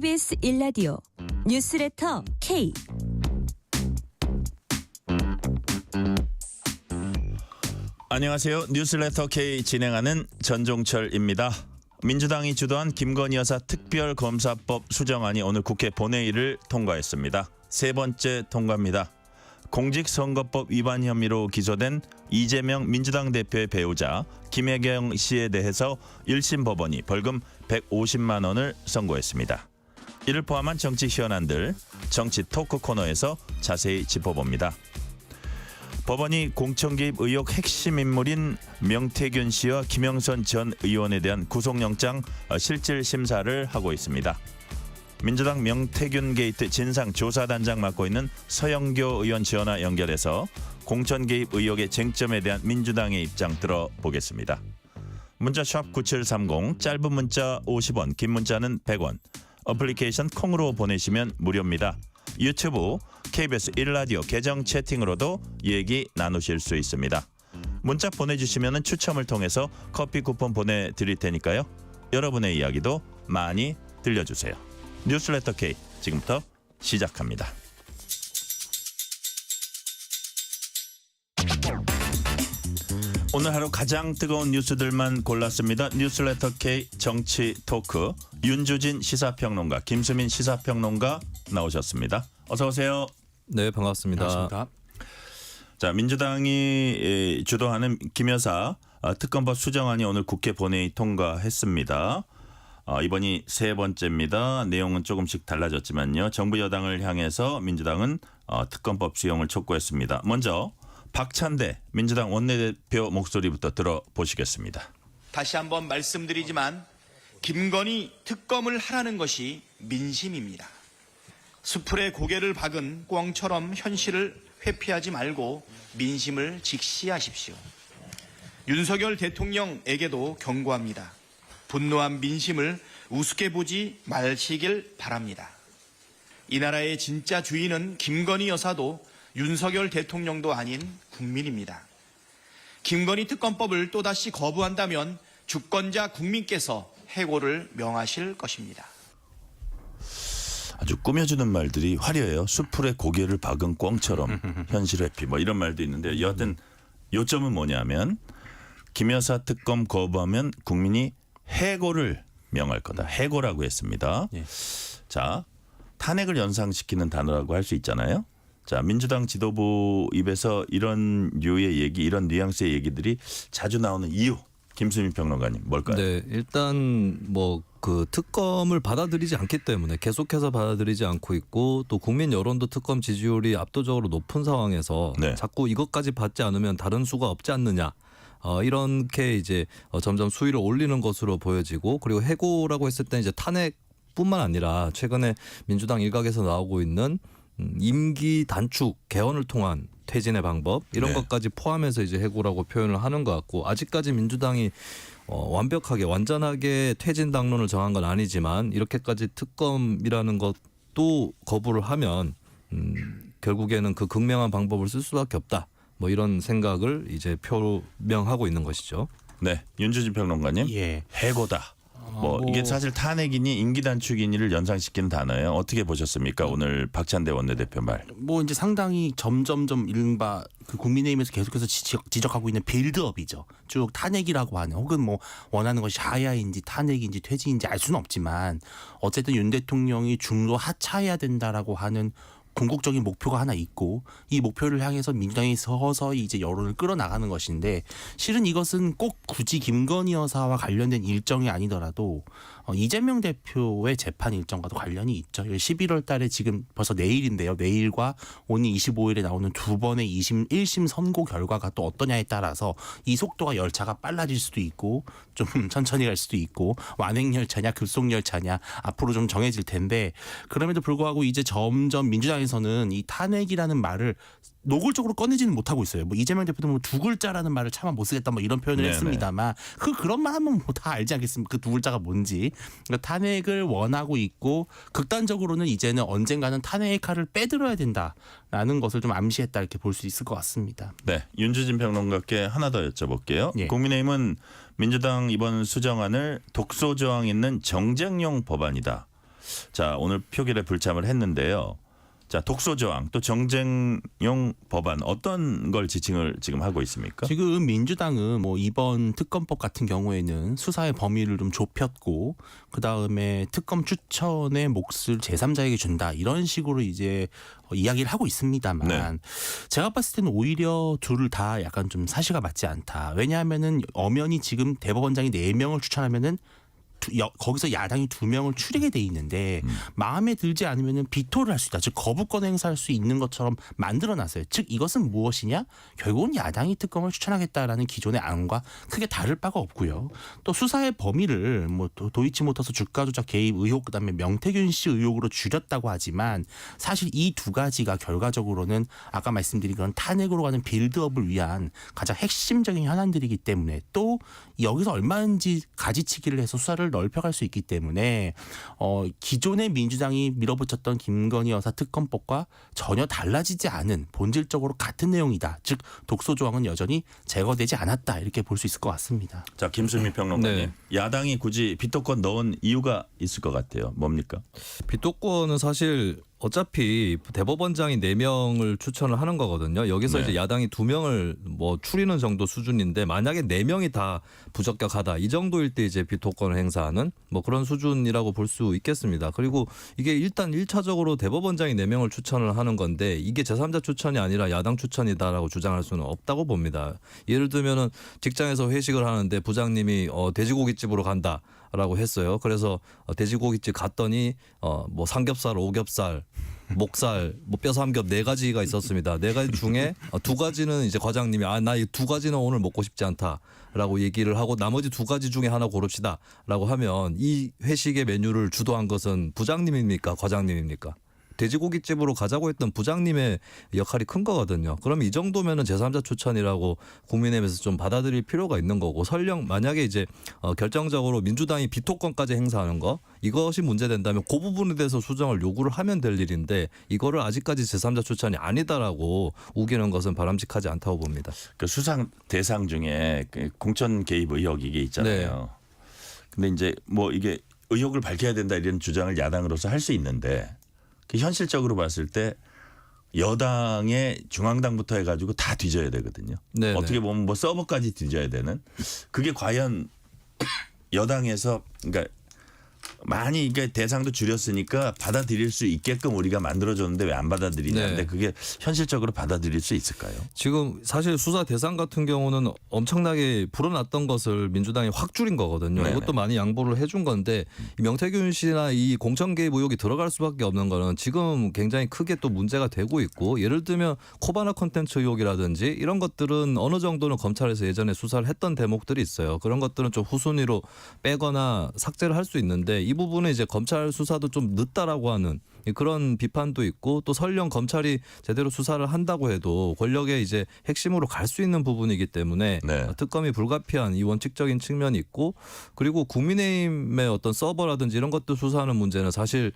KBS 1라디오 뉴스레터 K. 안녕하세요. 뉴스레터 K 진행하는 전종철입니다. 민주당이 주도한 김건희 여사 특별검사법 수정안이 오늘 국회 본회의를 통과했습니다. 세 번째 통과입니다. 공직선거법 위반 혐의로 기소된 이재명 민주당 대표의 배우자 김혜경 씨에 대해서 1심 법원이 벌금 150만 원을 선고했습니다. 이를 포함한 정치 현안들 정치 토크 코너에서 자세히 짚어봅니다. 법원이 공천 개입 의혹 핵심 인물인 명태균 씨와 김영선 전 의원에 대한 구속영장 실질 심사를 하고 있습니다. 민주당 명태균 게이트 진상조사단장 맡고 있는 서영교 의원 전화 연결해서 공천 개입 의혹의 쟁점에 대한 민주당의 입장 들어보겠습니다. 문자 샵 9730, 짧은 문자 50원, 긴 문자는 100원. 어플리케이션 콩으로 보내시면 무료입니다. 유튜브 KBS 1라디오 계정 채팅으로도 얘기 나누실 수 있습니다. 문자 보내주시면 추첨을 통해서 커피 쿠폰 보내드릴 테니까요. 여러분의 이야기도 많이 들려주세요. 뉴스레터 K 지금부터 시작합니다. 오늘 하루 가장 뜨거운 뉴스들만 골랐습니다. 뉴스레터 K 정치 토크 윤주진 시사평론가, 김수민 시사평론가 나오셨습니다. 어서 오세요. 네, 반갑습니다. 반갑습니다. 자, 민주당이 주도하는 김 여사 특검법 수정안이 오늘 국회 본회의 통과했습니다. 이번이 세 번째입니다. 내용은 조금씩 달라졌지만요. 정부 여당을 향해서 민주당은 특검법 수용을 촉구했습니다. 먼저 박찬대 민주당 원내대표 목소리부터 들어보시겠습니다. 다시 한번 말씀드리지만 김건희 특검을 하라는 것이 민심입니다. 수풀에 고개를 박은 꿩처럼 현실을 회피하지 말고 민심을 직시하십시오. 윤석열 대통령에게도 경고합니다. 분노한 민심을 우습게 보지 마시길 바랍니다. 이 나라의 진짜 주인은 김건희 여사도 윤석열 대통령도 아닌 국민입니다. 김건희 특검법을 또다시 거부한다면 주권자 국민께서 해고를 명하실 것입니다. 아주 꾸며주는 말들이 화려해요. 수풀에 고개를 박은 꿩처럼 현실 회피 뭐 이런 말도 있는데 여하튼 요점은 뭐냐면 김 여사 특검 거부하면 국민이 해고를 명할 거다. 해고라고 했습니다. 예. 자, 탄핵을 연상시키는 단어라고 할 수 있잖아요. 자, 민주당 지도부 입에서 이런 류의 얘기, 이런 뉘앙스의 얘기들이 자주 나오는 이유, 김수민 평론가님 뭘까요? 네, 일단 뭐 그 특검을 받아들이지 않기 때문에 계속해서 받아들이지 않고 있고 또 국민 여론도 특검 지지율이 압도적으로 높은 상황에서 네. 자꾸 자꾸 이것까지 받지 않으면 다른 수가 없지 않느냐. 이렇게 이제 점점 수위를 올리는 것으로 보여지고, 그리고 해고라고 했을 때 이제 탄핵뿐만 아니라 최근에 민주당 일각에서 나오고 있는 임기 단축 개헌을 통한 퇴진의 방법 이런 네. 것까지 포함해서 이제 해고라고 표현을 하는 것 같고, 아직까지 민주당이 완벽하게 완전하게 퇴진 당론을 정한 건 아니지만 이렇게까지 특검이라는 것도 거부를 하면 결국에는 그 극명한 방법을 쓸 수밖에 없다. 뭐 이런 생각을 이제 표명하고 있는 것이죠. 네, 윤주진 평론가님. 예. 해고다. 뭐 이게 사실 탄핵이니 임기 단축이니를 연상시키는 단어예요. 어떻게 보셨습니까? 오늘 박찬대 원내대표 말. 뭐 이제 상당히 점점점 이른바 그 국민의힘에서 계속해서 지적하고 있는 빌드업이죠. 쭉 탄핵이라고 하는, 혹은 뭐 원하는 것이 하야인지 탄핵인지 퇴진인지 알 수는 없지만 어쨌든 윤 대통령이 중도 하차해야 된다라고 하는 궁극적인 목표가 하나 있고, 이 목표를 향해서 민주당이 서서히 이제 여론을 끌어나가는 것인데, 실은 이것은 꼭 굳이 김건희 여사와 관련된 일정이 아니더라도 이재명 대표의 재판 일정과도 관련이 있죠. 11월 달에 지금 벌써 내일인데요. 내일과 오늘 25일에 나오는 두 번의 1심 선고 결과가 또 어떠냐에 따라서 이 속도가 열차가 빨라질 수도 있고 좀 천천히 갈 수도 있고 완행열차냐 급속열차냐 앞으로 좀 정해질 텐데, 그럼에도 불구하고 이제 점점 민주당에서는 이 탄핵이라는 말을 노골적으로 꺼내지는 못하고 있어요. 뭐 이재명 대표도 뭐 두 글자라는 말을 차마 못 쓰겠다 뭐 이런 표현을 네네. 했습니다만 그런 말 하면 뭐 다 알지 않겠습니까? 그 두 글자가 뭔지. 그러니까 탄핵을 원하고 있고 극단적으로는 이제는 언젠가는 탄핵의 칼을 빼들어야 된다라는 것을 좀 암시했다 이렇게 볼 수 있을 것 같습니다. 네, 윤주진 평론가께 하나 더 여쭤볼게요. 예. 국민의힘은 민주당 이번 수정안을 독소 조항 있는 정쟁용 법안이다. 자, 오늘 표결에 불참을 했는데요. 자, 독소 조항 또 정쟁용 법안 어떤 걸 지칭을 지금 하고 있습니까? 지금 민주당은 뭐 이번 특검법 같은 경우에는 수사의 범위를 좀 좁혔고 그다음에 특검 추천의 몫을 제3자에게 준다 이런 식으로 이제 이야기를 하고 있습니다만 네. 제가 봤을 때는 오히려 둘을 다 약간 좀 사시가 맞지 않다. 왜냐하면은 엄연히 지금 대법원장이 4명을 추천하면은 거기서 야당이 2명을 추리게 돼 있는데 마음에 들지 않으면 비토를 할 수 있다. 즉 거부권 행사할 수 있는 것처럼 만들어놨어요. 즉 이것은 무엇이냐? 결국은 야당이 특검을 추천하겠다라는 기존의 안과 크게 다를 바가 없고요. 또 수사의 범위를 뭐 도이치모터스 주가 조작 개입 의혹 그다음에 명태균 씨 의혹으로 줄였다고 하지만 사실 이 두 가지가 결과적으로는 아까 말씀드린 그런 탄핵으로 가는 빌드업을 위한 가장 핵심적인 현안들이기 때문에 또 여기서 얼마든지 가지치기를 해서 수사를 넓혀갈 수 있기 때문에 기존의 민주당이 밀어붙였던 김건희 여사 특검법과 전혀 달라지지 않은 본질적으로 같은 내용이다. 즉 독소 조항은 여전히 제거되지 않았다. 이렇게 볼 수 있을 것 같습니다. 자, 김수미 평론가님. 네. 야당이 굳이 비토권 넣은 이유가 있을 것 같아요. 뭡니까? 비토권은 사실 어차피 대법원장이 4명을 추천을 하는 거거든요. 여기서 네. 이제 야당이 2명을 뭐 추리는 정도 수준인데 만약에 4명이 다 부적격하다 이 정도일 때 이제 비토권을 행사하는 뭐 그런 수준이라고 볼 수 있겠습니다. 그리고 이게 일단 1차적으로 대법원장이 4명을 추천을 하는 건데 이게 제3자 추천이 아니라 야당 추천이다라고 주장할 수는 없다고 봅니다. 예를 들면은 직장에서 회식을 하는데 부장님이 돼지고기집으로 간다. 라고 했어요. 그래서 돼지고기집 갔더니 뭐 삼겹살, 오겹살, 목살, 뭐 뼈삼겹 4가지가 있었습니다. 4가지 중에 2가지는 이제 과장님이 나 이 2가지는 오늘 먹고 싶지 않다라고 얘기를 하고 나머지 2가지 중에 하나 고릅시다라고 하면 이 회식의 메뉴를 주도한 것은 부장님입니까? 과장님입니까? 돼지고기집으로 가자고 했던 부장님의 역할이 큰 거거든요. 그러면 이 정도면은 제3자 추천이라고 국민의힘에서 좀 받아들일 필요가 있는 거고 설령 만약에 이제 결정적으로 민주당이 비토권까지 행사하는 거 이것이 문제된다면 그 부분에 대해서 수정을 요구를 하면 될 일인데 이거를 아직까지 제3자 추천이 아니다라고 우기는 것은 바람직하지 않다고 봅니다. 그 수상 대상 중에 그 공천 개입 의혹 이게 있잖아요. 근데 이제 뭐 이게 의혹을 밝혀야 된다 이런 주장을 야당으로서 할 수 있는데 현실적으로 봤을 때 여당의 중앙당부터 해가지고 다 뒤져야 되거든요. 네네. 어떻게 보면 뭐 서버까지 뒤져야 되는 그게 과연 여당에서 그러니까 많이 이게 대상도 줄였으니까 받아들일 수 있게끔 우리가 만들어줬는데 왜 안 받아들이냐는데 네. 그게 현실적으로 받아들일 수 있을까요? 지금 사실 수사 대상 같은 경우는 엄청나게 불어났던 것을 민주당이 확 줄인 거거든요. 네네. 이것도 많이 양보를 해준 건데 이 명태균 씨나 이 공천 개입 의혹이 들어갈 수밖에 없는 거는 지금 굉장히 크게 또 문제가 되고 있고 예를 들면 코바나 콘텐츠 의혹이라든지 이런 것들은 어느 정도는 검찰에서 예전에 수사를 했던 대목들이 있어요. 그런 것들은 좀 후순위로 빼거나 삭제를 할 수 있는데 이 부분은 이제 검찰 수사도 좀 늦다라고 하는 그런 비판도 있고 또 설령 검찰이 제대로 수사를 한다고 해도 권력의 이제 핵심으로 갈 수 있는 부분이기 때문에 네. 특검이 불가피한 이 원칙적인 측면이 있고 그리고 국민의힘의 어떤 서버라든지 이런 것도 수사하는 문제는 사실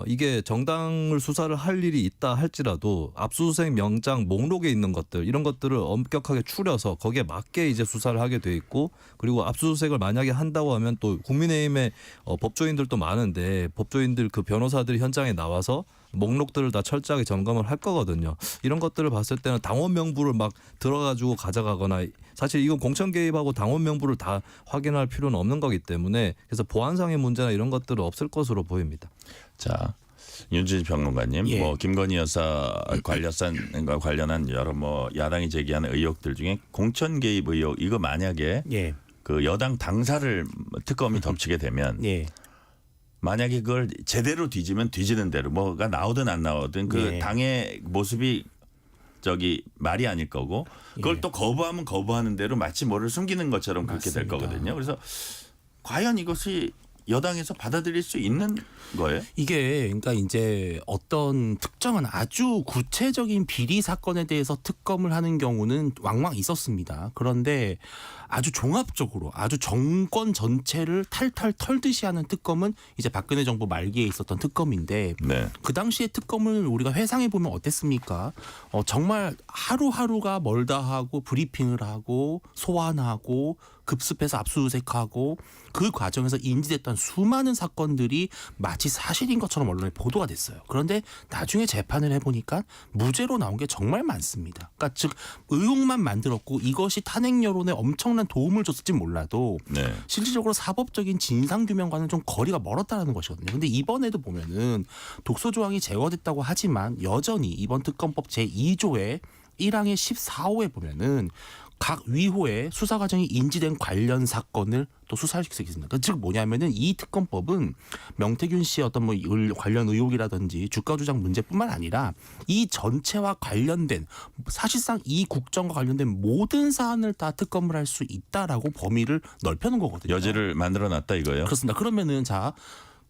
이게 정당을 수사를 할 일이 있다 할지라도 압수수색 명장 목록에 있는 것들 이런 것들을 엄격하게 추려서 거기에 맞게 이제 수사를 하게 돼 있고 그리고 압수수색을 만약에 한다고 하면 또 국민의힘의 법조인들도 많은데 법조인들 그 변호사들이 현장에 나와서 목록들을 다 철저하게 점검을 할 거거든요. 이런 것들을 봤을 때는 당원 명부를 막 들어가지고 가져가거나 사실 이건 공천 개입하고 당원 명부를 다 확인할 필요는 없는 거기 때문에 그래서 보안상의 문제나 이런 것들은 없을 것으로 보입니다. 자, 윤주진 평론가님, 예. 뭐 김건희 여사 관련과 관련한 여러 뭐 야당이 제기하는 의혹들 중에 공천 개입 의혹 이거 만약에 예. 그 여당 당사를 특검이 덮치게 되면 예. 만약에 그걸 제대로 뒤지면 뒤지는 대로 뭐가 나오든 안 나오든 그 예. 당의 모습이 저기 말이 아닐 거고 그걸 예. 또 거부하면 거부하는 대로 마치 뭐를 숨기는 것처럼 그렇게 될 맞습니다. 거거든요. 그래서 과연 이것이 여당에서 받아들일 수 있는 거예요? 이게 그러니까 이제 어떤 특정한 아주 구체적인 비리 사건에 대해서 특검을 하는 경우는 왕왕 있었습니다. 그런데 아주 종합적으로 아주 정권 전체를 탈탈 털듯이 하는 특검은 이제 박근혜 정부 말기에 있었던 특검인데 네. 그 당시의 특검을 우리가 회상해 보면 어땠습니까? 정말 하루하루가 멀다 하고 브리핑을 하고 소환하고 급습해서 압수수색하고 그 과정에서 인지됐던 수많은 사건들이 마치 사실인 것처럼 언론에 보도가 됐어요. 그런데 나중에 재판을 해보니까 무죄로 나온 게 정말 많습니다. 그러니까 즉 의혹만 만들었고 이것이 탄핵 여론에 엄청난 도움을 줬을지 몰라도 네. 실질적으로 사법적인 진상규명과는 좀 거리가 멀었다라는 것이거든요. 근데 이번에도 보면은 독소 조항이 제거됐다고 하지만 여전히 이번 특검법 제2조의 1항의 14호에 보면은 각 위호의 수사 과정이 인지된 관련 사건을 또 수사할 수 있습니다. 그러니까 즉 뭐냐면은 이 특검법은 명태균 씨의 어떤 뭐 관련 의혹이라든지 주가 조작 문제뿐만 아니라 이 전체와 관련된 사실상 이 국정과 관련된 모든 사안을 다 특검을 할 수 있다라고 범위를 넓혀놓은 거거든요. 여지를 만들어놨다 이거예요. 그렇습니다. 그러면은 자.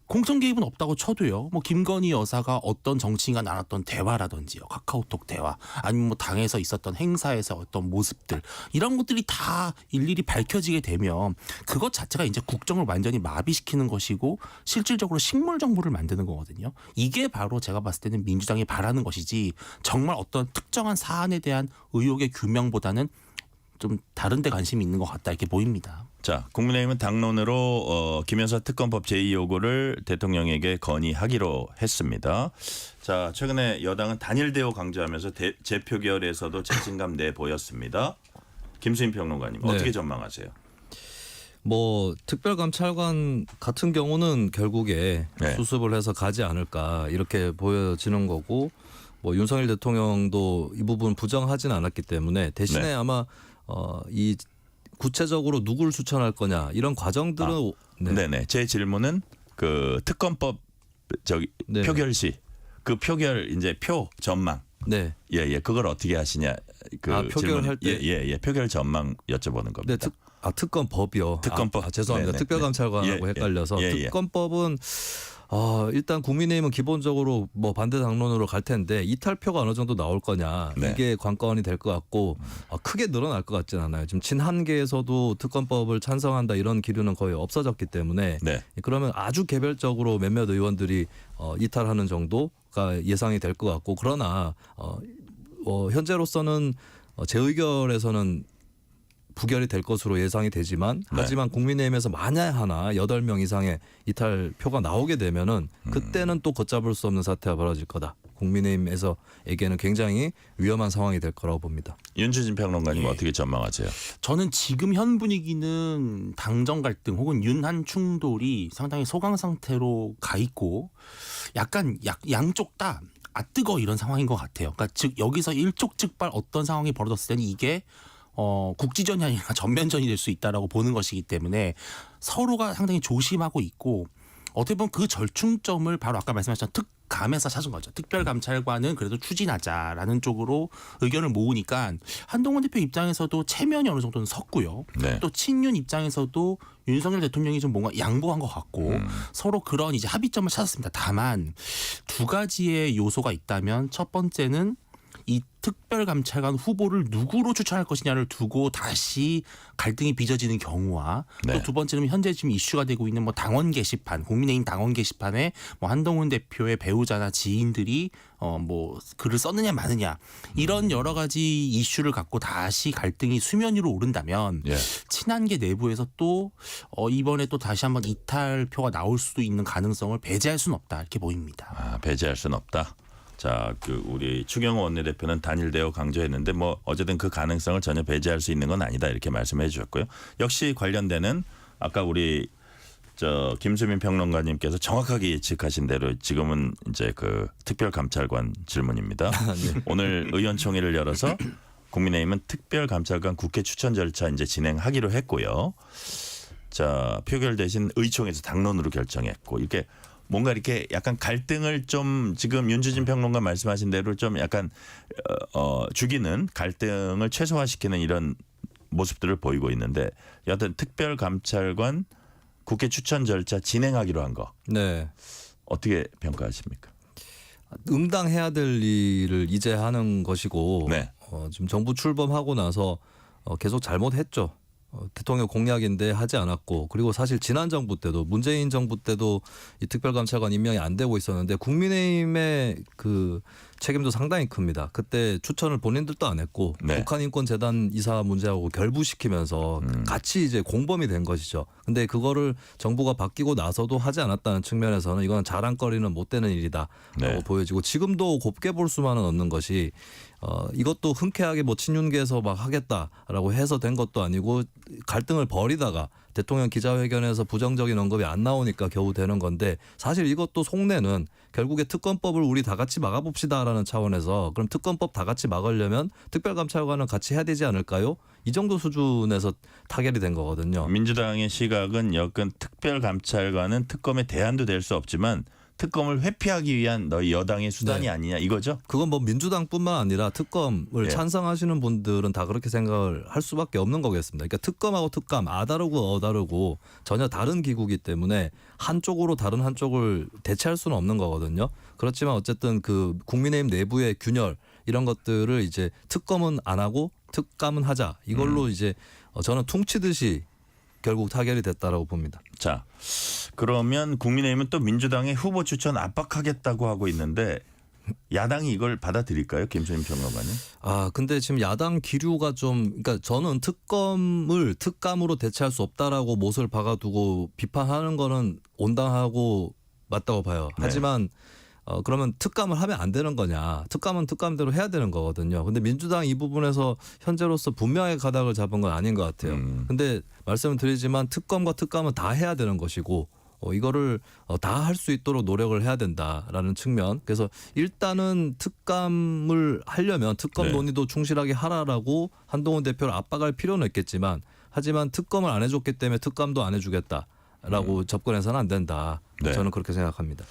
공천 개입은 없다고 쳐도요. 뭐 김건희 여사가 어떤 정치인과 나눴던 대화라든지요, 카카오톡 대화, 아니면 뭐 당에서 있었던 행사에서 어떤 모습들 이런 것들이 다 일일이 밝혀지게 되면 그것 자체가 이제 국정을 완전히 마비시키는 것이고 실질적으로 식물 정부를 만드는 거거든요. 이게 바로 제가 봤을 때는 민주당이 바라는 것이지 정말 어떤 특정한 사안에 대한 의혹의 규명보다는 좀 다른 데 관심이 있는 것 같다 이렇게 보입니다. 자, 국민의힘은 당론으로 김여사 특검법 제2요구를 대통령에게 건의하기로 했습니다. 자, 최근에 여당은 단일 대우 강조하면서 재표결에서도 자신감 내보였습니다. 김수인 평론가님 네. 어떻게 전망하세요? 뭐 특별감찰관 같은 경우는 결국에 네. 수습을 해서 가지 않을까 이렇게 보여지는 거고 뭐 윤석열 대통령도 이 부분 부정하진 않았기 때문에 대신에 네. 아마 이 구체적으로 누구를 추천할 거냐 이런 과정들은 네네. 제 질문은 그 특검법 네. 표결 시 그 표결 이제 표 전망. 네. 예. 그걸 어떻게 하시냐. 그 표결할 때? 예. 표결 전망 여쭤보는 겁니다. 네, 특검법이요. 특검법. 죄송합니다. 네네. 특별감찰관하고 예, 헷갈려서 예. 특검법은 일단 국민의힘은 기본적으로 뭐 반대 당론으로 갈 텐데 이탈표가 어느 정도 나올 거냐 네. 이게 관건이 될 것 같고 크게 늘어날 것 같지는 않아요. 지금 친한계에서도 특검법을 찬성한다 이런 기류는 거의 없어졌기 때문에 네. 그러면 아주 개별적으로 몇몇 의원들이 이탈하는 정도가 예상이 될 것 같고 그러나 현재로서는 재의결에서는 부결이 될 것으로 예상이 되지만 네. 하지만 국민의힘에서 만약 하나 8명 이상의 이탈표가 나오게 되면은 그때는 또 걷잡을 수 없는 사태가 벌어질 거다. 국민의힘에서에게는 굉장히 위험한 상황이 될 거라고 봅니다. 윤주진 평론가님 예. 어떻게 전망하세요? 저는 지금 현 분위기는 당정 갈등 혹은 윤한 충돌이 상당히 소강 상태로 가 있고 약간 양쪽 다 뜨거 이런 상황인 것 같아요. 그러니까 즉 여기서 일촉즉발 어떤 상황이 벌어졌을 때는 이게 국지전이 아니라 전면전이 될 수 있다라고 보는 것이기 때문에 서로가 상당히 조심하고 있고 어떻게 보면 그 절충점을 바로 아까 말씀하셨던 특감에서 찾은 거죠. 특별감찰관은 그래도 추진하자라는 쪽으로 의견을 모으니까 한동훈 대표 입장에서도 체면이 어느 정도는 섰고요. 네. 또 친윤 입장에서도 윤석열 대통령이 좀 뭔가 양보한 것 같고 서로 그런 이제 합의점을 찾았습니다. 다만 두 가지의 요소가 있다면 첫 번째는 이 특별감찰관 후보를 누구로 추천할 것이냐를 두고 다시 갈등이 빚어지는 경우와 네. 또 두 번째는 현재 지금 이슈가 되고 있는 뭐 당원 게시판, 국민의힘 당원 게시판에 뭐 한동훈 대표의 배우자나 지인들이 뭐 글을 썼느냐 마느냐 이런 여러 가지 이슈를 갖고 다시 갈등이 수면 위로 오른다면 예. 친한계 내부에서 또 이번에 또 다시 한번 이탈표가 나올 수도 있는 가능성을 배제할 수는 없다 이렇게 보입니다. 배제할 수는 없다. 자, 우리 추경호 원내대표는 단일 대우 강조했는데 뭐 어쨌든 그 가능성을 전혀 배제할 수 있는 건 아니다 이렇게 말씀해 주셨고요. 역시 관련되는 아까 우리 김수민 평론가님께서 정확하게 예측하신 대로 지금은 이제 그 특별감찰관 질문입니다. 네. 오늘 의원총회를 열어서 국민의힘은 특별감찰관 국회 추천 절차 이제 진행하기로 했고요. 자, 표결 대신 의총에서 당론으로 결정했고 이렇게 뭔가 이렇게 약간 갈등을 좀 지금 윤주진 평론가 말씀하신 대로 좀 약간 죽이는 갈등을 최소화시키는 이런 모습들을 보이고 있는데 여하튼 특별감찰관 국회 추천 절차 진행하기로 한 거 네. 어떻게 평가하십니까? 응당해야 될 일을 이제 하는 것이고 네. 지금 정부 출범하고 나서 계속 잘못했죠. 대통령 공약인데 하지 않았고 그리고 사실 지난 정부 때도 문재인 정부 때도 이 특별감찰관 임명이 안 되고 있었는데 국민의힘의 그 책임도 상당히 큽니다. 그때 추천을 본인들도 안 했고 네. 북한인권재단 이사 문제하고 결부시키면서 같이 이제 공범이 된 것이죠. 근데 그거를 정부가 바뀌고 나서도 하지 않았다는 측면에서는 이건 자랑거리는 못 되는 일이다라고 네. 보여지고 지금도 곱게 볼 수만은 없는 것이 이것도 흔쾌하게 뭐 친윤계에서 막 하겠다라고 해서 된 것도 아니고 갈등을 벌이다가 대통령 기자회견에서 부정적인 언급이 안 나오니까 겨우 되는 건데 사실 이것도 속내는 결국에 특검법을 우리 다 같이 막아봅시다라는 차원에서 그럼 특검법 다 같이 막으려면 특별감찰관은 같이 해야 되지 않을까요? 이 정도 수준에서 타결이 된 거거든요. 민주당의 시각은 여건 특별감찰관은 특검의 대안도 될 수 없지만 특검을 회피하기 위한 너희 여당의 수단이 네. 아니냐 이거죠? 그건 뭐 민주당뿐만 아니라 특검을 예. 찬성하시는 분들은 다 그렇게 생각을 할 수밖에 없는 거겠습니다. 그러니까 특검하고 특감 아다르고 어다르고 전혀 다른 기구이기 때문에 한쪽으로 다른 한쪽을 대체할 수는 없는 거거든요. 그렇지만 어쨌든 그 국민의힘 내부의 균열 이런 것들을 이제 특검은 안 하고 특감은 하자 이걸로 이제 저는 퉁치듯이 결국 타결이 됐다라고 봅니다. 자, 그러면 국민의힘은 또 민주당의 후보 추천 압박하겠다고 하고 있는데 야당이 이걸 받아들일까요, 김수민 평론가님? 근데 지금 야당 기류가 좀, 그러니까 저는 특검을 특감으로 대체할 수 없다라고 못을 박아두고 비판하는 거는 온당하고 맞다고 봐요. 네. 하지만 그러면 특감을 하면 안 되는 거냐? 특감은 특감대로 해야 되는 거거든요. 근데 민주당 이 부분에서 현재로서 분명하게 가닥을 잡은 건 아닌 것 같아요. 근데 말씀을 드리지만 특검과 특감은 다 해야 되는 것이고 이거를 다 할 수 있도록 노력을 해야 된다라는 측면. 그래서 일단은 특감을 하려면 특검 네. 논의도 충실하게 하라라고 한동훈 대표를 압박할 필요는 있겠지만 하지만 특검을 안 해줬기 때문에 특감도 안 해주겠다라고 접근해서는 안 된다. 네. 저는 그렇게 생각합니다.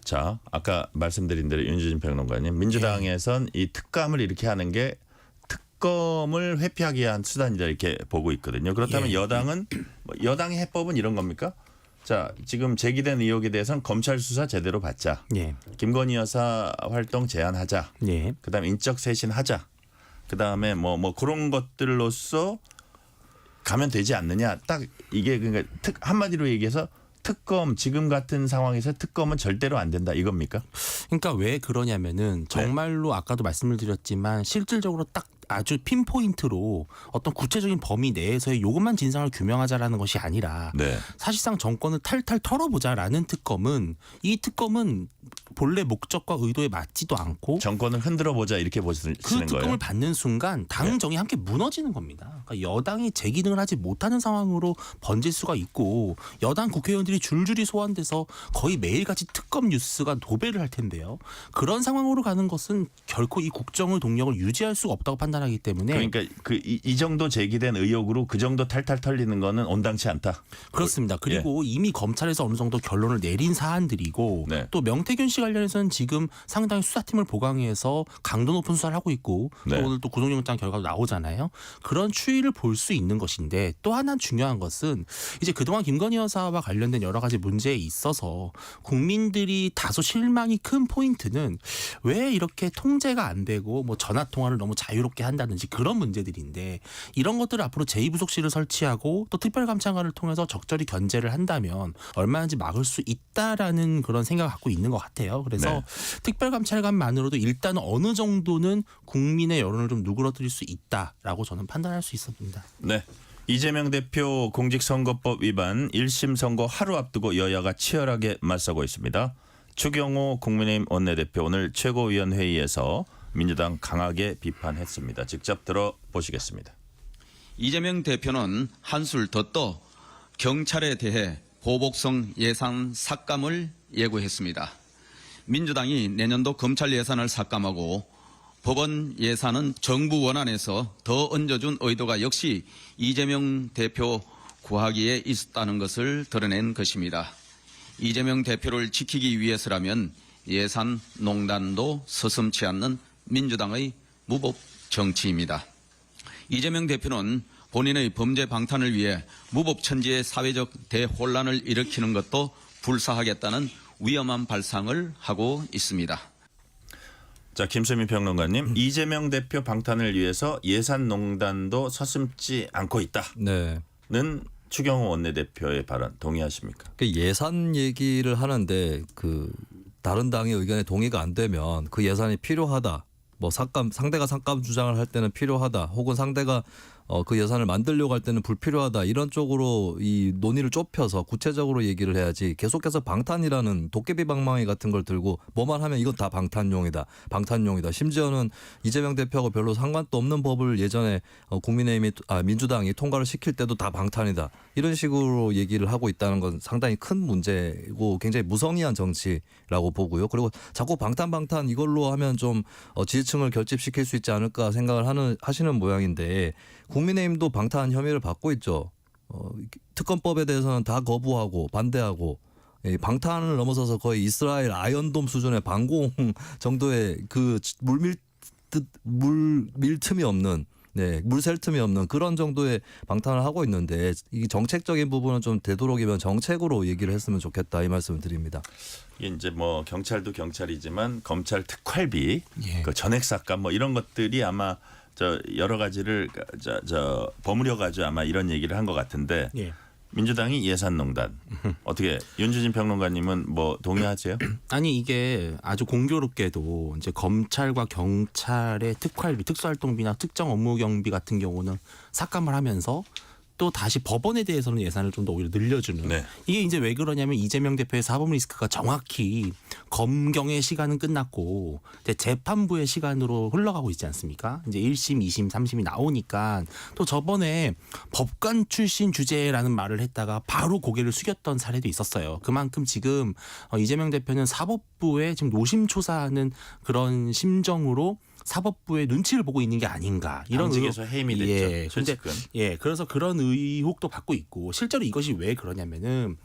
자, 아까 말씀드린 대로 윤주진 평론가님, 민주당에선 이 특감을 이렇게 하는 게 특검을 회피하기 위한 수단이다 이렇게 보고 있거든요. 그렇다면 예. 여당은 뭐 여당의 해법은 이런 겁니까? 자, 지금 제기된 의혹에 대해서는 검찰 수사 제대로 받자. 예. 김건희 여사 활동 제한하자. 예. 그다음에 인적 쇄신하자. 그다음에 뭐 그런 것들로서 가면 되지 않느냐. 딱 이게 그러니까 한마디로 얘기해서 특검 지금 같은 상황에서 특검은 절대로 안 된다 이겁니까? 그러니까 왜 그러냐면은 정말로 아까도 말씀을 드렸지만 실질적으로 딱 아주 핀포인트로 어떤 구체적인 범위 내에서의 요것만 진상을 규명하자라는 것이 아니라 네. 사실상 정권을 탈탈 털어보자라는 특검은 이 특검은 본래 목적과 의도에 맞지도 않고 정권을 흔들어 보자 이렇게 보시는 그 특검을 거예요. 받는 순간 당정이 함께 무너지는 겁니다. 그러니까 여당이 제 기능을 하지 못하는 상황으로 번질 수가 있고 여당 국회의원들이 줄줄이 소환돼서 거의 매일같이 특검 뉴스가 도배를 할 텐데요. 그런 상황으로 가는 것은 결코 이 국정의 동력을 유지할 수가 없다고 판단하기 때문에 그러니까 이 정도 제기된 의혹으로 그 정도 탈탈 털리는 거는 온당치 않다. 그렇습니다. 그리고 이미 검찰에서 어느 정도 결론을 내린 사안들이고 네. 또 명태균 씨 관련해서는 지금 상당히 수사팀을 보강해서 강도 높은 수사를 하고 있고 또 네. 오늘 또 구속영장 결과도 나오잖아요. 그런 추이를 볼 수 있는 것인데 또 하나 중요한 것은 이제 그동안 김건희 여사와 관련된 여러 가지 문제에 있어서 국민들이 다소 실망이 큰 포인트는 왜 이렇게 통제가 안 되고 뭐 전화 통화를 너무 자유롭게 한다든지 그런 문제들인데 이런 것들을 앞으로 제2부속실을 설치하고 또 특별감찰관을 통해서 적절히 견제를 한다면 얼마든지 막을 수 있다라는 그런 생각을 갖고 있는 것 같아요. 그래서 네. 특별감찰관만으로도 일단 어느 정도는 국민의 여론을 좀 누그러뜨릴 수 있다라고 저는 판단할 수 있습니다. 네. 이재명 대표 공직선거법 위반 1심 선거 하루 앞두고 여야가 치열하게 맞서고 있습니다. 추경호 국민의힘 원내대표 오늘 최고위원회의에서 민주당 강하게 비판했습니다. 직접 들어보시겠습니다. 이재명 대표는 한술 더 떠 경찰에 대해 보복성 예산 삭감을 예고했습니다. 민주당이 내년도 검찰 예산을 삭감하고 법원 예산은 정부 원안에서 더 얹어준 의도가 역시 이재명 대표 구하기에 있었다는 것을 드러낸 것입니다. 이재명 대표를 지키기 위해서라면 예산농단도 서슴지 않는 민주당의 무법 정치입니다. 이재명 대표는 본인의 범죄 방탄을 위해 무법천지의 사회적 대혼란을 일으키는 것도 불사하겠다는 위험한 발상을 하고 있습니다. 자, 김수미 평론가님, 이재명 대표 방탄을 위해서 예산농단도 서슴지 않고 있다는 네. 추경호 원내대표의 발언 동의하십니까? 그 예산 얘기를 하는데 그 다른 당의 의견에 동의가 안 되면 그 예산이 필요하다. 뭐 상대가 삭감 주장을 할 때는 필요하다. 혹은 상대가 그 예산을 만들려고 할 때는 불필요하다. 이런 쪽으로 이 논의를 좁혀서 구체적으로 얘기를 해야지 계속해서 방탄이라는 도깨비 방망이 같은 걸 들고 뭐만 하면 이건 다 방탄용이다. 심지어는 이재명 대표하고 별로 상관도 없는 법을 예전에 민주당이 통과를 시킬 때도 다 방탄이다. 이런 식으로 얘기를 하고 있다는 건 상당히 큰 문제고 굉장히 무성의한 정치라고 보고요. 그리고 자꾸 방탄 이걸로 하면 좀 지지층을 결집시킬 수 있지 않을까 생각을 하시는 모양인데 국민의힘도 방탄 혐의를 받고 있죠. 특검법에 대해서는 다 거부하고 반대하고 방탄을 넘어서서 거의 이스라엘 아이언돔 수준의 방공 정도의 그 물밀 틈이 없는 물샐 틈이 없는 그런 정도의 방탄을 하고 있는데 이 정책적인 부분은 좀 되도록이면 정책으로 얘기를 했으면 좋겠다 이 말씀을 드립니다. 이게 이제 뭐 경찰도 경찰이지만 검찰 특활비, 예. 그 전액 삭감 뭐 이런 것들이 아마 여러 가지를 버무려 가지고 아마 이런 얘기를 한 것 같은데 예. 민주당이 예산농단 어떻게 윤주진 평론가님은 뭐 동의하세요? 아니 이게 아주 공교롭게도 이제 검찰과 경찰의 특활비, 특수활동비나 특정 업무 경비 같은 경우는 삭감을 하면서 또 다시 법원에 대해서는 예산을 좀 더 오히려 늘려주는 네. 이게 이제 왜 그러냐면 이재명 대표의 사법 리스크가 정확히 검경의 시간은 끝났고 이제 재판부의 시간으로 흘러가고 있지 않습니까? 이제 1심, 2심, 3심이 나오니까 또 저번에 법관 출신 주제라는 말을 했다가 바로 고개를 숙였던 사례도 있었어요. 그만큼 지금 이재명 대표는 사법부에 지금 노심초사하는 그런 심정으로 사법부의 눈치를 보고 있는 게 아닌가 이런 당직에서 해임이 됐죠. 예, 근데 솔직은. 그래서 그런 의혹도 받고 있고 실제로 이것이 왜 그러냐면은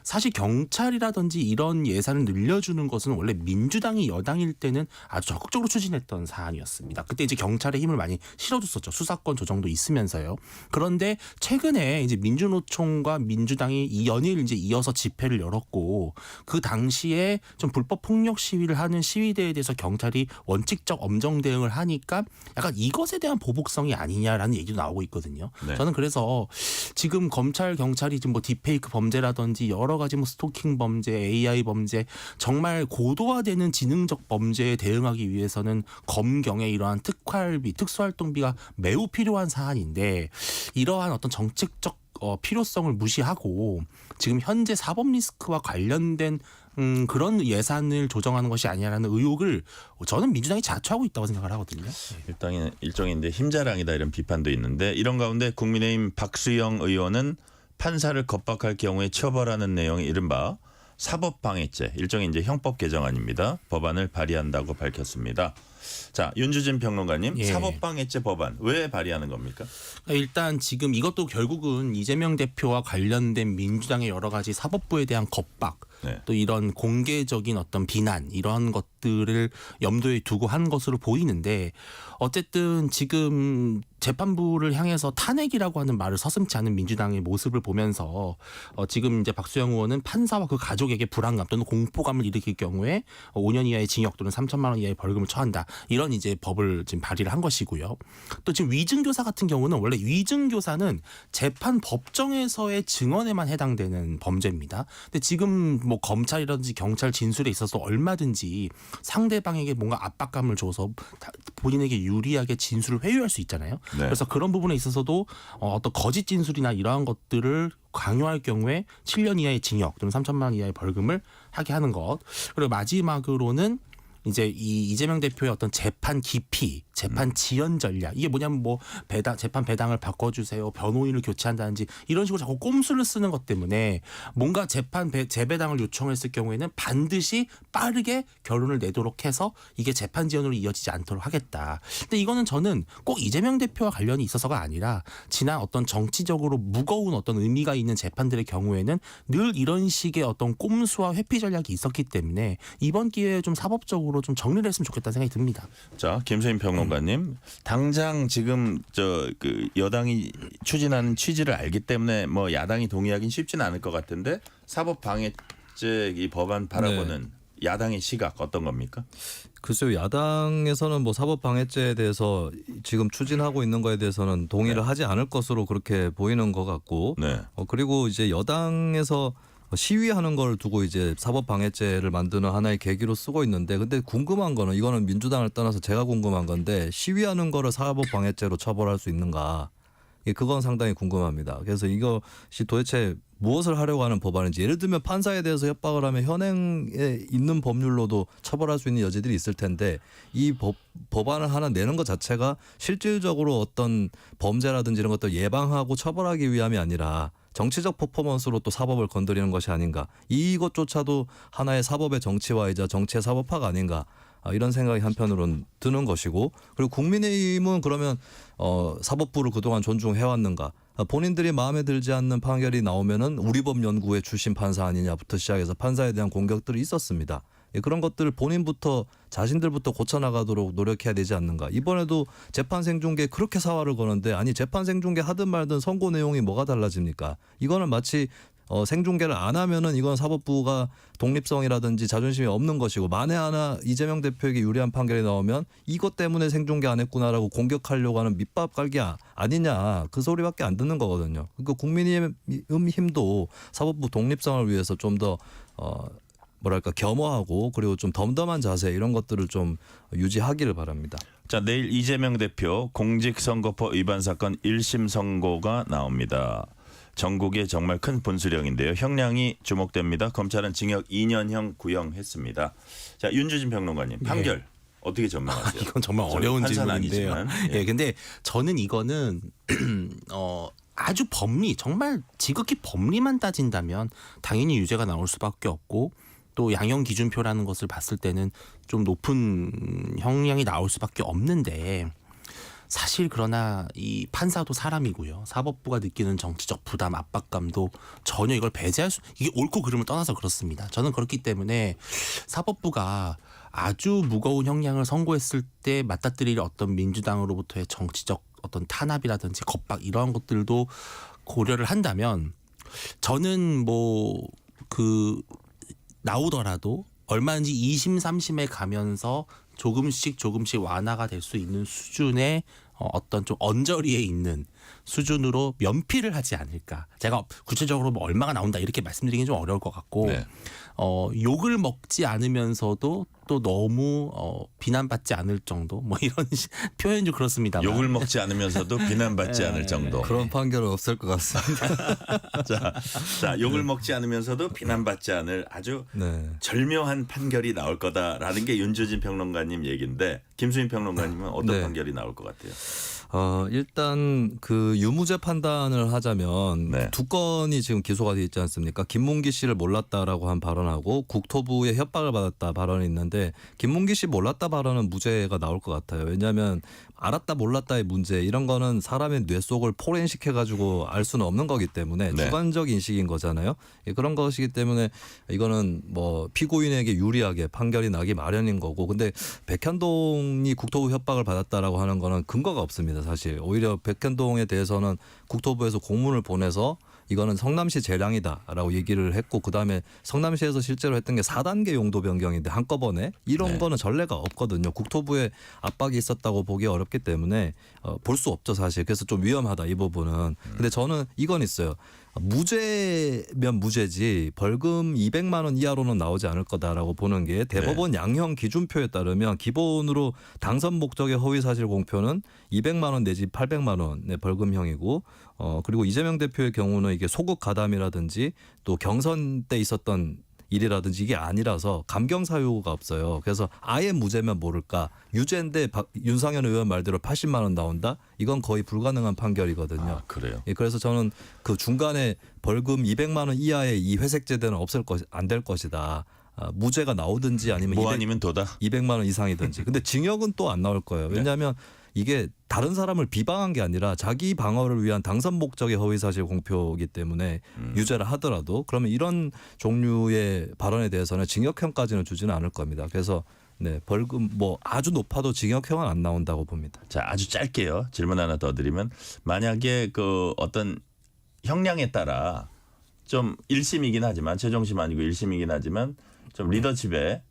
사실 경찰이라든지 이런 예산을 늘려주는 것은 원래 민주당이 여당일 때는 아주 적극적으로 추진했던 사안이었습니다. 그때 이제 경찰의 힘을 많이 실어줬었죠. 수사권 조정도 있으면서요. 그런데 최근에 이제 민주노총과 민주당이 이 연일 이제 이어서 집회를 열었고 그 당시에 좀 불법 폭력 시위를 하는 시위대에 대해서 경찰이 원칙적 엄정 대응을 하니까 약간 이것에 대한 보복성이 아니냐라는 얘기도 나오고 있거든요. 네. 저는 그래서 지금 검찰 경찰이 지금 뭐 딥페이크 범죄라든지 여러 가지 뭐 스토킹 범죄, AI 범죄 정말 고도화되는 지능적 범죄에 대응하기 위해서는 검경의 이러한 특활비, 특수활동비가 매우 필요한 사안인데 이러한 어떤 정책적 필요성을 무시하고 지금 현재 사법 리스크와 관련된 그런 예산을 조정하는 것이 아니라는 의혹을 저는 민주당이 자초하고 있다고 생각을 하거든요. 일종인데 힘자랑이다 이런 비판도 있는데 이런 가운데 국민의힘 박수영 의원은 판사를 겁박할 경우에 처벌하는 내용이 이른바 사법방해죄 일종의 이제 형법 개정안입니다. 법안을 발의한다고 밝혔습니다. 자, 윤주진 평론가님, 예. 사법방해죄 법안 왜 발의하는 겁니까? 일단 지금 이것도 결국은 이재명 대표와 관련된 민주당의 여러 가지 사법부에 대한 겁박 네. 또 이런 공개적인 어떤 비난 이런 것들을 염두에 두고 한 것으로 보이는데 어쨌든 지금 재판부를 향해서 탄핵이라고 하는 말을 서슴지 않은 민주당의 모습을 보면서 지금 이제 박수영 의원은 판사와 그 가족에게 불안감 또는 공포감을 일으킬 경우에 5년 이하의 징역 또는 3천만 원 이하의 벌금을 처한다. 이런 이제 법을 지금 발의를 한 것이고요. 또 지금 위증교사 같은 경우는 원래 위증교사는 재판 법정에서의 증언에만 해당되는 범죄입니다. 근데 지금 뭐 검찰이라든지 경찰 진술에 있어서 얼마든지 상대방에게 뭔가 압박감을 줘서 본인에게 유리하게 진술을 회유할 수 있잖아요. 네. 그래서 그런 부분에 있어서도 어떤 거짓 진술이나 이러한 것들을 강요할 경우에 7년 이하의 징역 또는 3천만 원 이하의 벌금을 하게 하는 것. 그리고 마지막으로는 이제 이 이재명 대표의 어떤 재판 기피, 재판 지연 전략 이게 뭐냐면 뭐 재판 배당을 바꿔주세요, 변호인을 교체한다든지 이런 식으로 자꾸 꼼수를 쓰는 것 때문에 뭔가 재배당을 요청했을 경우에는 반드시 빠르게 결론을 내도록 해서 이게 재판 지연으로 이어지지 않도록 하겠다. 근데 이거는 저는 꼭 이재명 대표와 관련이 있어서가 아니라 지난 어떤 정치적으로 무거운 어떤 의미가 있는 재판들의 경우에는 늘 이런 식의 어떤 꼼수와 회피 전략이 있었기 때문에 이번 기회에 좀 사법적으로 좀 정리를 했으면 좋겠다는 생각이 듭니다. 자, 김세인 평론가님, 당장 지금 그 여당이 추진하는 취지를 알기 때문에 뭐 야당이 동의하기는 쉽지는 않을 것 같은데 사법방해죄 이 법안 바라보는 야당의 시각 어떤 겁니까? 글쎄요, 야당에서는 뭐 사법방해죄에 대해서 지금 추진하고 있는 거에 대해서는 동의를 하지 않을 것으로 그렇게 보이는 것 같고, 네. 그리고 이제 여당에서 시위하는 걸 두고 이제 사법방해죄를 만드는 하나의 계기로 쓰고 있는데, 근데 궁금한 거는, 이거는 민주당을 떠나서 제가 궁금한 건데, 시위하는 거를 사법방해죄로 처벌할 수 있는가? 그건 상당히 궁금합니다. 그래서 이것이 도대체 무엇을 하려고 하는 법안인지, 예를 들면 판사에 대해서 협박을 하면 현행에 있는 법률로도 처벌할 수 있는 여지들이 있을 텐데, 이 법안을 하나 내는 것 자체가 실질적으로 어떤 범죄라든지 이런 것들 예방하고 처벌하기 위함이 아니라 정치적 퍼포먼스로 또 사법을 건드리는 것이 아닌가. 이것조차도 하나의 사법의 정치화이자 정치의 사법화가 아닌가. 이런 생각이 한편으로는 드는 것이고, 그리고 국민의힘은 그러면 사법부를 그동안 존중해왔는가? 본인들이 마음에 들지 않는 판결이 나오면은 우리법연구회 출신 판사 아니냐부터 시작해서 판사에 대한 공격들이 있었습니다. 그런 것들을 본인부터 자신들부터 고쳐나가도록 노력해야 되지 않는가. 이번에도 재판 생중계 그렇게 사활을 거는데, 아니 재판 생중계 하든 말든 선고 내용이 뭐가 달라집니까? 이거는 마치 생중계를 안 하면은 이건 사법부가 독립성이라든지 자존심이 없는 것이고, 만에 하나 이재명 대표에게 유리한 판결이 나오면 이것 때문에 생중계 안 했구나라고 공격하려고 하는 밑밥 깔기 아니냐, 그 소리밖에 안 듣는 거거든요. 그러니까 국민의힘도 사법부 독립성을 위해서 좀 더 뭐랄까 겸허하고, 그리고 좀 덤덤한 자세, 이런 것들을 좀 유지하기를 바랍니다. 자, 내일 이재명 대표 공직선거법 위반 사건 1심 선고가 나옵니다. 전국에 정말 큰 분수령인데요. 형량이 주목됩니다. 검찰은 징역 2년형 구형했습니다. 자, 윤주진 평론가님, 판결 어떻게 전망하세요? 이건 정말 어려운 판사는 질문인데요. 아니지만, 예, 근데 저는 이거는 아주 법리, 정말 지극히 법리만 따진다면 당연히 유죄가 나올 수밖에 없고, 또 양형 기준표라는 것을 봤을 때는 좀 높은 형량이 나올 수밖에 없는데, 사실 그러나 이 판사도 사람이고요. 사법부가 느끼는 정치적 부담, 압박감도 전혀 이걸 배제할 수, 이게 옳고 그름을 떠나서 그렇습니다. 저는 그렇기 때문에 사법부가 아주 무거운 형량을 선고했을 때 맞닥뜨릴 어떤 민주당으로부터의 정치적 어떤 탄압이라든지 겁박, 이러한 것들도 고려를 한다면, 저는 나오더라도 얼마든지 2심, 3심에 가면서 조금씩 완화가 될 수 있는 수준의 어떤 좀 언저리에 있는 수준으로 면피를 하지 않을까. 제가 구체적으로 뭐 얼마가 나온다 이렇게 말씀드리긴 좀 어려울 것 같고, 네. 욕을 먹지 않으면서도 또 너무 비난받지 않을 정도, 뭐 이런 표현이 좀 그렇습니다만. 욕을 먹지 않으면서도 비난받지 않을 정도. 그런 판결은 없을 것 같습니다. 자, 욕을 먹지 않으면서도 비난받지 않을 아주 네. 절묘한 판결이 나올 거다라는 게 윤주진 평론가님 얘기인데, 김수인 평론가님은 어떤 네. 판결이 나올 것 같아요? 일단 그 유무죄 판단을 하자면, 네. 두 건이 지금 기소가 돼 있지 않습니까? 김문기 씨를 몰랐다라고 한 발언하고 국토부의 협박을 받았다 발언이 있는데, 김문기 씨 몰랐다 발언은 무죄가 나올 것 같아요. 왜냐하면 알았다 몰랐다의 문제, 이런 거는 사람의 뇌 속을 포렌식 해가지고 알 수는 없는 거기 때문에 네. 주관적 인식인 거잖아요. 그런 것이기 때문에 이거는 뭐 피고인에게 유리하게 판결이 나기 마련인 거고, 근데 백현동이 국토부 협박을 받았다라고 하는 거는 근거가 없습니다. 사실 오히려 백현동에 대해서는 국토부에서 공문을 보내서 이거는 성남시 재량이다라고 얘기를 했고, 그다음에 성남시에서 실제로 했던 게 4단계 용도 변경인데 한꺼번에 이런 네. 거는 전례가 없거든요. 국토부에 압박이 있었다고 보기 어렵기 때문에 볼 수 없죠, 사실. 그래서 좀 위험하다, 이 부분은. 근데 저는 이건 있어요. 무죄면 무죄지 벌금 200만 원 이하로는 나오지 않을 거다라고 보는 게, 대법원 양형 기준표에 따르면 기본으로 당선 목적의 허위 사실 공표는 200만 원 내지 800만 원의 벌금형이고, 그리고 이재명 대표의 경우는 이게 소극 가담이라든지 또 경선 때 있었던 일이라든지 이게 아니라서 감경 사유가 없어요. 그래서 아예 무죄면 모를까, 유죄인데 윤상현 의원 말대로 80만 원 나온다? 이건 거의 불가능한 판결이거든요. 아, 그래요. 그래서 저는 그 중간에 벌금 200만 원 이하의 이 회색제도는 안 될 것이다. 무죄가 나오든지 아니면 뭐 아니면 도다. 200만 원 이상이든지. 근데 징역은 또 안 나올 거예요. 왜냐하면 이게 다른 사람을 비방한 게 아니라 자기 방어를 위한 당선 목적의 허위사실 공표이기 때문에 유죄를 하더라도, 그러면 이런 종류의 발언에 대해서는 징역형까지는 주지는 않을 겁니다. 그래서 네, 벌금 뭐 아주 높아도 징역형은 안 나온다고 봅니다. 자, 아주 짧게요. 질문 하나 더 드리면, 만약에 그 어떤 형량에 따라 좀 1심이긴 하지만, 최종심 아니고 1심이긴 하지만 좀 리더십에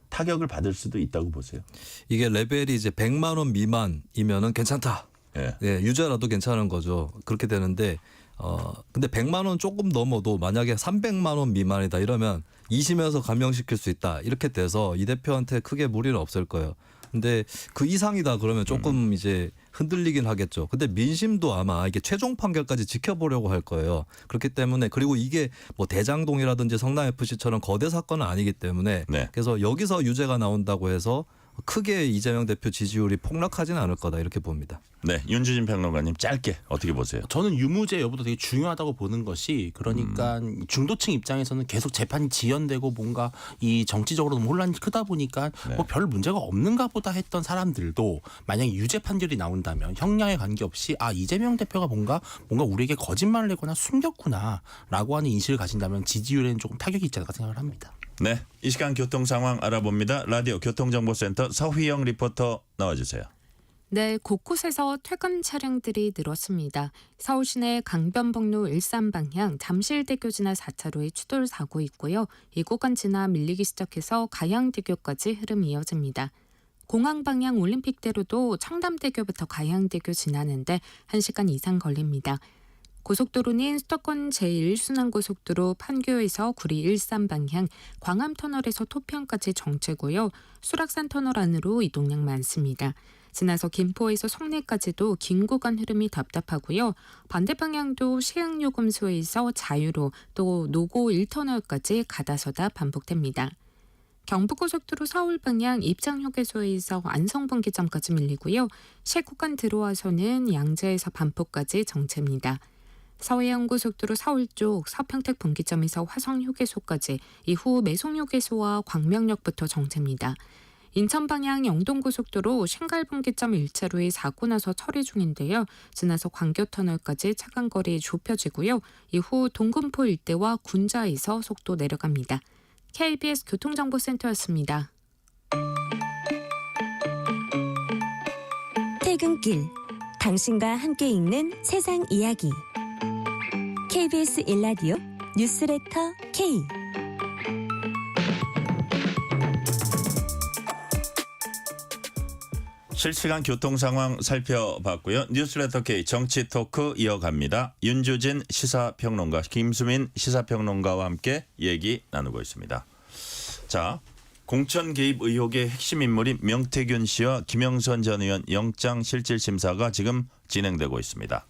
타격을 받을 수도 있다고 보세요. 이게 레벨이 이제 100만 원 미만이면은 괜찮다. 예. 예, 유죄라도 괜찮은 거죠. 그렇게 되는데 근데 100만 원 조금 넘어도 만약에 300만 원 미만이다 이러면 2심에서 감형시킬 수 있다 이렇게 돼서 이 대표한테 크게 무리는 없을 거예요. 근데 그 이상이다 그러면 조금 이제 흔들리긴 하겠죠. 근데 민심도 아마 이게 최종 판결까지 지켜보려고 할 거예요. 그렇기 때문에 그리고 이게 뭐 대장동이라든지 성남FC처럼 거대 사건은 아니기 때문에 네. 그래서 여기서 유죄가 나온다고 해서 크게 이재명 대표 지지율이 폭락하지는 않을 거다 이렇게 봅니다. 네, 윤주진 평론가님 짧게 어떻게 보세요? 저는 유무죄 여부도 되게 중요하다고 보는 것이 그러니까 중도층 입장에서는 계속 재판이 지연되고 뭔가 이 정치적으로 혼란이 크다 보니까 네. 뭐 별 문제가 없는가 보다 했던 사람들도 만약에 유죄 판결이 나온다면 형량에 관계없이 아 이재명 대표가 뭔가 우리에게 거짓말을 했거나 숨겼구나라고 하는 인식을 가진다면 지지율에는 조금 타격이 있지 않을까 생각을 합니다. 네, 이 시간 교통 상황 알아봅니다. 라디오 교통정보센터 서휘영 리포터 나와주세요. 네, 곳곳에서 퇴근 차량들이 늘었습니다. 서울 시내 강변북로 일산 방향 잠실대교 지나 4차로에 추돌 사고 있고요. 이 구간 지나 밀리기 시작해서 가양대교까지 흐름이 이어집니다. 공항 방향 올림픽대로도 청담대교부터 가양대교 지나는데 1시간 이상 걸립니다. 고속도로는 수도권 제1순환고속도로 판교에서 구리 일산 방향, 광암터널에서 토평까지 정체고요. 수락산 터널 안으로 이동량 많습니다. 지나서 김포에서 송내까지도 긴 구간 흐름이 답답하고요. 반대 방향도 시흥요금소에서 자유로 또 노고 1터널까지 가다서다 반복됩니다. 경부고속도로 서울 방향 입장휴게소에서 안성분기점까지 밀리고요. 시구간 들어와서는 양재에서 반포까지 정체입니다. 서해안고속도로 서울 쪽 서평택 분기점에서 화성휴게소까지 이후 매송휴게소와 광명역부터 정체입니다. 인천 방향 영동고속도로 신갈분기점 1차로에 사고 나서 처리 중인데요. 지나서 광교터널까지 차간거리 좁혀지고요. 이후 동금포 일대와 군자에서 속도 내려갑니다. KBS 교통정보센터였습니다. 퇴근길 당신과 함께 읽는 세상 이야기 KBS 1라디오 뉴스레터 K 실시간 교통 상황 살펴봤고요. 뉴스레터 K 정치 토크 이어갑니다. 윤주진 시사평론가, 김수민 시사평론가와 함께 얘기 나누고 있습니다. 자, 공천 개입 의혹의 핵심 인물인 명태균 씨와 김영선 전 의원 영장실질심사가 지금 진행되고 있습니다.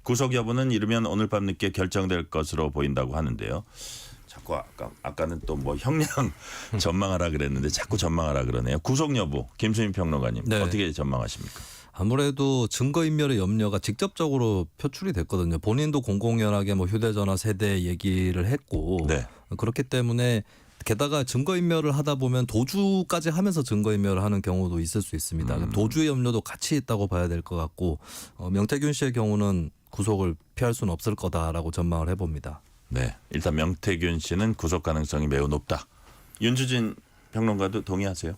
구속 여부는 이르면 오늘 밤 늦게 결정될 것으로 보인다고 하는데요. 자꾸 아까는 또 뭐 형량 전망하라 그랬는데 자꾸 전망하라 그러네요. 구속 여부 김수민 평론가님 네. 어떻게 전망하십니까? 아무래도 증거인멸의 염려가 직접적으로 표출이 됐거든요. 본인도 공공연하게 뭐 휴대전화 세대 얘기를 했고 네. 그렇기 때문에 게다가 증거인멸을 하다 보면 도주까지 하면서 증거인멸을 하는 경우도 있을 수 있습니다. 도주의 염려도 같이 있다고 봐야 될 것 같고 명태균 씨의 경우는 구속을 피할 수는 없을 거다라고 전망을 해봅니다. 네, 일단 명태균 씨는 구속 가능성이 매우 높다. 윤주진 평론가도 동의하세요?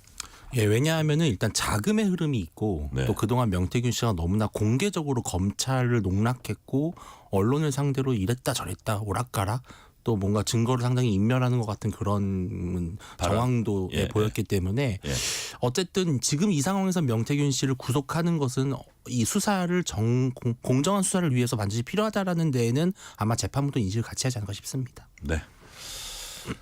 예, 왜냐하면은 일단 자금의 흐름이 있고 네. 또 그동안 명태균 씨가 너무나 공개적으로 검찰을 농락했고 언론을 상대로 이랬다 저랬다 오락가락 또 뭔가 증거를 상당히 인멸하는 것 같은 그런 정황도 예, 보였기 때문에 예. 어쨌든 지금 이 상황에서 명태균 씨를 구속하는 것은 이 수사를 공정한 수사를 위해서 반드시 필요하다라는 데에는 아마 재판부도 인식을 같이 하지 않을까 싶습니다. 네.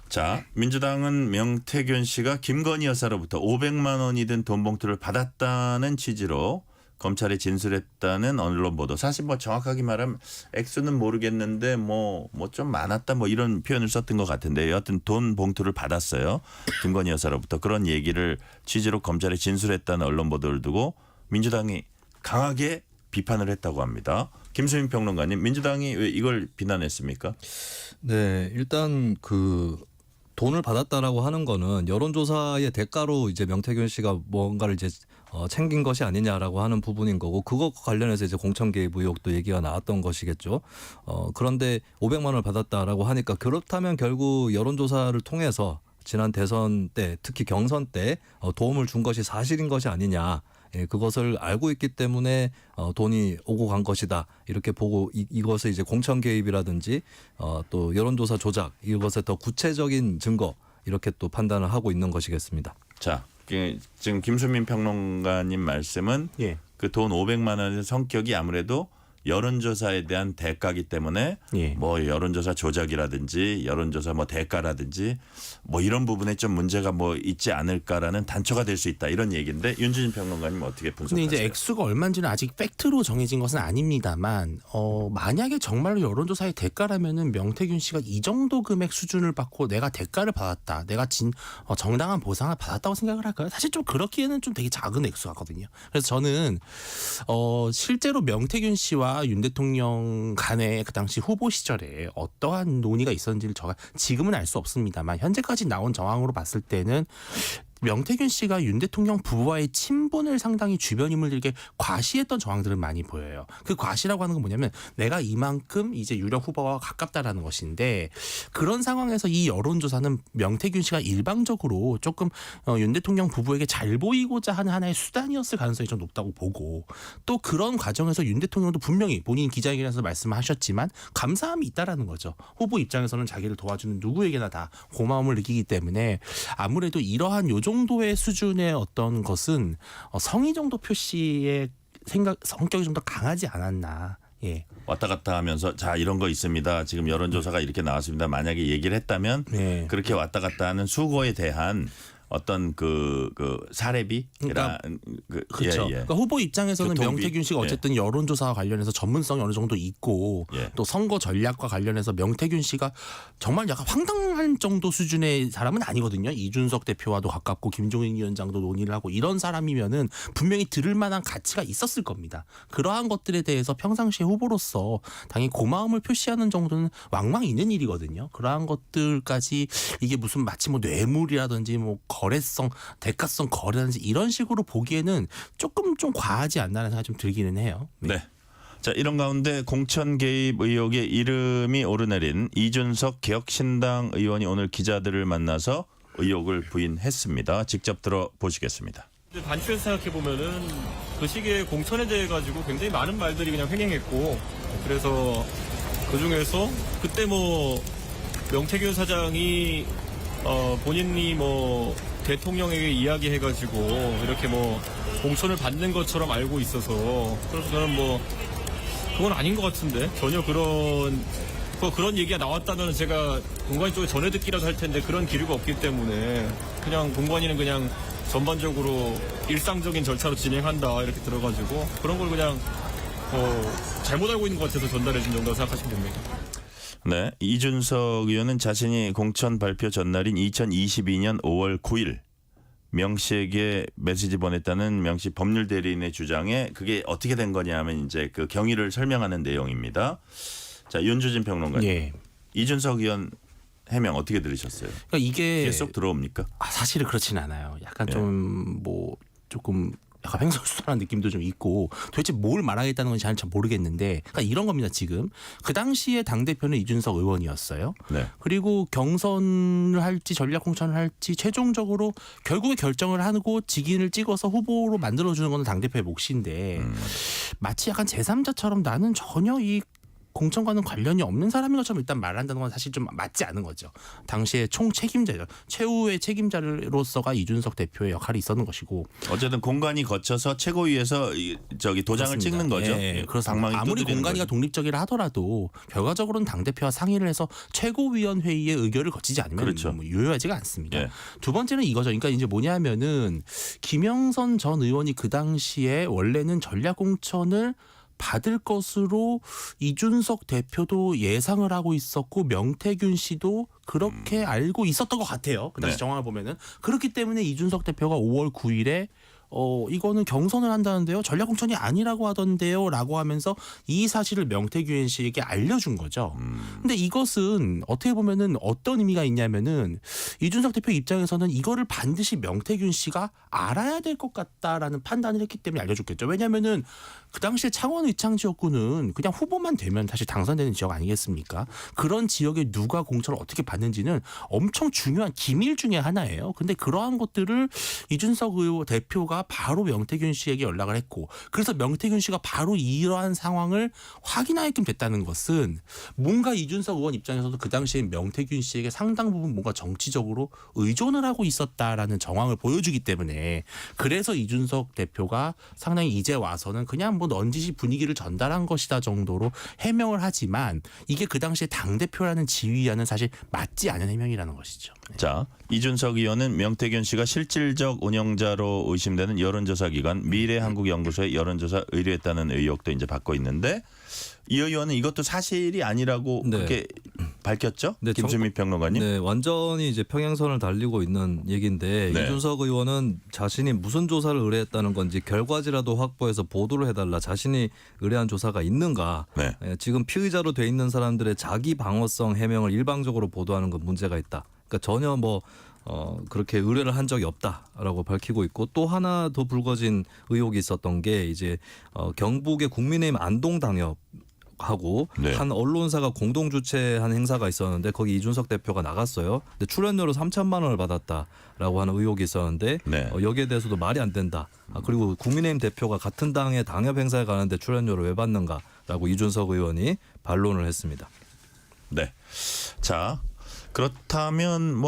자, 민주당은 명태균 씨가 김건희 여사로부터 500만 원이 든 돈 봉투를 받았다는 취지로 검찰에 진술했다는 언론 보도. 사실 뭐 정확하게 말하면 액수는 모르겠는데 뭐 좀 많았다 뭐 이런 표현을 썼던 것 같은데 여하튼 돈 봉투를 받았어요. 김건희 여사로부터 그런 얘기를 취지로 검찰에 진술했다는 언론 보도를 두고 민주당이 강하게 비판을 했다고 합니다. 김수민 평론가님, 민주당이 왜 이걸 비난했습니까? 네, 일단 그 돈을 받았다라고 하는 거는 여론조사의 대가로 이제 명태균 씨가 뭔가를 이제 챙긴 것이 아니냐라고 하는 부분인 거고 그거 관련해서 이제 공천 개입 의혹도 얘기가 나왔던 것이겠죠. 그런데 500만 원을 받았다라고 하니까 그렇다면 결국 여론조사를 통해서 지난 대선 때 특히 경선 때 도움을 준 것이 사실인 것이 아니냐. 예, 그것을 알고 있기 때문에 돈이 오고 간 것이다 이렇게 보고 이것을 이제 공천 개입이라든지 또 여론조사 조작 이것에 더 구체적인 증거 이렇게 또 판단을 하고 있는 것이겠습니다. 자, 지금 김수민 평론가님 말씀은 예. 그 돈 500만 원의 성격이 아무래도 여론조사에 대한 대가기 때문에 예. 뭐 여론조사 조작이라든지 여론조사 뭐 대가라든지 뭐 이런 부분에 좀 문제가 뭐 있지 않을까라는 단초가 될 수 있다 이런 얘기인데 윤주진 평론가님 어떻게 근데 분석하세요? 이제 액수가 얼마인지는 아직 팩트로 정해진 것은 아닙니다만 만약에 정말로 여론조사의 대가라면은 명태균 씨가 이 정도 금액 수준을 받고 내가 대가를 받았다, 내가 정당한 보상을 받았다고 생각을 할까요? 사실 좀 그렇기에는 좀 되게 작은 액수 같거든요. 그래서 저는 실제로 명태균 씨와 윤 대통령 간의 그 당시 후보 시절에 어떠한 논의가 있었는지를 제가 지금은 알 수 없습니다만 현재까지 나온 정황으로 봤을 때는 명태균 씨가 윤 대통령 부부와의 친분을 상당히 주변 인물들에게 과시했던 정황들은 많이 보여요. 그 과시라고 하는 건 뭐냐면 내가 이만큼 이제 유력 후보와 가깝다라는 것인데 그런 상황에서 이 여론조사는 명태균 씨가 일방적으로 조금 윤 대통령 부부에게 잘 보이고자 하는 하나의 수단이었을 가능성이 좀 높다고 보고 또 그런 과정에서 윤 대통령도 분명히 본인 기자회견에서 말씀하셨지만 감사함이 있다라는 거죠. 후보 입장에서는 자기를 도와주는 누구에게나 다 고마움을 느끼기 때문에 아무래도 이러한 요 정도의 수준의 어떤 것은 성의 정도 표시의 성격이 좀 더 강하지 않았나. 예. 왔다 갔다 하면서 자 이런 거 있습니다. 지금 여론조사가 이렇게 나왔습니다. 만약에 얘기를 했다면 네. 그렇게 왔다 갔다 하는 수고에 대한 어떤 그 사례비 그러니까 그렇죠. 예, 예. 그러니까 후보 입장에서는 교통비. 명태균 씨가 어쨌든 여론조사와 관련해서 전문성이 어느 정도 있고 예. 또 선거 전략과 관련해서 명태균 씨가 정말 약간 황당한 정도 수준의 사람은 아니거든요. 이준석 대표와도 가깝고 김종인 위원장도 논의를 하고 이런 사람이면은 분명히 들을 만한 가치가 있었을 겁니다. 그러한 것들에 대해서 평상시에 후보로서 당연히 고마움을 표시하는 정도는 왕왕 있는 일이거든요. 그러한 것들까지 이게 무슨 마치 뭐 뇌물이라든지 뭐 거래성, 대가성 거래라든지 이런 식으로 보기에는 조금 좀 과하지 않나라는 생각이 좀 들기는 해요. 네. 자 이런 가운데 공천 개입 의혹에 이름이 오르내린 이준석 개혁신당 의원이 오늘 기자들을 만나서 의혹을 부인했습니다. 직접 들어보시겠습니다. 단추에서 생각해 보면은 그 시기에 공천에 대해 가지고 굉장히 많은 말들이 그냥 횡행했고 그래서 그 중에서 그때 뭐 명태균 사장이 본인이 뭐 대통령에게 이야기해가지고 이렇게 뭐 공천을 받는 것처럼 알고 있어서 그래서 저는 뭐 그건 아닌 것 같은데 전혀 그런 얘기가 나왔다면 제가 공관위 쪽에 전해 듣기라도 할 텐데 그런 기류가 없기 때문에 그냥 공관위는 그냥 전반적으로 일상적인 절차로 진행한다 이렇게 들어가지고 그런 걸 그냥 잘못 알고 있는 것 같아서 전달해 준 정도로 생각하시면 됩니다. 네, 이준석 의원은 자신이 공천 발표 전날인 2022년 5월 9일 명 씨에게 메시지 보냈다는 명 씨 법률 대리인의 주장에 그게 어떻게 된 거냐면 이제 그 경위를 설명하는 내용입니다. 자, 윤주진 평론가님. 예. 이준석 의원 해명 어떻게 들으셨어요? 그러니까 이게 계속 들어옵니까? 사실은 그렇진 않아요. 약간 예. 좀 뭐 조금 약간 횡설수설한 느낌도 좀 있고 도대체 뭘 말하겠다는 건지 잘 모르겠는데 그러니까 이런 겁니다. 지금 그 당시에 당대표는 이준석 의원이었어요. 네. 그리고 경선을 할지 전략 공천을 할지 최종적으로 결국에 결정을 하고 직인을 찍어서 후보로 만들어주는 건 당대표의 몫인데 마치 약간 제3자처럼 나는 전혀 이 공천과는 관련이 없는 사람인 것처럼 일단 말한다는 건 사실 좀 맞지 않은 거죠. 당시에 총 책임자죠. 최후의 책임자로서가 이준석 대표의 역할이 있었는 것이고. 어쨌든 공관이 거쳐서 최고위에서 도장을 그렇습니다. 찍는 거죠. 예, 그렇습니다. 방망이 아무리 두드리는 공관위가 거죠. 독립적이라 하더라도 결과적으로는 당대표와 상의를 해서 최고위원회의의 의결을 거치지 않으면 그렇죠. 뭐 유효하지가 않습니다. 예. 두 번째는 이거죠. 그러니까 이제 뭐냐면은 김영선 전 의원이 그 당시에 원래는 전략공천을 받을 것으로 이준석 대표도 예상을 하고 있었고 명태균 씨도 그렇게 알고 있었던 것 같아요. 그 당시 네. 정황을 보면은 그렇기 때문에 이준석 대표가 5월 9일에 이거는 경선을 한다는데요. 전략공천이 아니라고 하던데요. 라고 하면서 이 사실을 명태균 씨에게 알려준 거죠. 근데 이것은 어떻게 보면은 어떤 의미가 있냐면은 이준석 대표 입장에서는 이거를 반드시 명태균 씨가 알아야 될 것 같다라는 판단을 했기 때문에 알려줬겠죠. 왜냐면은 그 당시에 창원 의창 지역구는 그냥 후보만 되면 사실 당선되는 지역 아니겠습니까? 그런 지역에 누가 공천을 어떻게 받는지는 엄청 중요한 기밀 중에 하나예요. 근데 그러한 것들을 이준석 대표가 바로 명태균 씨에게 연락을 했고 그래서 명태균 씨가 바로 이러한 상황을 확인하게끔 됐다는 것은 뭔가 이준석 의원 입장에서도 그 당시에 명태균 씨에게 상당 부분 뭔가 정치적으로 의존을 하고 있었다라는 정황을 보여주기 때문에 그래서 이준석 대표가 상당히 이제 와서는 그냥 뭐 넌지시 분위기를 전달한 것이다 정도로 해명을 하지만 이게 그 당시에 당대표라는 지위와는 사실 맞지 않은 해명이라는 것이죠. 자, 이준석 의원은 명태균 씨가 실질적 운영자로 의심되는 여론조사 기관 미래한국연구소에 여론조사 의뢰했다는 의혹도 이제 받고 있는데 이 의원은 이것도 사실이 아니라고 네. 그렇게 밝혔죠? 네, 김수미 평론가님. 네, 완전히 이제 평행선을 달리고 있는 얘기인데 네. 이준석 의원은 자신이 무슨 조사를 의뢰했다는 건지 결과지라도 확보해서 보도를 해달라. 자신이 의뢰한 조사가 있는가? 네. 지금 피의자로 돼 있는 사람들의 자기 방어성 해명을 일방적으로 보도하는 건 문제가 있다. 그러니까 전혀 그렇게 의뢰를 한 적이 없다라고 밝히고 있고 또 하나 더 불거진 의혹이 있었던 게 이제 경북의 국민의힘 안동당협 하고 네. 한 언론사가 공동 주최한 행사가 있었는데 거기 이준석 대표가 나갔어요. 근데 출연료로 3천만 원을 받았다라고 하는 의혹이 있었는데 네. 여기에 대해서도 말이 안 된다. 그리고 국민의힘 대표가 같은 당의 당협 행사에 가는데 출연료를 왜 받는가라고 이준석 의원이 반론을 했습니다. 네. 자, 그렇다면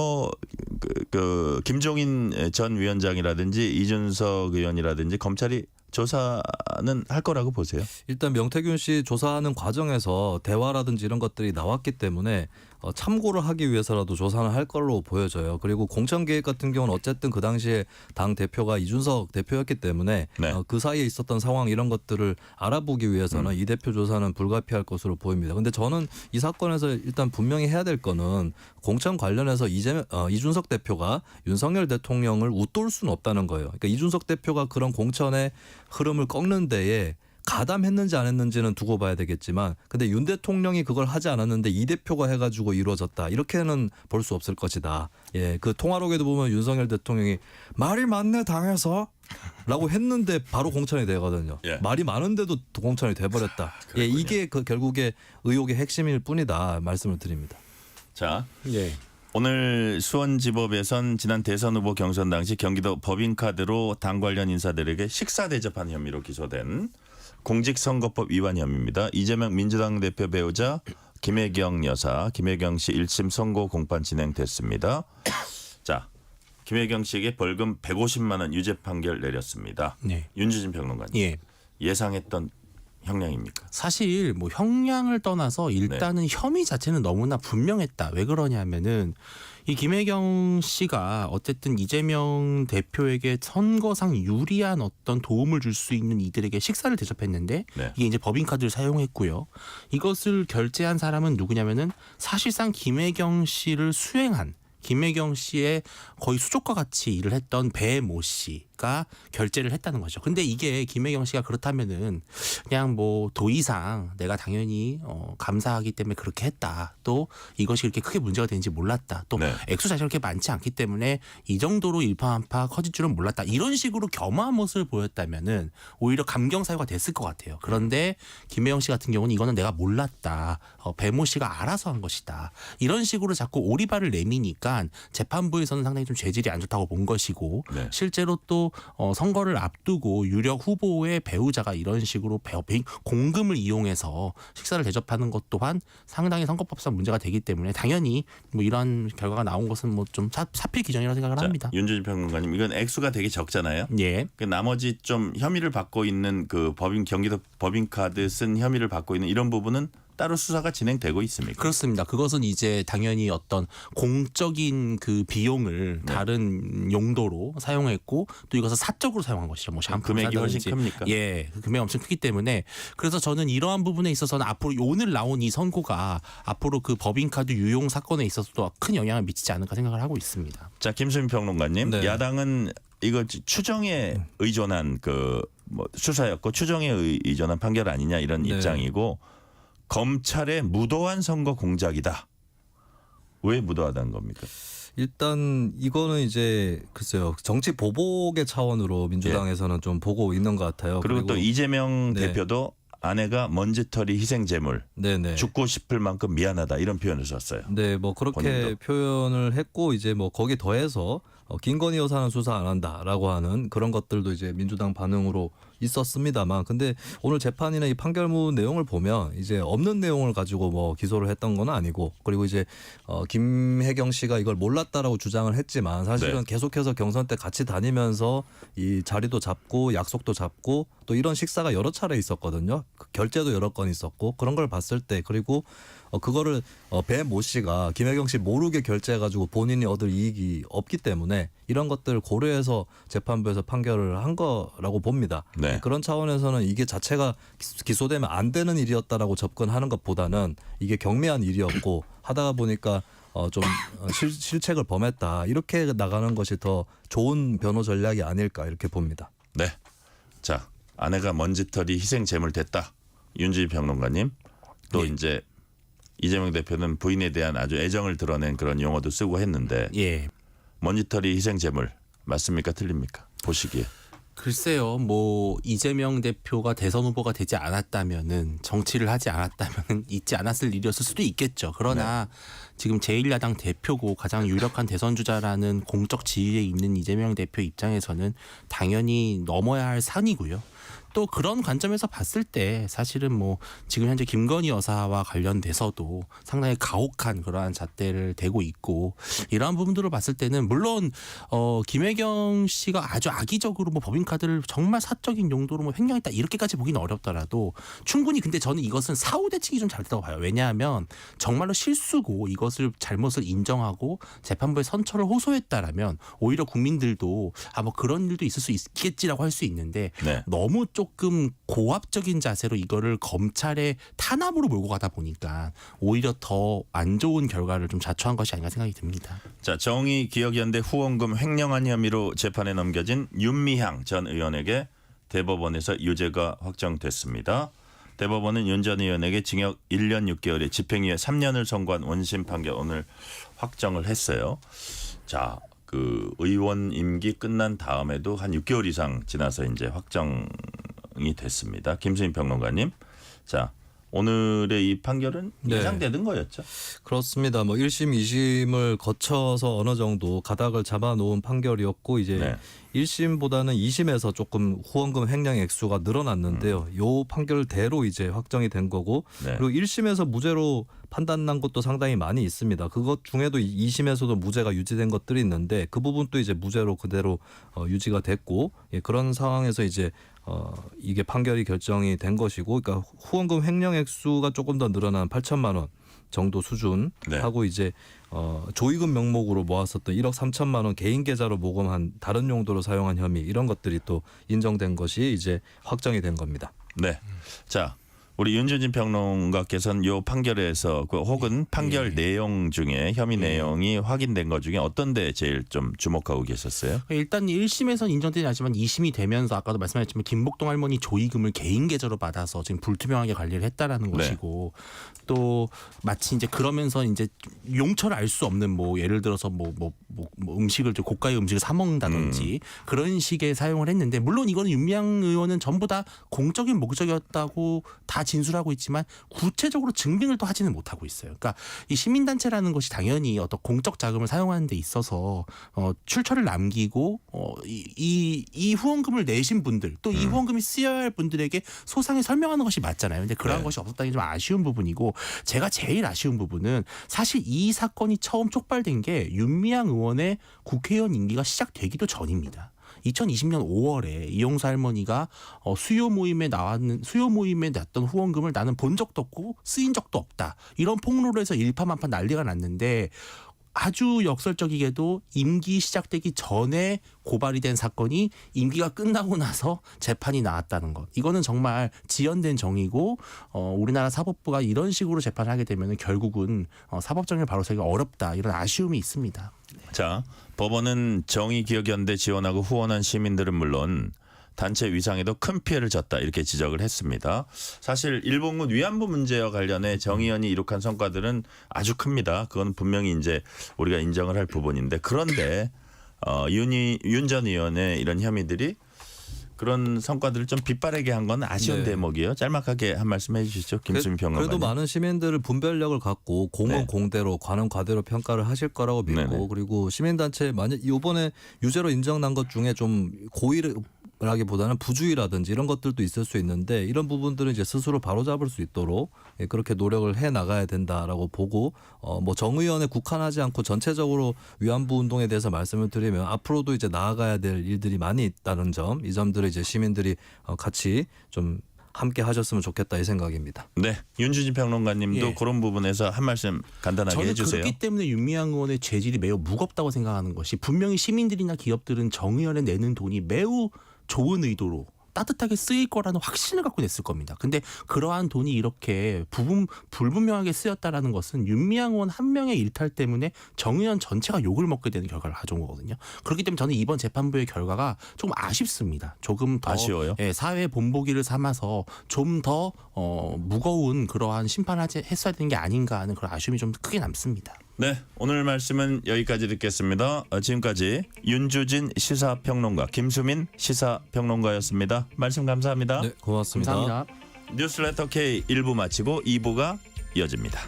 김종인 전 위원장이라든지 이준석 의원이라든지 검찰이 조사는 할 거라고 보세요? 일단 명태균 씨 조사하는 과정에서 대화라든지 이런 것들이 나왔기 때문에 참고를 하기 위해서라도 조사는 할 걸로 보여져요. 그리고 공천계획 같은 경우는 어쨌든 그 당시에 당 대표가 이준석 대표였기 때문에 네. 그 사이에 있었던 상황 이런 것들을 알아보기 위해서는 이 대표 조사는 불가피할 것으로 보입니다. 근데 저는 이 사건에서 일단 분명히 해야 될 거는 공천 관련해서 이준석 대표가 윤석열 대통령을 웃돌 수는 없다는 거예요. 그러니까 이준석 대표가 그런 공천의 흐름을 꺾는 데에 가담했는지 안 했는지는 두고 봐야 되겠지만 근데 윤 대통령이 그걸 하지 않았는데 이 대표가 해가지고 이루어졌다 이렇게는 볼 수 없을 것이다. 예, 그 통화록에도 보면 윤석열 대통령이 말이 많네 당해서 라고 했는데 바로 공천이 되거든요. 예. 말이 많은데도 공천이 돼버렸다. 예, 이게 그 결국에 의혹의 핵심일 뿐이다 말씀을 드립니다. 자, 예. 오늘 수원지법에선 지난 대선 후보 경선 당시 경기도 법인카드로 당 관련 인사들에게 식사 대접한 혐의로 기소된 공직선거법 위반 혐의입니다. 이재명 민주당 대표 배우자 김혜경 여사, 김혜경 씨 1심 선고 공판 진행됐습니다. 자, 김혜경 씨에게 벌금 150만 원 유죄 판결 내렸습니다. 네. 윤주진 평론가님. 예. 예상했던 형량입니까? 사실 뭐 형량을 떠나서 일단은 혐의 자체는 너무나 분명했다. 왜 그러냐면은 이 김혜경 씨가 어쨌든 이재명 대표에게 선거상 유리한 어떤 도움을 줄 수 있는 이들에게 식사를 대접했는데 네. 이게 이제 법인카드를 사용했고요. 이것을 결제한 사람은 누구냐면은 사실상 김혜경 씨를 수행한 김혜경 씨의 거의 수족과 같이 일을 했던 배모 씨가 결제를 했다는 거죠. 근데 이게 김혜경 씨가 그렇다면은 그냥 뭐 도의상 내가 당연히 감사하기 때문에 그렇게 했다. 또 이것이 그렇게 크게 문제가 되는지 몰랐다. 또 네. 액수 자체가 그렇게 많지 않기 때문에 이 정도로 일파만파 커질 줄은 몰랐다. 이런 식으로 겸허한 모습을 보였다면은 오히려 감경 사유가 됐을 것 같아요. 그런데 김혜경 씨 같은 경우는 이거는 내가 몰랐다. 배모 씨가 알아서 한 것이다. 이런 식으로 자꾸 오리발을 내미니까 재판부에서는 상당히 좀 죄질이 안 좋다고 본 것이고 네. 실제로 또 선거를 앞두고 유력 후보의 배우자가 이런 식으로 공금을 이용해서 식사를 대접하는 것 또한 상당히 선거법상 문제가 되기 때문에 당연히 뭐 이런 결과가 나온 것은 뭐 좀 사필 기정이라고 생각을 합니다. 윤주진 평론가님, 이건 액수가 되게 적잖아요. 예. 그 나머지 좀 혐의를 받고 있는 그 경기도 법인카드 쓴 혐의를 받고 있는 이런 부분은 따로 수사가 진행되고 있습니까? 그렇습니다. 그것은 이제 당연히 어떤 공적인 그 비용을 다른 용도로 사용했고 또 이것을 사적으로 사용한 것이죠. 뭐 샴푸 금액이 훨씬 사다든지. 큽니까? 예, 그 금액이 엄청 크기 때문에 그래서 저는 이러한 부분에 있어서는 앞으로 오늘 나온 이 선고가 앞으로 그 법인카드 유용 사건에 있어서도 큰 영향을 미치지 않을까 생각을 하고 있습니다. 자, 김수민 평론가님, 네. 야당은 이거 추정에 의존한 수사였고 추정에 의존한 판결 아니냐 이런 네. 입장이고 검찰의 무도한 선거 공작이다. 왜 무도하다는 겁니까? 일단 이거는 이제 글쎄요 정치 보복의 차원으로 민주당에서는 좀 보고 있는 것 같아요. 그리고 또 이재명 네. 대표도 아내가 먼지털이 희생제물 네네. 죽고 싶을 만큼 미안하다 이런 표현을 썼어요. 네, 뭐 그렇게 본인도. 표현을 했고 이제 뭐 거기에 더해서 김건희 여사는 수사 안 한다라고 하는 그런 것들도 이제 민주당 반응으로 있었습니다만, 근데 오늘 재판이나 이 판결문 내용을 보면 이제 없는 내용을 가지고 뭐 기소를 했던 건 아니고, 그리고 이제 김혜경 씨가 이걸 몰랐다라고 주장을 했지만 사실은 네. 계속해서 경선 때 같이 다니면서 이 자리도 잡고 약속도 잡고 또 이런 식사가 여러 차례 있었거든요. 그 결제도 여러 건 있었고, 그런 걸 봤을 때, 그리고 그거를 배 모 씨가 김혜경 씨 모르게 결제해가지고 본인이 얻을 이익이 없기 때문에 이런 것들을 고려해서 재판부에서 판결을 한 거라고 봅니다. 네. 그런 차원에서는 이게 자체가 기소되면 안 되는 일이었다라고 접근하는 것보다는 이게 경미한 일이었고 하다가 보니까 좀 실책을 범했다, 이렇게 나가는 것이 더 좋은 변호 전략이 아닐까 이렇게 봅니다. 네. 자, 아내가 먼지털이 희생 제물 됐다. 윤지희 평론가님. 또 네. 이제 이재명 대표는 부인에 대한 아주 애정을 드러낸 그런 용어도 쓰고 했는데 예. 먼지털이 희생 제물 맞습니까? 틀립니까? 보시기에. 글쎄요, 뭐 이재명 대표가 대선 후보가 되지 않았다면은, 정치를 하지 않았다면은 있지 않았을 일이었을 수도 있겠죠. 그러나 지금 제1야당 대표고 가장 유력한 대선 주자라는 공적 지위에 있는 이재명 대표 입장에서는 당연히 넘어야 할 산이고요. 또 그런 관점에서 봤을 때 사실은 뭐 지금 현재 김건희 여사와 관련돼서도 상당히 가혹한 그러한 잣대를 대고 있고, 이러한 부분들을 봤을 때는 물론 김혜경 씨가 아주 악의적으로 뭐 법인카드를 정말 사적인 용도로 뭐 횡령했다 이렇게까지 보기는 어렵더라도 충분히, 근데 저는 이것은 사후 대책이 좀 잘 됐다고 봐요. 왜냐하면 정말로 실수고 이것을 잘못을 인정하고 재판부에 선처를 호소했다라면 오히려 국민들도 뭐 그런 일도 있을 수 있겠지라고 할 수 있는데 네. 너무 조금 고압적인 자세로 이거를 검찰의 탄압으로 몰고 가다 보니까 오히려 더 안 좋은 결과를 좀 자초한 것이 아닌가 생각이 듭니다. 자, 정의기억연대 후원금 횡령한 혐의로 재판에 넘겨진 윤미향 전 의원에게 대법원에서 유죄가 확정됐습니다. 대법원은 윤 전 의원에게 징역 1년 6개월에 집행유예 3년을 선고한 원심 판결 오늘 확정을 했어요. 자, 그 의원 임기 끝난 다음에도 한 6개월 이상 지나서 이제 확정이 됐습니다. 김수인 평론가님. 자, 오늘의 이 판결은 네. 예상되는 거였죠? 그렇습니다. 뭐 1심, 2심을 거쳐서 어느 정도 가닥을 잡아놓은 판결이었고, 이제 네. 1심보다는 2심에서 조금 후원금 횡령 액수가 늘어났는데요. 요 판결대로 이제 확정이 된 거고, 네. 그리고 1심에서 무죄로 판단난 것도 상당히 많이 있습니다. 그것 중에도 2심에서도 무죄가 유지된 것들이 있는데 그 부분도 이제 무죄로 그대로 유지가 됐고, 예, 그런 상황에서 이제 이게 판결이 결정이 된 것이고, 그러니까 후원금 횡령 액수가 조금 더 늘어난 8천만 원 정도 수준 네. 하고, 이제 조의금 명목으로 모았었던 1억 3천만 원 개인 계좌로 모금한 다른 용도로 사용한 혐의, 이런 것들이 또 인정된 것이 이제 확정이 된 겁니다. 네. 자, 우리 윤준진 평론가께서는 이 판결에서 혹은 판결 내용 중에 혐의 내용이 확인된 것 중에 어떤 데 제일 좀 주목하고 계셨어요? 일단 1심에서는 인정되지 않지만 2심이 되면서 아까도 말씀하셨지만 김복동 할머니 조의금을 개인 계좌로 받아서 지금 불투명하게 관리를 했다라는 네. 것이고, 또 마치 이제 그러면서 이제 용처를 알 수 없는 뭐 예를 들어서 뭐 음식을 좀 고가의 음식을 사 먹는다든지 그런 식의 사용을 했는데, 물론 이거는 윤미향 의원은 전부 다 공적인 목적이었다고 다 진술하고 있지만 구체적으로 증빙을 또 하지는 못하고 있어요. 그러니까 이 시민단체라는 것이 당연히 어떤 공적 자금을 사용하는 데 있어서 출처를 남기고 이 후원금을 내신 분들, 또 이 후원금이 쓰여야 할 분들에게 소상히 설명하는 것이 맞잖아요. 근데 그러한 네. 것이 없었다는 게 좀 아쉬운 부분이고, 제가 제일 아쉬운 부분은 사실 이 사건이 처음 촉발된 게 윤미향 의원의 국회의원 임기가 시작되기도 전입니다. 2020년 5월에 이용수 할머니가 수요 모임에 냈던 후원금을 나는 본 적도 없고 쓰인 적도 없다, 이런 폭로를 해서 일파만파 난리가 났는데, 아주 역설적이게도 임기 시작되기 전에 고발이 된 사건이 임기가 끝나고 나서 재판이 나왔다는 것. 이거는 정말 지연된 정의고, 우리나라 사법부가 이런 식으로 재판을 하게 되면 결국은 사법정의를 바로 세우기가 어렵다, 이런 아쉬움이 있습니다. 자, 법원은 정의기억연대 지원하고 후원한 시민들은 물론 단체 위상에도 큰 피해를 졌다, 이렇게 지적을 했습니다. 사실 일본군 위안부 문제와 관련해 정의연이 이룩한 성과들은 아주 큽니다. 그건 분명히 이제 우리가 인정을 할 부분인데, 그런데 윤 전 의원의 이런 혐의들이 그런 성과들을 좀 빛바라게 한 건 아쉬운 네. 대목이요. 짤막하게 한 말씀 해주시죠, 김수민 평론가님. 그래도 많은 시민들을 분별력을 갖고 공은 네. 공대로 관은 과대로 평가를 하실 거라고 믿고 네네. 그리고 시민단체 만약 이번에 유죄로 인정난 것 중에 좀 고의라기보다는 부주의라든지 이런 것들도 있을 수 있는데 이런 부분들은 이제 스스로 바로잡을 수 있도록 그렇게 노력을 해 나가야 된다라고 보고 뭐 정의원에 국한하지 않고 전체적으로 위안부 운동에 대해서 말씀을 드리면 앞으로도 이제 나아가야 될 일들이 많이 있다는 점, 이 점들을 이제 시민들이 같이 좀 함께 하셨으면 좋겠다 이 생각입니다. 네, 윤주진 평론가님도 예. 그런 부분에서 한 말씀 간단하게 저는 해주세요. 그렇기 때문에 윤미향 의원의 죄질이 매우 무겁다고 생각하는 것이 분명히 시민들이나 기업들은 정의원에 내는 돈이 매우 좋은 의도로 따뜻하게 쓰일 거라는 확신을 갖고 냈을 겁니다. 근데 그러한 돈이 이렇게 불분명하게 쓰였다라는 것은 윤미향 의원 한 명의 일탈 때문에 정의원 전체가 욕을 먹게 되는 결과를 가져온 거거든요. 그렇기 때문에 저는 이번 재판부의 결과가 조금 아쉽습니다. 조금 더 아쉬워요? 사회 본보기를 삼아서 좀 더 무거운 그러한 심판을 했어야 되는 게 아닌가 하는 그런 아쉬움이 좀 크게 남습니다. 네, 오늘 말씀은 여기까지 듣겠습니다. 지금까지 윤주진 시사평론가, 김수민 시사평론가였습니다. 말씀 감사합니다. 네, 고맙습니다. 감사합니다. 뉴스레터 K 1부 마치고 2부가 이어집니다.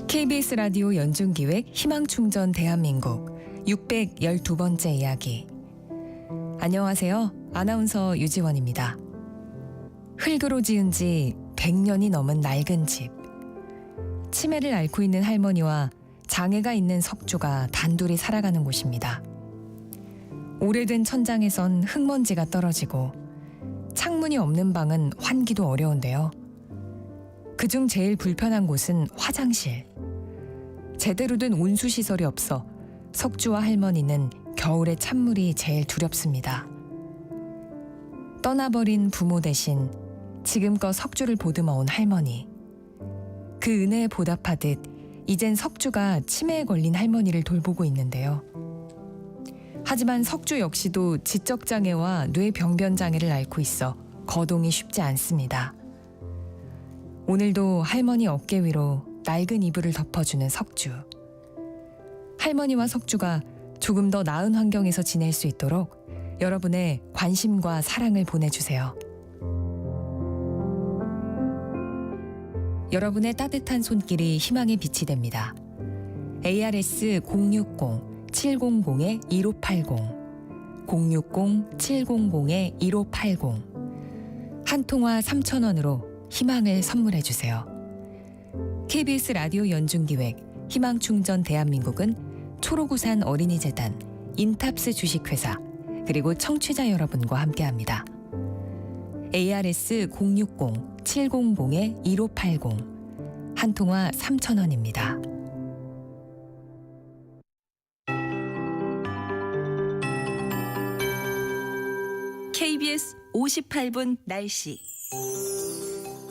KBS 라디오 연중기획 희망충전 대한민국 612번째 이야기. 안녕하세요. 아나운서 유지원입니다. 흙으로 지은 지 100년이 넘은 낡은 집. 치매를 앓고 있는 할머니와 장애가 있는 석주가 단둘이 살아가는 곳입니다. 오래된 천장에선 흙먼지가 떨어지고 창문이 없는 방은 환기도 어려운데요. 그중 제일 불편한 곳은 화장실. 제대로 된 온수시설이 없어 석주와 할머니는 겨울에 찬물이 제일 두렵습니다. 떠나버린 부모 대신 지금껏 석주를 보듬어 온 할머니. 그 은혜에 보답하듯 이젠 석주가 치매에 걸린 할머니를 돌보고 있는데요. 하지만 석주 역시도 지적장애와 뇌병변장애를 앓고 있어 거동이 쉽지 않습니다. 오늘도 할머니 어깨 위로 낡은 이불을 덮어주는 석주. 할머니와 석주가 조금 더 나은 환경에서 지낼 수 있도록 여러분의 관심과 사랑을 보내주세요. 여러분의 따뜻한 손길이 희망의 빛이 됩니다. ARS 060-700-1580 060-700-1580 한 통화 3,000원으로 희망을 선물해 주세요. KBS 라디오 연중기획 희망충전 대한민국은 초록우산 어린이재단, 인탑스 주식회사, 그리고 청취자 여러분과 함께합니다. ARS 060-700-1580 한 통화 3,000원입니다. KBS 58분 날씨.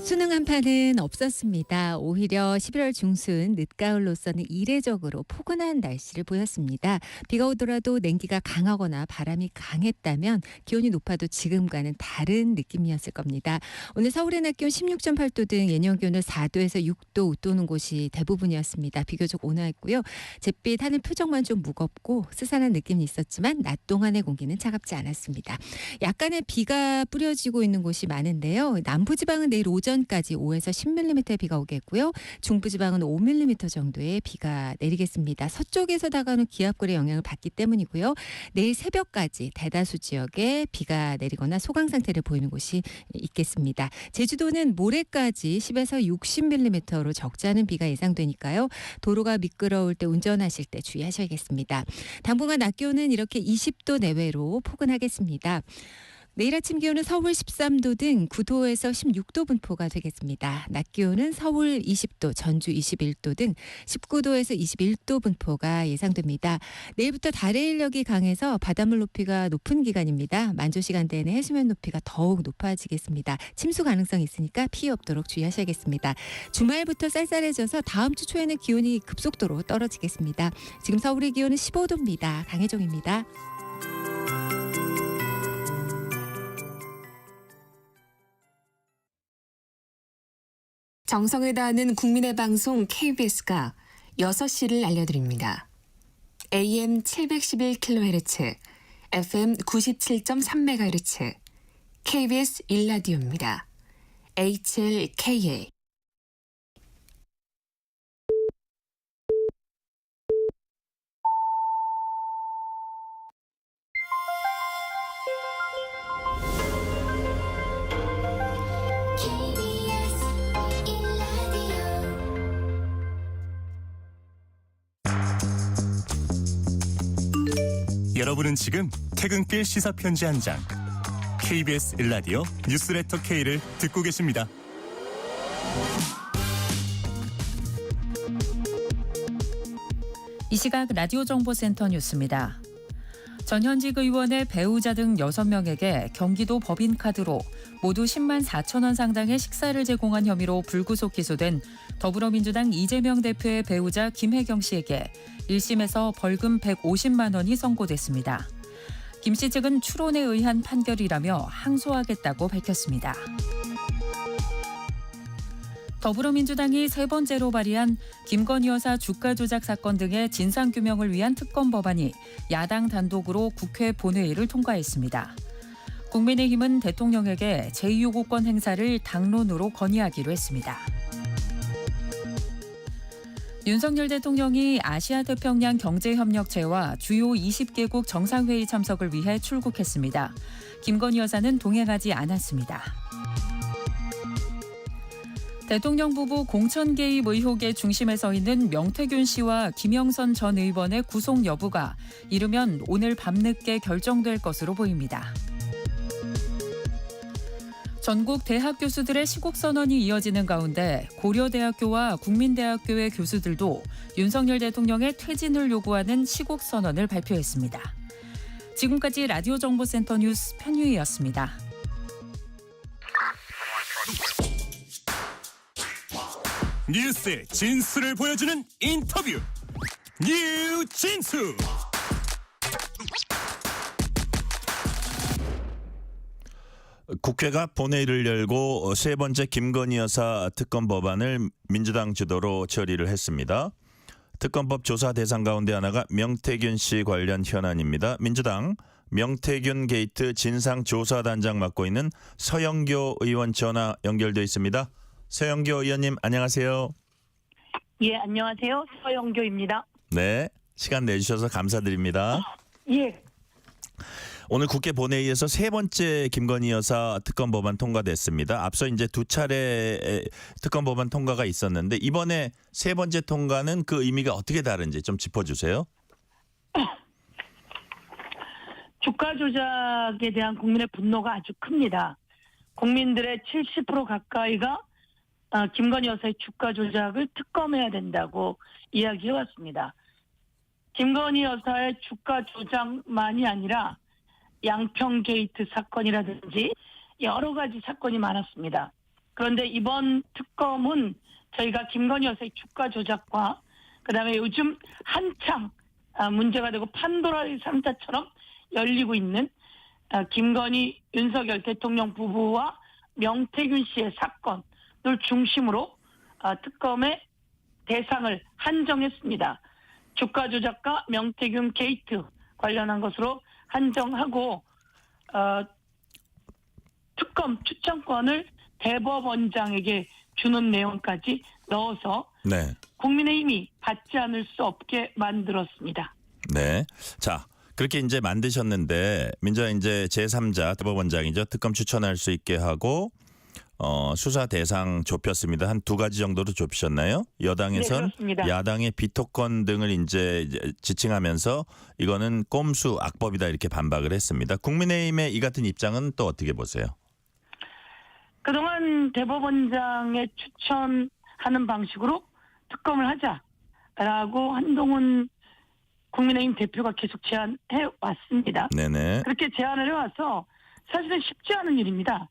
수능 한파는 없었습니다. 오히려 11월 중순 늦가을로서는 이례적으로 포근한 날씨를 보였습니다. 비가 오더라도 냉기가 강하거나 바람이 강했다면 기온이 높아도 지금과는 다른 느낌이었을 겁니다. 오늘 서울의 낮 기온 16.8도 등 예년 기온을 4도에서 6도 웃도는 곳이 대부분이었습니다. 비교적 온화했고요. 잿빛 하늘 표정만 좀 무겁고 스산한 느낌이 있었지만 낮 동안의 공기는 차갑지 않았습니다. 약간의 비가 뿌려지고 있는 곳이 많은데요. 남부지방은 내일 오전까지 5에서 10mm의 비가 오겠고요. 중부지방은 5mm 정도의 비가 내리겠습니다. 서쪽에서 다가오는 기압골의 영향을 받기 때문이고요. 내일 새벽까지 대다수 지역에 비가 내리거나 소강 상태를 보이는 곳이 있겠습니다. 제주도는 모레까지 10에서 60mm로 적지 않은 비가 예상되니까요. 도로가 미끄러울 때 운전하실 때 주의하셔야겠습니다. 당분간 낮 기온은 이렇게 20도 내외로 포근하겠습니다. 내일 아침 기온은 서울 13도 등 9도에서 16도 분포가 되겠습니다. 낮 기온은 서울 20도, 전주 21도 등 19도에서 21도 분포가 예상됩니다. 내일부터 달의 인력이 강해서 바닷물 높이가 높은 기간입니다. 만조 시간대에는 해수면 높이가 더욱 높아지겠습니다. 침수 가능성이 있으니까 피해 없도록 주의하셔야겠습니다. 주말부터 쌀쌀해져서 다음 주 초에는 기온이 급속도로 떨어지겠습니다. 지금 서울의 기온은 15도입니다. 강혜정입니다. 정성을 다하는 국민의 방송 KBS가 6시를 알려드립니다. AM 711kHz, FM 97.3MHz, KBS 1라디오입니다. HLKA. 여러분은 지금 퇴근길 시사편지 한 장 KBS 1라디오 뉴스레터 K를 듣고 계십니다. 이 시각 라디오 정보센터 뉴스입니다. 전현직 의원의 배우자 등 6명에게 경기도 법인카드로 모두 10만 4천 원 상당의 식사를 제공한 혐의로 불구속 기소된 더불어민주당 이재명 대표의 배우자 김혜경 씨에게 1심에서 벌금 150만 원이 선고됐습니다. 김 씨 측은 추론에 의한 판결이라며 항소하겠다고 밝혔습니다. 더불어민주당이 세 번째로 발의한 김건희 여사 주가 조작 사건 등의 진상규명을 위한 특검 법안이 야당 단독으로 국회 본회의를 통과했습니다. 국민의힘은 대통령에게 제2요구권 행사를 당론으로 건의하기로 했습니다. 윤석열 대통령이 아시아 태평양 경제협력체와 주요 20개국 정상회의 참석을 위해 출국했습니다. 김건희 여사는 동행하지 않았습니다. 대통령 부부 공천 개입 의혹의 중심에 서 있는 명태균 씨와 김영선 전 의원의 구속 여부가 이르면 오늘 밤늦게 결정될 것으로 보입니다. 전국 대학 교수들의 시국 선언이 이어지는 가운데 고려대학교와 국민대학교의 교수들도 윤석열 대통령의 퇴진을 요구하는 시국 선언을 발표했습니다. 지금까지 라디오 정보센터 뉴스 편유희였습니다. 뉴스의 진수를 보여주는 인터뷰 뉴진수. 국회가 본회의를 열고 세 번째 김건희 여사 특검 법안을 민주당 주도로 처리를 했습니다. 특검법 조사 대상 가운데 하나가 명태균 씨 관련 현안입니다. 민주당 명태균 게이트 진상조사단장 맡고 있는 서영교 의원 전화 연결돼 있습니다. 서영교 의원님 안녕하세요. 예, 안녕하세요. 서영교입니다. 네, 시간 내주셔서 감사드립니다. 예. 오늘 국회 본회의에서 세 번째 김건희 여사 특검 법안 통과됐습니다. 앞서 이제 두 차례 특검 법안 통과가 있었는데 이번에 세 번째 통과는 그 의미가 어떻게 다른지 좀 짚어주세요. 주가 조작에 대한 국민의 분노가 아주 큽니다. 국민들의 70% 가까이가 김건희 여사의 주가 조작을 특검해야 된다고 이야기해왔습니다. 김건희 여사의 주가 조작만이 아니라 양평 게이트 사건이라든지 여러 가지 사건이 많았습니다. 그런데 이번 특검은 저희가 김건희 여사의 주가 조작과 그다음에 요즘 한창 문제가 되고 판도라의 상자처럼 열리고 있는 김건희 윤석열 대통령 부부와 명태균 씨의 사건을 중심으로 특검의 대상을 한정했습니다. 주가 조작과 명태균 게이트 관련한 것으로 한정하고 특검 추천권을 대법원장에게 주는 내용까지 넣어서 네. 국민의힘이 받지 않을 수 없게 만들었습니다. 네. 자, 그렇게 이제 만드셨는데 민주당 이제 제3자 대법원장이죠. 특검 추천할 수 있게 하고 수사 대상 좁혔습니다. 한 2가지 정도로 좁히셨나요? 여당에선 네, 그렇습니다. 야당의 비토권 등을 이제 지칭하면서 이거는 꼼수 악법이다 이렇게 반박을 했습니다. 국민의힘의 이 같은 입장은 또 어떻게 보세요? 그동안 대법원장에 추천하는 방식으로 특검을 하자라고 한동훈 국민의힘 대표가 계속 제안해 왔습니다. 네네. 그렇게 제안을 해와서 사실은 쉽지 않은 일입니다.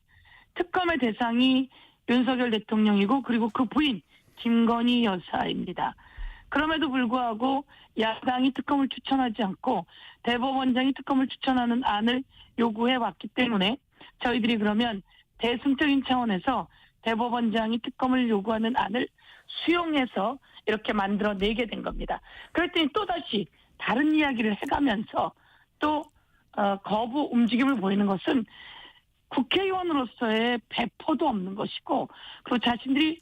특검의 대상이 윤석열 대통령이고 그리고 그 부인 김건희 여사입니다. 그럼에도 불구하고 야당이 특검을 추천하지 않고 대법원장이 특검을 추천하는 안을 요구해 왔기 때문에 저희들이 그러면 대승적인 차원에서 대법원장이 특검을 요구하는 안을 수용해서 이렇게 만들어내게 된 겁니다. 그랬더니 또다시 다른 이야기를 해가면서 또 거부 움직임을 보이는 것은 국회의원으로서의 배포도 없는 것이고 그리고 자신들이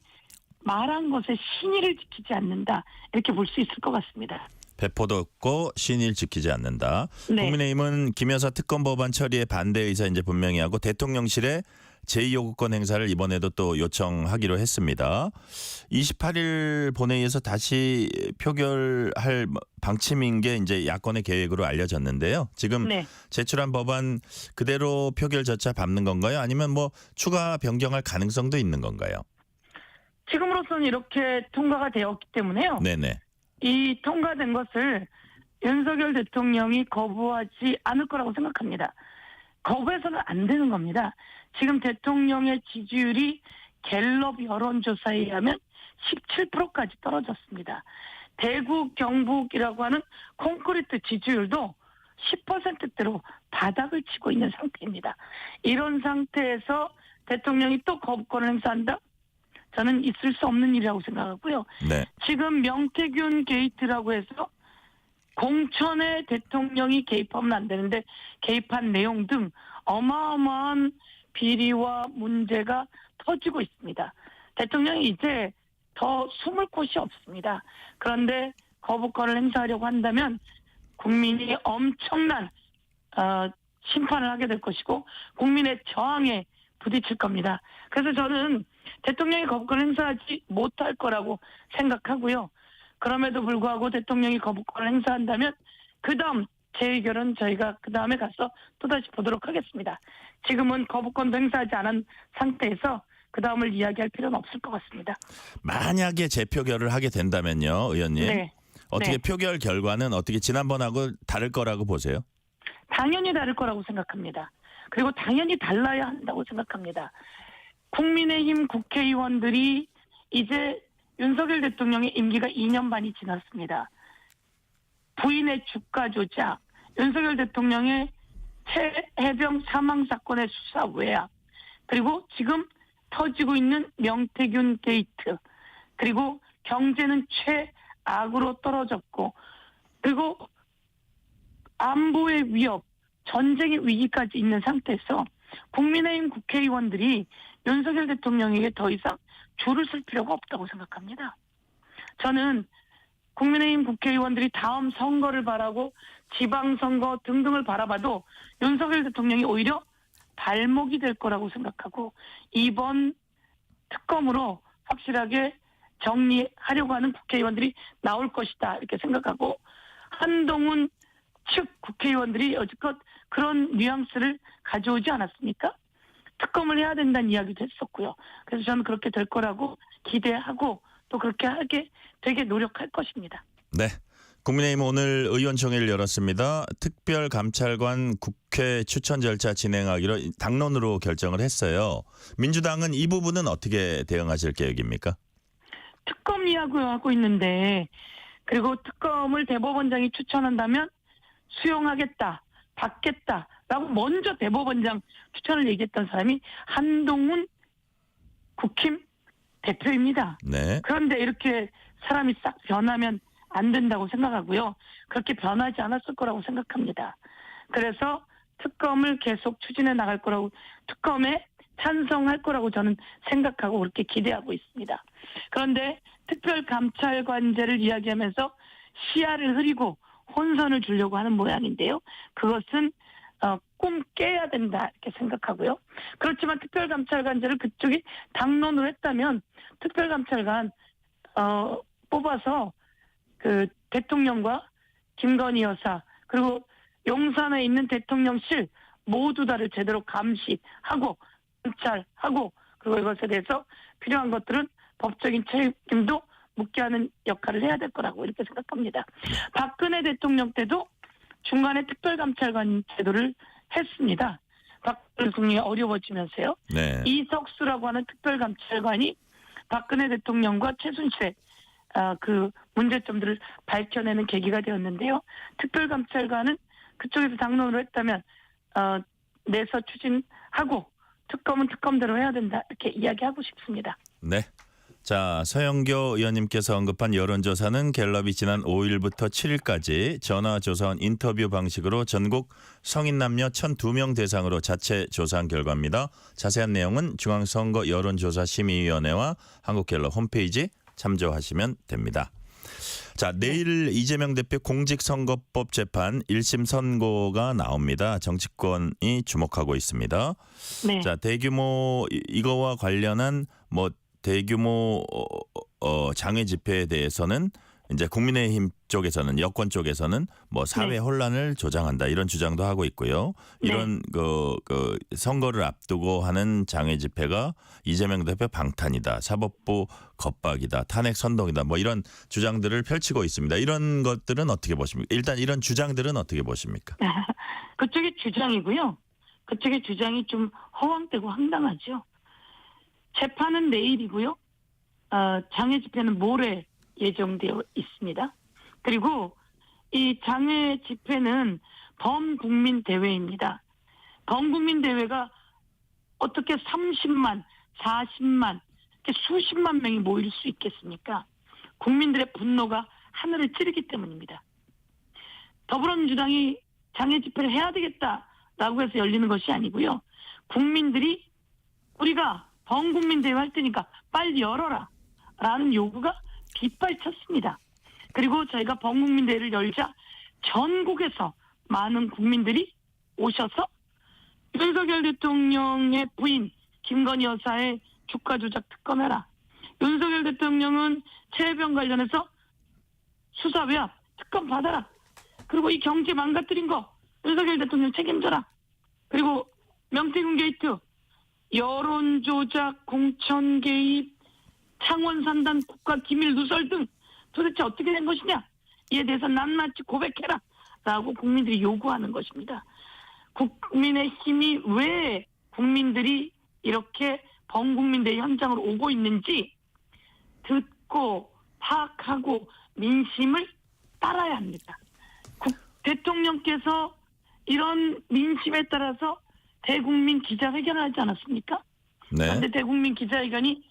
말한 것에 신의를 지키지 않는다 이렇게 볼 수 있을 것 같습니다. 배포도 없고 신의를 지키지 않는다. 네. 국민의힘은 김 여사 특검 법안 처리에 반대 의사 이제 분명히 하고 대통령실에 제2요구권 행사를 이번에도 또 요청하기로 했습니다. 28일 본회의에서 다시 표결할 방침인 게 이제 야권의 계획으로 알려졌는데요. 지금 네. 제출한 법안 그대로 표결 절차 밟는 건가요? 아니면 뭐 추가 변경할 가능성도 있는 건가요? 지금으로서는 이렇게 통과가 되었기 때문에요. 네네. 이 통과된 것을 윤석열 대통령이 거부하지 않을 거라고 생각합니다. 거부해서는 안 되는 겁니다. 지금 대통령의 지지율이 갤럽 여론조사에 의하면 17%까지 떨어졌습니다. 대구, 경북이라고 하는 콘크리트 지지율도 10%대로 바닥을 치고 있는 상태입니다. 이런 상태에서 대통령이 또 거부권을 행사한다? 저는 있을 수 없는 일이라고 생각하고요. 네. 지금 명태균 게이트라고 해서 공천에 대통령이 개입하면 안 되는데 개입한 내용 등 어마어마한 비리와 문제가 터지고 있습니다. 대통령이 이제 더 숨을 곳이 없습니다. 그런데 거부권을 행사하려고 한다면 국민이 엄청난 심판을 하게 될 것이고 국민의 저항에 부딪힐 겁니다. 그래서 저는 대통령이 거부권을 행사하지 못할 거라고 생각하고요. 그럼에도 불구하고 대통령이 거부권을 행사한다면 그다음 제 의견은 저희가 그다음에 가서 또다시 보도록 하겠습니다. 지금은 거부권도 행사하지 않은 상태에서 그다음을 이야기할 필요는 없을 것 같습니다. 만약에 재표결을 하게 된다면요, 의원님. 네. 어떻게 네. 표결 결과는 어떻게 지난번하고 다를 거라고 보세요? 당연히 다를 거라고 생각합니다. 그리고 당연히 달라야 한다고 생각합니다. 국민의힘 국회의원들이 이제 윤석열 대통령의 임기가 2년 반이 지났습니다. 부인의 주가 조작, 윤석열 대통령의 해병 사망 사건의 수사 외약, 그리고 지금 터지고 있는 명태균 게이트, 그리고 경제는 최악으로 떨어졌고, 그리고 안보의 위협, 전쟁의 위기까지 있는 상태에서 국민의힘 국회의원들이 윤석열 대통령에게 더 이상 줄을 쓸 필요가 없다고 생각합니다. 저는 국민의힘 국회의원들이 다음 선거를 바라고 지방선거 등등을 바라봐도 윤석열 대통령이 오히려 발목이 될 거라고 생각하고 이번 특검으로 확실하게 정리하려고 하는 국회의원들이 나올 것이다 이렇게 생각하고 한동훈 측 국회의원들이 여지껏 그런 뉘앙스를 가져오지 않았습니까? 특검을 해야 된다는 이야기도 했었고요. 그래서 저는 그렇게 될 거라고 기대하고 또 그렇게 하게 되게 노력할 것입니다. 네. 국민의힘 오늘 의원총회를 열었습니다. 특별감찰관 국회 추천 절차 진행하기로 당론으로 결정을 했어요. 민주당은 이 부분은 어떻게 대응하실 계획입니까? 특검 이야기하고 있는데 그리고 특검을 대법원장이 추천한다면 수용하겠다, 받겠다라고 먼저 대법원장 추천을 얘기했던 사람이 한동훈 국힘 대표입니다. 네. 그런데 이렇게 사람이 싹 변하면 안 된다고 생각하고요. 그렇게 변하지 않았을 거라고 생각합니다. 그래서 특검을 계속 추진해 나갈 거라고, 특검에 찬성할 거라고 저는 생각하고 그렇게 기대하고 있습니다. 그런데 특별감찰관제를 이야기하면서 시야를 흐리고 혼선을 주려고 하는 모양인데요. 그것은 꿈 깨야 된다 이렇게 생각하고요. 그렇지만 특별감찰관제를 그쪽이 당론으로 했다면 특별감찰관 뽑아서 그 대통령과 김건희 여사 그리고 용산에 있는 대통령실 모두 다를 제대로 감시하고 감찰하고 그리고 이것에 대해서 필요한 것들은 법적인 책임도 묻게 하는 역할을 해야 될 거라고 이렇게 생각합니다. 박근혜 대통령 때도 중간에 특별감찰관 제도를 했습니다. 박근혜 대통령이 어려워지면서요. 네. 이석수라고 하는 특별감찰관이 박근혜 대통령과 최순실의 그 문제점들을 밝혀내는 계기가 되었는데요. 특별감찰관은 그쪽에서 당론으로 했다면 내서 추진하고 특검은 특검대로 해야 된다 이렇게 이야기하고 싶습니다. 네. 자, 서영교 의원님께서 언급한 여론조사는 갤럽이 지난 5일부터 7일까지 전화조사원 인터뷰 방식으로 전국 성인 남녀 1,002명 대상으로 자체 조사한 결과입니다. 자세한 내용은 중앙선거 여론조사심의위원회와 한국갤럽 홈페이지 참조하시면 됩니다. 자, 내일 이재명 대표 공직선거법 재판 1심 선고가 나옵니다. 정치권이 주목하고 있습니다. 네. 자, 대규모 이거와 관련한 뭐 대규모 장외 집회에 대해서는 이제 국민의힘 쪽에서는 여권 쪽에서는 뭐 사회 혼란을 조장한다 이런 주장도 하고 있고요. 이런 그 선거를 앞두고 하는 장외 집회가 이재명 대표 방탄이다, 사법부 겁박이다, 탄핵 선동이다 뭐 이런 주장들을 펼치고 있습니다. 이런 것들은 어떻게 보십니까? 일단 이런 주장들은 어떻게 보십니까? 그쪽의 주장이고요. 그쪽의 주장이 좀 허황되고 황당하죠. 재판은 내일이고요. 장외 집회는 모레 예정되어 있습니다. 그리고 이 장외 집회는 범국민 대회입니다. 범국민 대회가 어떻게 30만, 40만, 이렇게 수십만 명이 모일 수 있겠습니까? 국민들의 분노가 하늘을 찌르기 때문입니다. 더불어민주당이 장외 집회를 해야 되겠다라고 해서 열리는 것이 아니고요. 국민들이 우리가 범국민 대회 할 테니까 빨리 열어라 라는 요구가 빗발쳤습니다. 그리고 저희가 범국민 대회를 열자 전국에서 많은 국민들이 오셔서 윤석열 대통령의 부인 김건희 여사의 주가 조작 특검해라. 윤석열 대통령은 최혜병 관련해서 수사 외압 특검 받아라. 그리고 이 경제 망가뜨린 거 윤석열 대통령 책임져라. 그리고 명태균 게이트 여론 조작, 공천 개입, 창원 산단 국가 기밀 누설 등 도대체 어떻게 된 것이냐 이에 대해서 낱낱이 고백해라 라고 국민들이 요구하는 것입니다. 국민의힘이 왜 국민들이 이렇게 범국민대회 현장으로 오고 있는지 듣고 파악하고 민심을 따라야 합니다. 대통령께서 이런 민심에 따라서 대국민 기자회견을 하지 않았습니까? 네. 그런데 대국민 기자회견이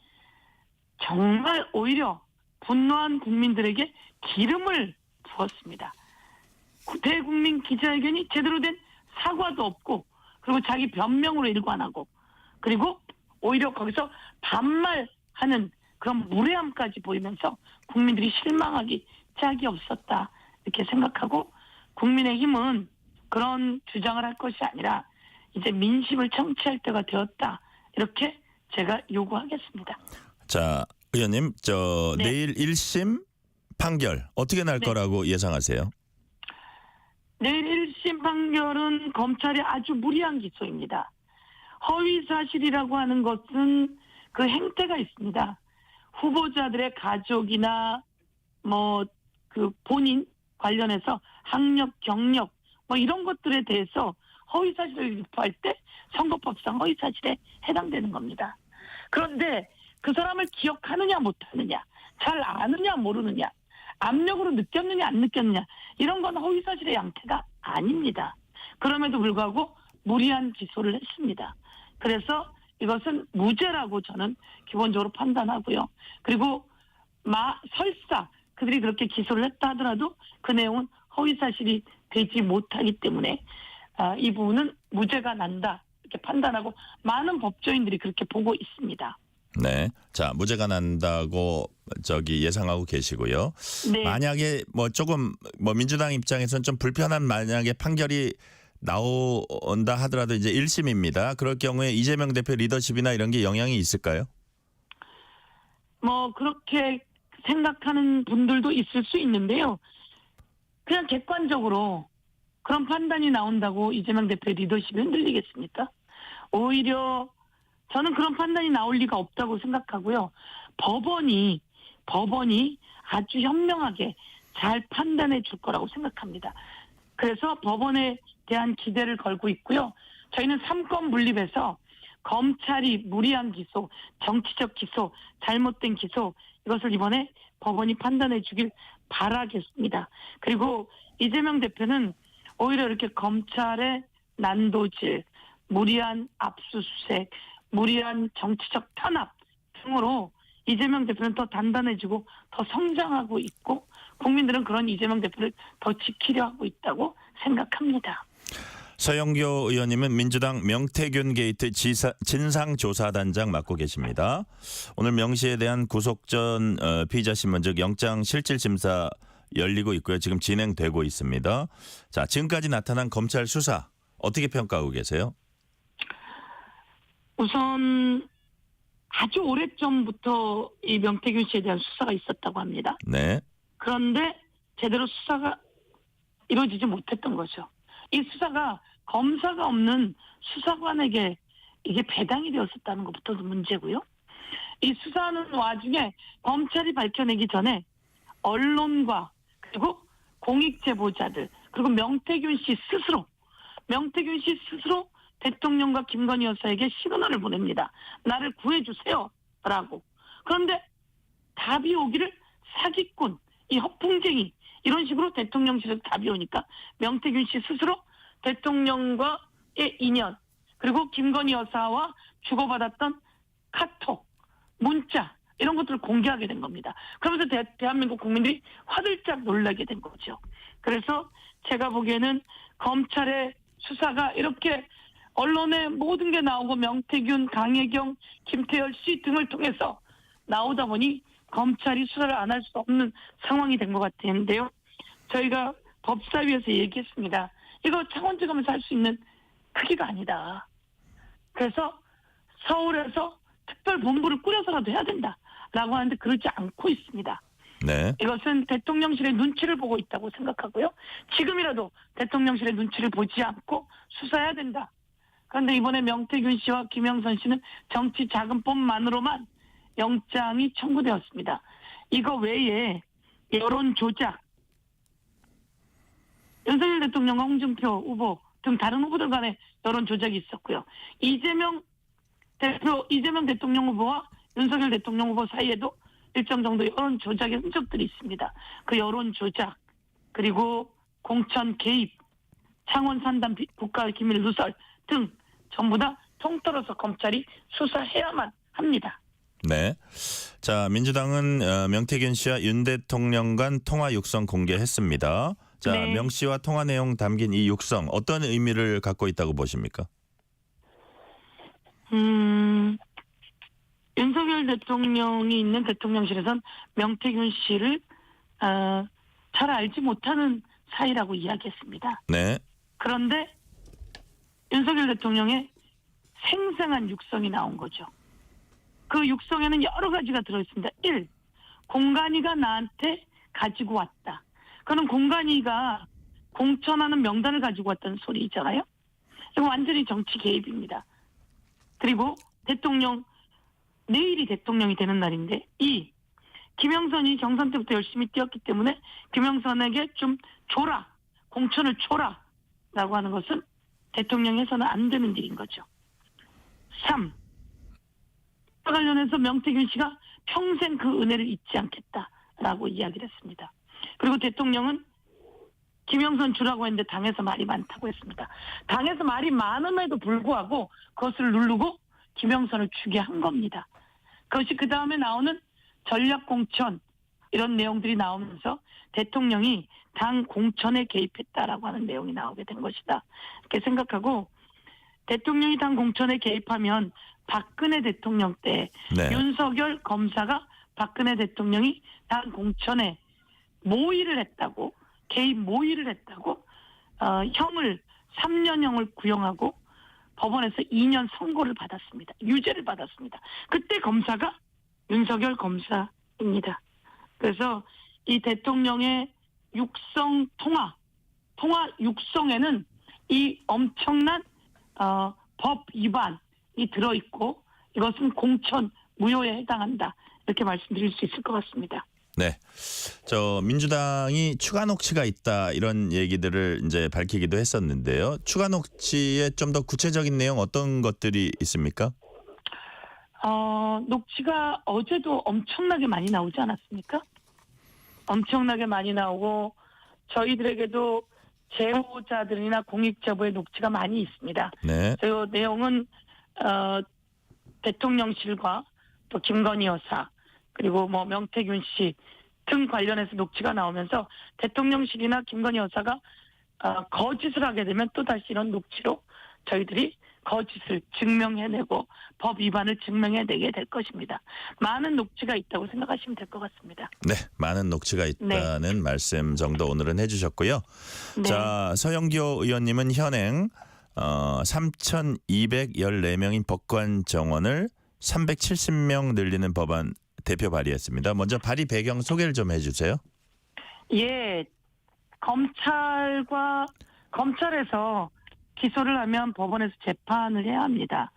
정말 오히려 분노한 국민들에게 기름을 부었습니다. 대국민 기자회견이 제대로 된 사과도 없고 그리고 자기 변명으로 일관하고 그리고 오히려 거기서 반말하는 그런 무례함까지 보이면서 국민들이 실망하기 짝이 없었다 이렇게 생각하고 국민의힘은 그런 주장을 할 것이 아니라 이제 민심을 청취할 때가 되었다 이렇게 제가 요구하겠습니다. 자, 의원님, 내일 1심 판결 어떻게 날 거라고 예상하세요? 내일 1심 판결은 검찰의 아주 무리한 기소입니다. 허위 사실이라고 하는 것은 그 행태가 있습니다. 후보자들의 가족이나 뭐 그 본인 관련해서 학력, 경력 뭐 이런 것들에 대해서 허위 사실을 유포할 때 선거법상 허위 사실에 해당되는 겁니다. 그런데 그 사람을 기억하느냐 못하느냐, 잘 아느냐 모르느냐, 압력으로 느꼈느냐 안 느꼈느냐 이런 건 허위 사실의 양태가 아닙니다. 그럼에도 불구하고 무리한 기소를 했습니다. 그래서 이것은 무죄라고 저는 기본적으로 판단하고요. 그리고 설사 그들이 그렇게 기소를 했다 하더라도 그 내용은 허위 사실이 되지 못하기 때문에 이 부분은 무죄가 난다 이렇게 판단하고 많은 법조인들이 그렇게 보고 있습니다. 네, 자 무죄가 난다고 예상하고 계시고요. 네. 만약에 뭐 조금 민주당 입장에서는 좀 불편한 만약에 판결이 나온다 하더라도 이제 1심입니다. 그럴 경우에 이재명 대표 리더십이나 이런 게 영향이 있을까요? 뭐 그렇게 생각하는 분들도 있을 수 있는데요. 그냥 객관적으로 그런 판단이 나온다고 이재명 대표의 리더십이 흔들리겠습니까? 오히려 저는 그런 판단이 나올 리가 없다고 생각하고요. 법원이 아주 현명하게 잘 판단해 줄 거라고 생각합니다. 그래서 법원에 대한 기대를 걸고 있고요. 저희는 3권 분립해서 검찰이 무리한 기소, 정치적 기소, 잘못된 기소 이것을 이번에 법원이 판단해 주길 바라겠습니다. 그리고 이재명 대표는 오히려 이렇게 검찰의 난도질, 무리한 압수수색, 무리한 정치적 탄압 등으로 이재명 대표는 더 단단해지고 더 성장하고 있고 국민들은 그런 이재명 대표를 더 지키려 하고 있다고 생각합니다. 서영교 의원님은 민주당 명태균 게이트 진상조사단장 맡고 계십니다. 오늘 명 씨에 대한 구속 전 피의자 신문 즉 영장 실질 심사 열리고 있고요. 지금 진행되고 있습니다. 자, 지금까지 나타난 검찰 수사 어떻게 평가하고 계세요? 우선 아주 오래전부터 이 명태균 씨에 대한 수사가 있었다고 합니다. 네. 그런데 제대로 수사가 이루어지지 못했던 거죠. 이 수사가 검사가 없는 수사관에게 이게 배당이 되었었다는 것부터도 문제고요. 이 수사하는 와중에 검찰이 밝혀내기 전에 언론과 그리고 공익제보자들 그리고 명태균 씨 스스로 대통령과 김건희 여사에게 시그널을 보냅니다. 나를 구해주세요 라고. 그런데 답이 오기를 사기꾼, 이 허풍쟁이 이런 식으로 대통령실에서 답이 오니까 명태균 씨 스스로 대통령과의 인연 그리고 김건희 여사와 주고받았던 카톡, 문자 이런 것들을 공개하게 된 겁니다. 그러면서 대한민국 국민들이 화들짝 놀라게 된 거죠. 그래서 제가 보기에는 검찰의 수사가 이렇게 언론에 모든 게 나오고 명태균, 강혜경, 김태열 씨 등을 통해서 나오다 보니 검찰이 수사를 안 할 수 없는 상황이 된 것 같은데요. 저희가 법사위에서 얘기했습니다. 이거 창원지검에서 할 수 있는 크기가 아니다. 그래서 서울에서 특별본부를 꾸려서라도 해야 된다라고 하는데 그러지 않고 있습니다. 네. 이것은 대통령실의 눈치를 보고 있다고 생각하고요. 지금이라도 대통령실의 눈치를 보지 않고 수사해야 된다. 그런데 이번에 명태균 씨와 김영선 씨는 정치 자금법만으로만 영장이 청구되었습니다. 이거 외에 여론 조작, 윤석열 대통령과 홍준표 후보 등 다른 후보들 간의 여론 조작이 있었고요. 이재명 대통령 후보와 윤석열 대통령 후보 사이에도 일정 정도 여론 조작의 흔적들이 있습니다. 그 여론 조작 그리고 공천 개입, 창원 산담 국가기밀 누설 등 전부 다 통틀어서 검찰이 수사해야만 합니다. 네. 자, 민주당은 명태균 씨와 윤 대통령 간 통화 육성 공개했습니다. 자, 네. 명 씨와 통화 내용 담긴 이 육성 어떤 의미를 갖고 있다고 보십니까? 윤석열 대통령이 있는 대통령실에선 명태균 씨를 잘 알지 못하는 사이라고 이야기했습니다. 네. 그런데 윤석열 대통령의 생생한 육성이 나온 거죠. 그 육성에는 여러 가지가 들어있습니다. 1. 공관위가 나한테 가지고 왔다. 그는 공관위가 공천하는 명단을 가지고 왔다는 소리잖아요. 이거 완전히 정치 개입입니다. 그리고 내일이 대통령이 되는 날인데 2. 김영선이 경선 때부터 열심히 뛰었기 때문에 김영선에게 좀 줘라. 공천을 줘라. 라고 하는 것은 대통령이 해서는 안 되는 일인 거죠. 3. 이와 관련해서 명태균 씨가 평생 그 은혜를 잊지 않겠다라고 이야기를 했습니다. 그리고 대통령은 김영선 주라고 했는데 당에서 말이 많다고 했습니다. 당에서 말이 많음에도 불구하고 그것을 누르고 김영선을 주게 한 겁니다. 그것이 그 다음에 나오는 전략공천 이런 내용들이 나오면서 대통령이 당 공천에 개입했다라고 하는 내용이 나오게 된 것이다. 이렇게 생각하고 대통령이 당 공천에 개입하면 박근혜 대통령 때 네. 윤석열 검사가 박근혜 대통령이 당 공천에 모의를 했다고 개입 모의를 했다고 형을 3년형을 구형하고 법원에서 2년 선고를 받았습니다. 유죄를 받았습니다. 그때 검사가 윤석열 검사입니다. 그래서 이 대통령의 육성 통화 육성에는 이 엄청난 법 위반이 들어있고 이것은 공천 무효에 해당한다. 이렇게 말씀드릴 수 있을 것 같습니다. 네. 민주당이 추가 녹취가 있다 이런 얘기들을 이제 밝히기도 했었는데요. 추가 녹취에 좀 더 구체적인 내용 어떤 것들이 있습니까? 녹취가 어제도 엄청나게 많이 나오지 않았습니까? 엄청나게 많이 나오고 저희들에게도 제보자들이나 공익제보의 녹취가 많이 있습니다. 네. 그 내용은 대통령실과 또 김건희 여사 그리고 뭐 명태균 씨 등 관련해서 녹취가 나오면서 대통령실이나 김건희 여사가 거짓을 하게 되면 또다시 이런 녹취로 저희들이 거짓을 증명해내고 법 위반을 증명해내게 될 것입니다. 많은 녹취가 있다고 생각하시면 될 것 같습니다. 네, 많은 녹취가 있다는 말씀 정도 오늘은 해주셨고요. 네. 자, 서영교 의원님은 현행 3,214명인 법관 정원을 370명 늘리는 법안 대표 발의했습니다. 먼저 발의 배경 소개를 좀 해주세요. 예, 검찰에서 기소를 하면 법원에서 재판을 해야 합니다.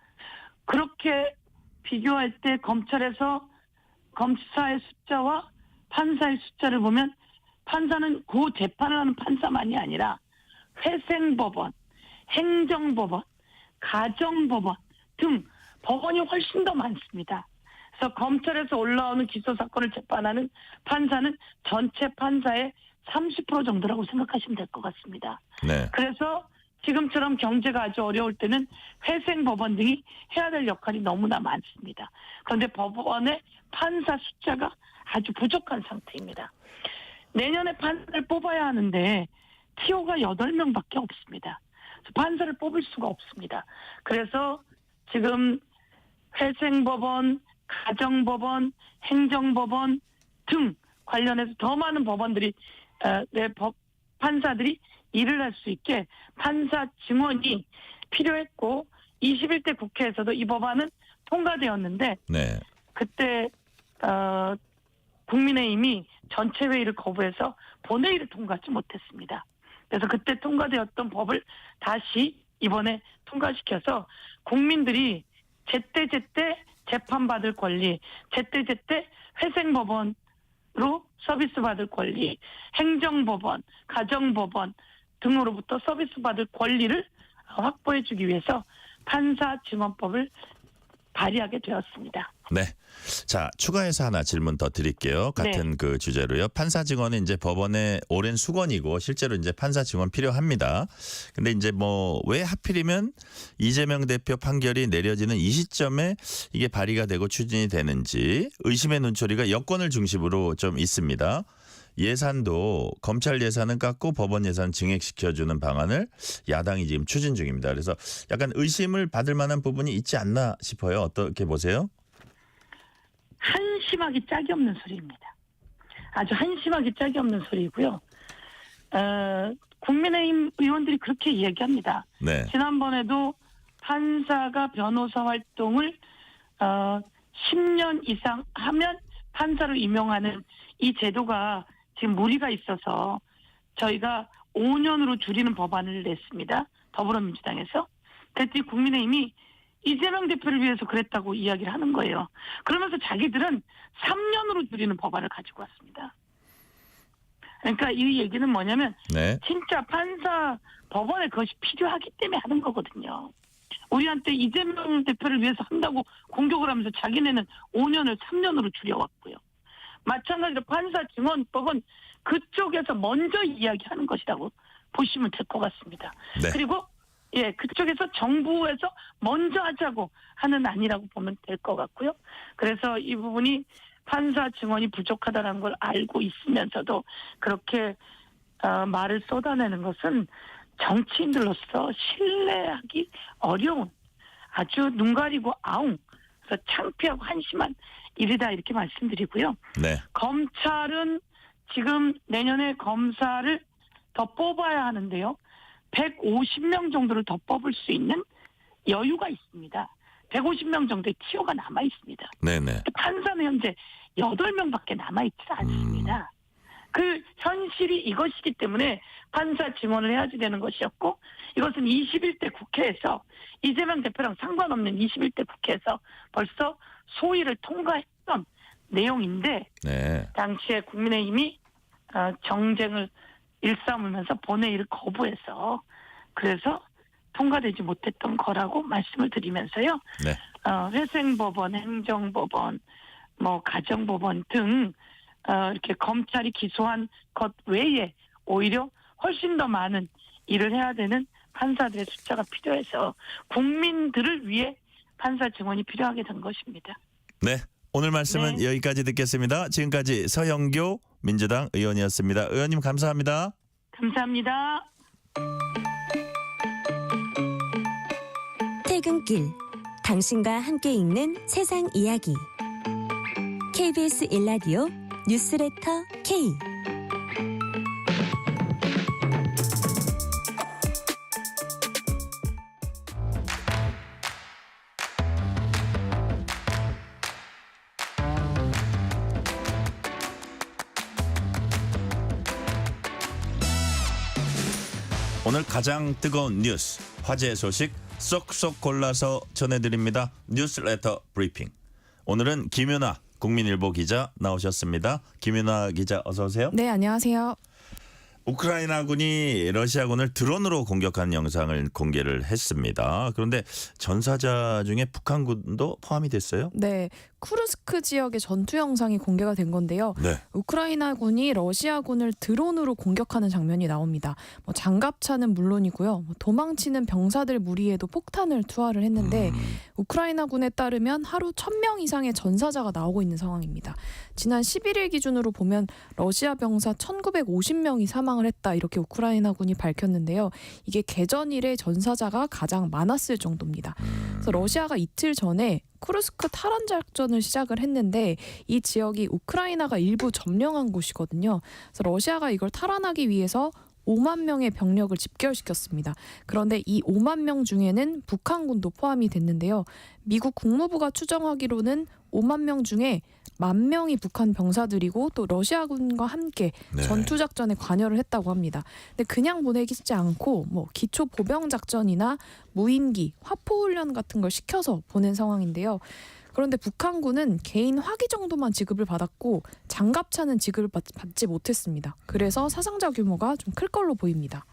그렇게 비교할 때 검찰에서 검사의 숫자와 판사의 숫자를 보면 판사는 그 재판을 하는 판사만이 아니라 회생법원, 행정법원, 가정법원 등 법원이 훨씬 더 많습니다. 그래서 검찰에서 올라오는 기소 사건을 재판하는 판사는 전체 판사의 30% 정도라고 생각하시면 될 것 같습니다. 네. 그래서 지금처럼 경제가 아주 어려울 때는 회생법원 등이 해야 될 역할이 너무나 많습니다. 그런데 법원의 판사 숫자가 아주 부족한 상태입니다. 내년에 판사를 뽑아야 하는데 TO가 8명밖에 없습니다. 판사를 뽑을 수가 없습니다. 그래서 지금 회생법원, 가정법원, 행정법원 등 관련해서 더 많은 법원들이 판사들이 일을 할 수 있게 판사 증원이 필요했고 21대 국회에서도 이 법안은 통과되었는데 네. 그때 국민의힘이 전체 회의를 거부해서 본회의를 통과하지 못했습니다. 그래서 그때 통과되었던 법을 다시 이번에 통과시켜서 국민들이 제때제때 재판받을 권리, 제때제때 회생법원으로 서비스 받을 권리, 행정법원, 가정법원 등으로부터 서비스 받을 권리를 확보해 주기 위해서 판사 증언법을 발의하게 되었습니다. 네. 자, 추가해서 하나 질문 더 드릴게요. 같은 그 주제로요. 판사 증언은 이제 법원의 오랜 수건이고 실제로 이제 판사 증언 필요합니다. 근데 이제 뭐 왜 하필이면 이재명 대표 판결이 내려지는 이 시점에 이게 발의가 되고 추진이 되는지 의심의 눈초리가 여권을 중심으로 좀 있습니다. 예산도 검찰 예산은 깎고 법원 예산 증액시켜주는 방안을 야당이 지금 추진 중입니다. 그래서 약간 의심을 받을 만한 부분이 있지 않나 싶어요. 어떻게 보세요? 한심하기 짝이 없는 소리입니다. 아주 한심하기 짝이 없는 소리고요. 국민의힘 의원들이 그렇게 이야기합니다. 네. 지난번에도 판사가 변호사 활동을 10년 이상 하면 판사로 임용하는 이 제도가 지금 무리가 있어서 저희가 5년으로 줄이는 법안을 냈습니다. 더불어민주당에서. 그랬더니 국민의힘이 이재명 대표를 위해서 그랬다고 이야기를 하는 거예요. 그러면서 자기들은 3년으로 줄이는 법안을 가지고 왔습니다. 그러니까 이 얘기는 뭐냐면 진짜 판사 법원에 그것이 필요하기 때문에 하는 거거든요. 우리한테 이재명 대표를 위해서 한다고 공격을 하면서 자기네는 5년을 3년으로 줄여왔고요. 마찬가지로 판사 증언법은 그쪽에서 먼저 이야기하는 것이라고 보시면 될 것 같습니다. 네. 그리고 그쪽에서 정부에서 먼저 하자고 하는 안이라고 보면 될 것 같고요. 그래서 이 부분이 판사 증언이 부족하다는 걸 알고 있으면서도 그렇게 말을 쏟아내는 것은 정치인들로서 신뢰하기 어려운 아주 눈 가리고 아웅 그래서 창피하고 한심한 일이다 이렇게 말씀드리고요. 네. 검찰은 지금 내년에 검사를 더 뽑아야 하는데요. 150명 정도를 더 뽑을 수 있는 여유가 있습니다. 150명 정도의 티오가 남아 있습니다. 네네. 판사는 현재 8명밖에 남아 있지 않습니다. 그 현실이 이것이기 때문에 판사 증언을 해야지 되는 것이었고, 이것은 21대 국회에서 이재명 대표랑 상관없는 21대 국회에서 벌써 소위를 통과했던 내용인데, 네. 당시에 국민의힘이 정쟁을 일삼으면서 본회의를 거부해서 그래서 통과되지 못했던 거라고 말씀을 드리면서요. 네. 회생법원, 행정법원, 가정법원 등 이렇게 검찰이 기소한 것 외에 오히려 훨씬 더 많은 일을 해야 되는 판사들의 숫자가 필요해서 국민들을 위해 판사 증언이 필요하게 된 것입니다. 네. 오늘 말씀은 여기까지 듣겠습니다. 지금까지 서영교 민주당 의원이었습니다. 의원님 감사합니다. 감사합니다. 퇴근길, 당신과 함께 읽는 세상 이야기. KBS 1라디오 뉴스레터 K. 오늘 가장 뜨거운 뉴스, 화제 소식 쏙쏙 골라서 전해드립니다. 뉴스레터 브리핑. 오늘은 김윤아 국민일보 기자 나오셨습니다. 김윤아 기자 어서 오세요. 네, 안녕하세요. 우크라이나군이 러시아군을 드론으로 공격한 영상을 공개를 했습니다. 그런데 전사자 중에 북한군도 포함이 됐어요? 네, 쿠르스크 지역의 전투 영상이 공개가 된 건데요. 네. 우크라이나군이 러시아군을 드론으로 공격하는 장면이 나옵니다. 장갑차는 물론이고요. 도망치는 병사들 무리에도 폭탄을 투하를 했는데 우크라이나군에 따르면 하루 1,000명 이상의 전사자가 나오고 있는 상황입니다. 지난 11일 기준으로 보면 러시아 병사 1,950명이 사망을 했다, 이렇게 우크라이나군이 밝혔는데요. 이게 개전 이래 전사자가 가장 많았을 정도입니다. 그래서 러시아가 이틀 전에 쿠르스크 탈환 작전을 시작을 했는데 이 지역이 우크라이나가 일부 점령한 곳이거든요. 그래서 러시아가 이걸 탈환하기 위해서 5만 명의 병력을 집결시켰습니다. 그런데 이 5만 명 중에는 북한군도 포함이 됐는데요. 미국 국무부가 추정하기로는 5만 명 중에 10,000명이 북한 병사들이고 또 러시아군과 함께 전투작전에 관여를 했다고 합니다. 근데 그냥 보내지 않고 기초 보병 작전이나 무인기, 화포훈련 같은 걸 시켜서 보낸 상황인데요. 그런데 북한군은 개인 화기 정도만 지급을 받았고 장갑차는 지급을 받지 못했습니다. 그래서 사상자 규모가 좀 클 걸로 보입니다.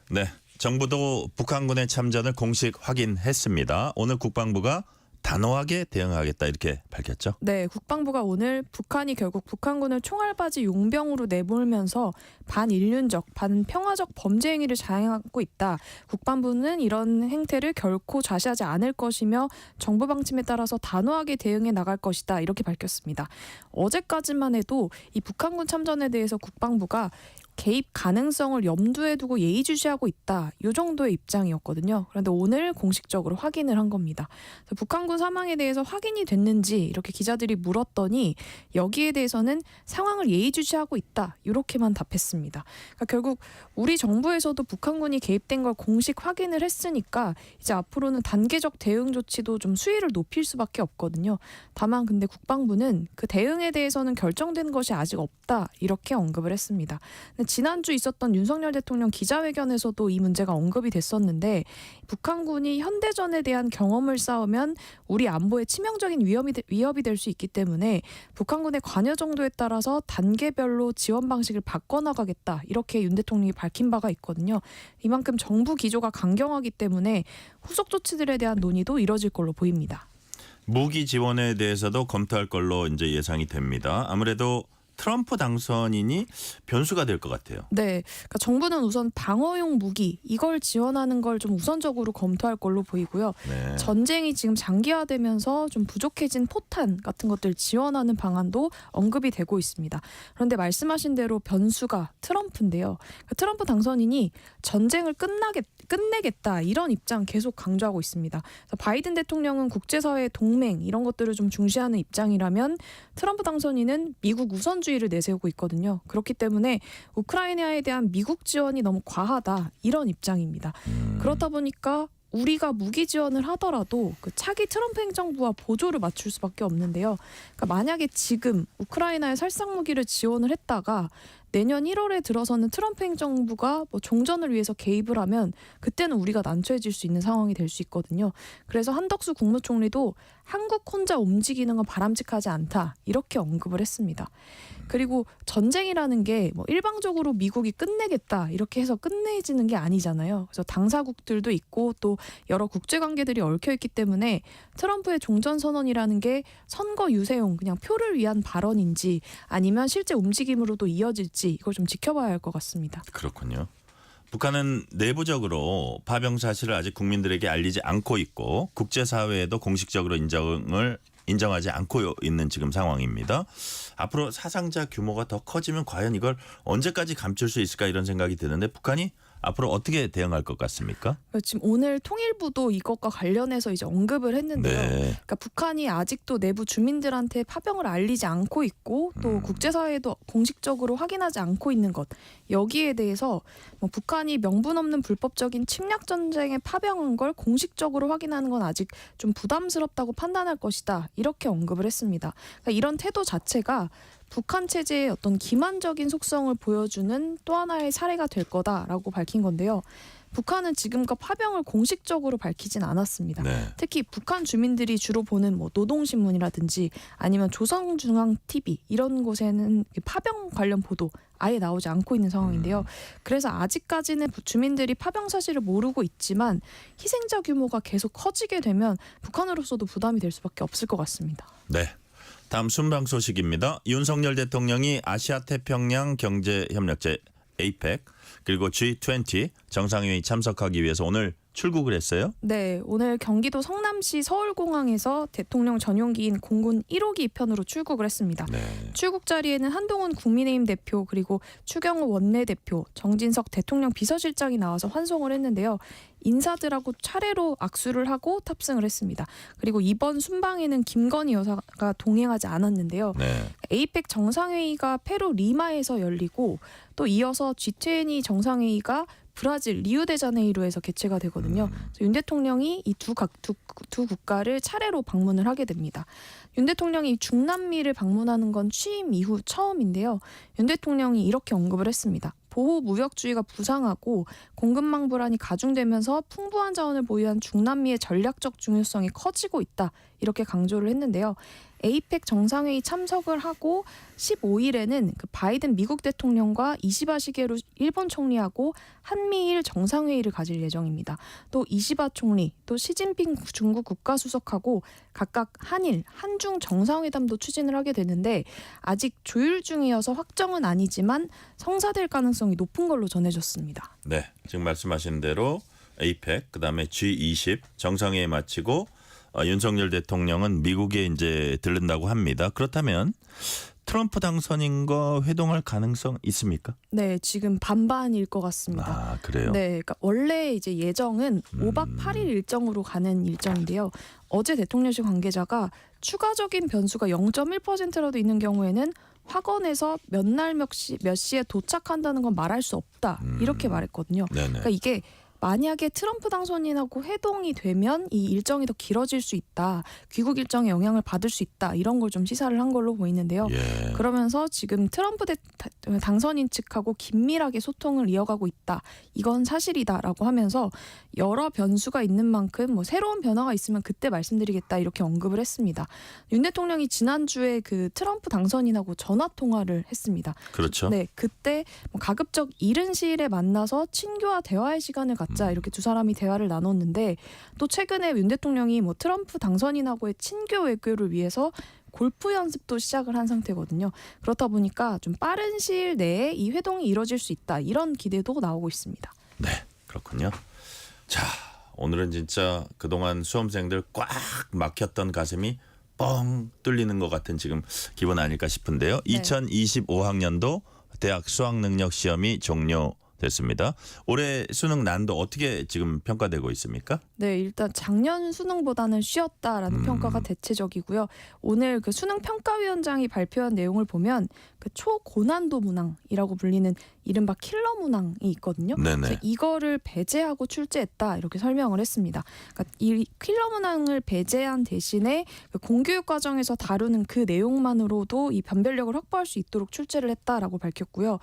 네, 정부도 북한군의 참전을 공식 확인했습니다. 오늘 국방부가 단호하게 대응하겠다 이렇게 밝혔죠. 네, 국방부가 오늘 북한이 결국 북한군을 총알바지 용병으로 내몰면서 반인륜적, 반평화적 범죄 행위를 자행하고 있다. 국방부는 이런 행태를 결코 좌시하지 않을 것이며 정부 방침에 따라서 단호하게 대응해 나갈 것이다, 이렇게 밝혔습니다. 어제까지만 해도 이 북한군 참전에 대해서 국방부가 개입 가능성을 염두에 두고 예의주시하고 있다, 이 정도의 입장이었거든요. 그런데 오늘 공식적으로 확인을 한 겁니다. 북한군 사망에 대해서 확인이 됐는지 이렇게 기자들이 물었더니 여기에 대해서는 상황을 예의주시하고 있다, 이렇게만 답했습니다. 그러니까 결국 우리 정부에서도 북한군이 개입된 걸 공식 확인을 했으니까 이제 앞으로는 단계적 대응 조치도 좀 수위를 높일 수밖에 없거든요. 다만 근데 국방부는 그 대응에 대해서는 결정된 것이 아직 없다, 이렇게 언급을 했습니다. 지난주 있었던 윤석열 대통령 기자회견에서도 이 문제가 언급이 됐었는데 북한군이 현대전에 대한 경험을 쌓으면 우리 안보에 치명적인 위협이 될 수 있기 때문에 북한군의 관여 정도에 따라서 단계별로 지원 방식을 바꿔나가겠다, 이렇게 윤 대통령이 밝힌 바가 있거든요. 이만큼 정부 기조가 강경하기 때문에 후속 조치들에 대한 논의도 이뤄질 걸로 보입니다. 무기 지원에 대해서도 검토할 걸로 이제 예상이 됩니다. 아무래도 트럼프 당선인이 변수가 될 것 같아요. 네, 그러니까 정부는 우선 방어용 무기 이걸 지원하는 걸 좀 우선적으로 검토할 걸로 보이고요. 네. 전쟁이 지금 장기화되면서 좀 부족해진 포탄 같은 것들 지원하는 방안도 언급이 되고 있습니다. 그런데 말씀하신 대로 변수가 트럼프인데요. 그러니까 트럼프 당선인이 전쟁을 끝내겠다, 이런 입장 계속 강조하고 있습니다. 바이든 대통령은 국제사회의 동맹 이런 것들을 좀 중시하는 입장이라면 트럼프 당선인은 미국 우선주의 우호주의를 내세우고 있거든요. 그렇기 때문에 우크라이나에 대한 미국 지원이 너무 과하다 이런 입장입니다. 그렇다 보니까 우리가 무기 지원을 하더라도 그 차기 트럼프 행정부와 보조를 맞출 수밖에 없는데요. 그러니까 만약에 지금 우크라이나에 살상 무기를 지원을 했다가 내년 1월에 들어서는 트럼프 행정부가 뭐 종전을 위해서 개입을 하면 그때는 우리가 난처해질 수 있는 상황이 될 수 있거든요. 그래서 한덕수 국무총리도 한국 혼자 움직이는 건 바람직하지 않다 이렇게 언급을 했습니다. 그리고 전쟁이라는 게 뭐 일방적으로 미국이 끝내겠다 이렇게 해서 끝내지는 게 아니잖아요. 그래서 당사국들도 있고 또 여러 국제관계들이 얽혀 있기 때문에 트럼프의 종전선언이라는 게 선거 유세용 그냥 표를 위한 발언인지 아니면 실제 움직임으로도 이어질지 이걸 좀 지켜봐야 할 것 같습니다. 그렇군요. 북한은 내부적으로 파병 사실을 아직 국민들에게 알리지 않고 있고 국제사회에도 공식적으로 인정하지 않고 있는 지금 상황입니다. 앞으로 사상자 규모가 더 커지면 과연 이걸 언제까지 감출 수 있을까 이런 생각이 드는데 북한이 앞으로 어떻게 대응할 것 같습니까? 지금 오늘 통일부도 이것과 관련해서 이제 언급을 했는데요. 네. 그러니까 북한이 아직도 내부 주민들한테 파병을 알리지 않고 있고 또 국제사회도 공식적으로 확인하지 않고 있는 것 여기에 대해서 뭐 북한이 명분 없는 불법적인 침략 전쟁에 파병한 걸 공식적으로 확인하는 건 아직 좀 부담스럽다고 판단할 것이다 이렇게 언급을 했습니다. 그러니까 이런 태도 자체가 북한 체제의 어떤 기만적인 속성을 보여주는 또 하나의 사례가 될 거다라고 밝힌 건데요. 북한은 지금껏 파병을 공식적으로 밝히진 않았습니다. 네. 특히 북한 주민들이 주로 보는 뭐 노동신문이라든지 아니면 조선중앙TV 이런 곳에는 파병 관련 보도 아예 나오지 않고 있는 상황인데요. 그래서 아직까지는 주민들이 파병 사실을 모르고 있지만 희생자 규모가 계속 커지게 되면 북한으로서도 부담이 될 수밖에 없을 것 같습니다. 네. 다음 순방 소식입니다. 윤석열 대통령이 아시아 태평양 경제협력체 APEC 그리고 G20 정상회의 참석하기 위해서 오늘 출국을 했어요? 네, 오늘 경기도 성남시 서울공항에서 대통령 전용기인 공군 1호기 2편으로 출국을 했습니다. 네. 출국 자리에는 한동훈 국민의힘 대표 그리고 추경호 원내대표, 정진석 대통령 비서실장이 나와서 환송을 했는데요. 인사들하고 차례로 악수를 하고 탑승을 했습니다. 그리고 이번 순방에는 김건희 여사가 동행하지 않았는데요. 네. APEC 정상회의가 페루 리마에서 열리고 또 이어서 G20 정상회의가 브라질 리우데자네이루에서 개최가 되거든요. 윤 대통령이 이 두 국가를 차례로 방문을 하게 됩니다. 윤 대통령이 중남미를 방문하는 건 취임 이후 처음인데요. 윤 대통령이 이렇게 언급을 했습니다. 보호 무역주의가 부상하고 공급망 불안이 가중되면서 풍부한 자원을 보유한 중남미의 전략적 중요성이 커지고 있다. 이렇게 강조를 했는데요. APEC 정상회의 참석을 하고 15일에는 그 바이든 미국 대통령과 이시바 시게루 일본 총리하고 한미일 정상회의를 가질 예정입니다. 또 이시바 총리, 또 시진핑 중국 국가수석하고 각각 한일, 한중 정상회담도 추진을 하게 되는데 아직 조율 중이어서 확정은 아니지만 성사될 가능성이 높은 걸로 전해졌습니다. 네, 지금 말씀하신 대로 APEC 그다음에 G20 정상회의 마치고 윤석열 대통령은 미국에 이제 들른다고 합니다. 그렇다면 트럼프 당선인과 회동할 가능성 있습니까? 네, 지금 반반일 것 같습니다. 아, 그래요? 네, 그러니까 원래 이제 예정은 5박 8일 일정으로 가는 일정인데요. 어제 대통령실 관계자가 추가적인 변수가 0.1%라도 있는 경우에는 확언해서 몇 날 몇 시에 도착한다는 건 말할 수 없다. 이렇게 말했거든요. 네네. 그러니까 이게 만약에 트럼프 당선인하고 회동이 되면 이 일정이 더 길어질 수 있다. 귀국 일정에 영향을 받을 수 있다. 이런 걸 좀 시사를 한 걸로 보이는데요. 예. 그러면서 지금 트럼프 당선인 측하고 긴밀하게 소통을 이어가고 있다. 이건 사실이다라고 하면서 여러 변수가 있는 만큼 뭐 새로운 변화가 있으면 그때 말씀드리겠다. 이렇게 언급을 했습니다. 윤 대통령이 지난주에 그 트럼프 당선인하고 전화 통화를 했습니다. 그렇죠. 네, 그때 뭐 가급적 이른 시일에 만나서 친교와 대화의 시간을 갖자 이렇게 두 사람이 대화를 나눴는데 또 최근에 윤 대통령이 뭐 트럼프 당선인하고의 친교 외교를 위해서 골프 연습도 시작을 한 상태거든요. 그렇다 보니까 좀 빠른 시일 내에 이 회동이 이뤄질 수 있다 이런 기대도 나오고 있습니다. 네, 그렇군요. 자, 오늘은 진짜 그동안 수험생들 꽉 막혔던 가슴이 뻥 뚫리는 것 같은 지금 기분 아닐까 싶은데요. 네. 2025학년도 대학 수학능력 시험이 종료됐습니다. 올해 수능 난도 어떻게 지금 평가되고 있습니까? 네, 일단 작년 수능보다는 쉬웠다라는 평가가 대체적이고요. 오늘 그 수능 평가위원장이 발표한 내용을 보면 그 초고난도 문항이라고 불리는 이른바 킬러 문항이 있거든요. 네네. 그래서 이거를 배제하고 출제했다 이렇게 설명을 했습니다. 그러니까 이 킬러 문항을 배제한 대신에 그 공교육 과정에서 다루는 그 내용만으로도 이 변별력을 확보할 수 있도록 출제를 했다라고 밝혔고요.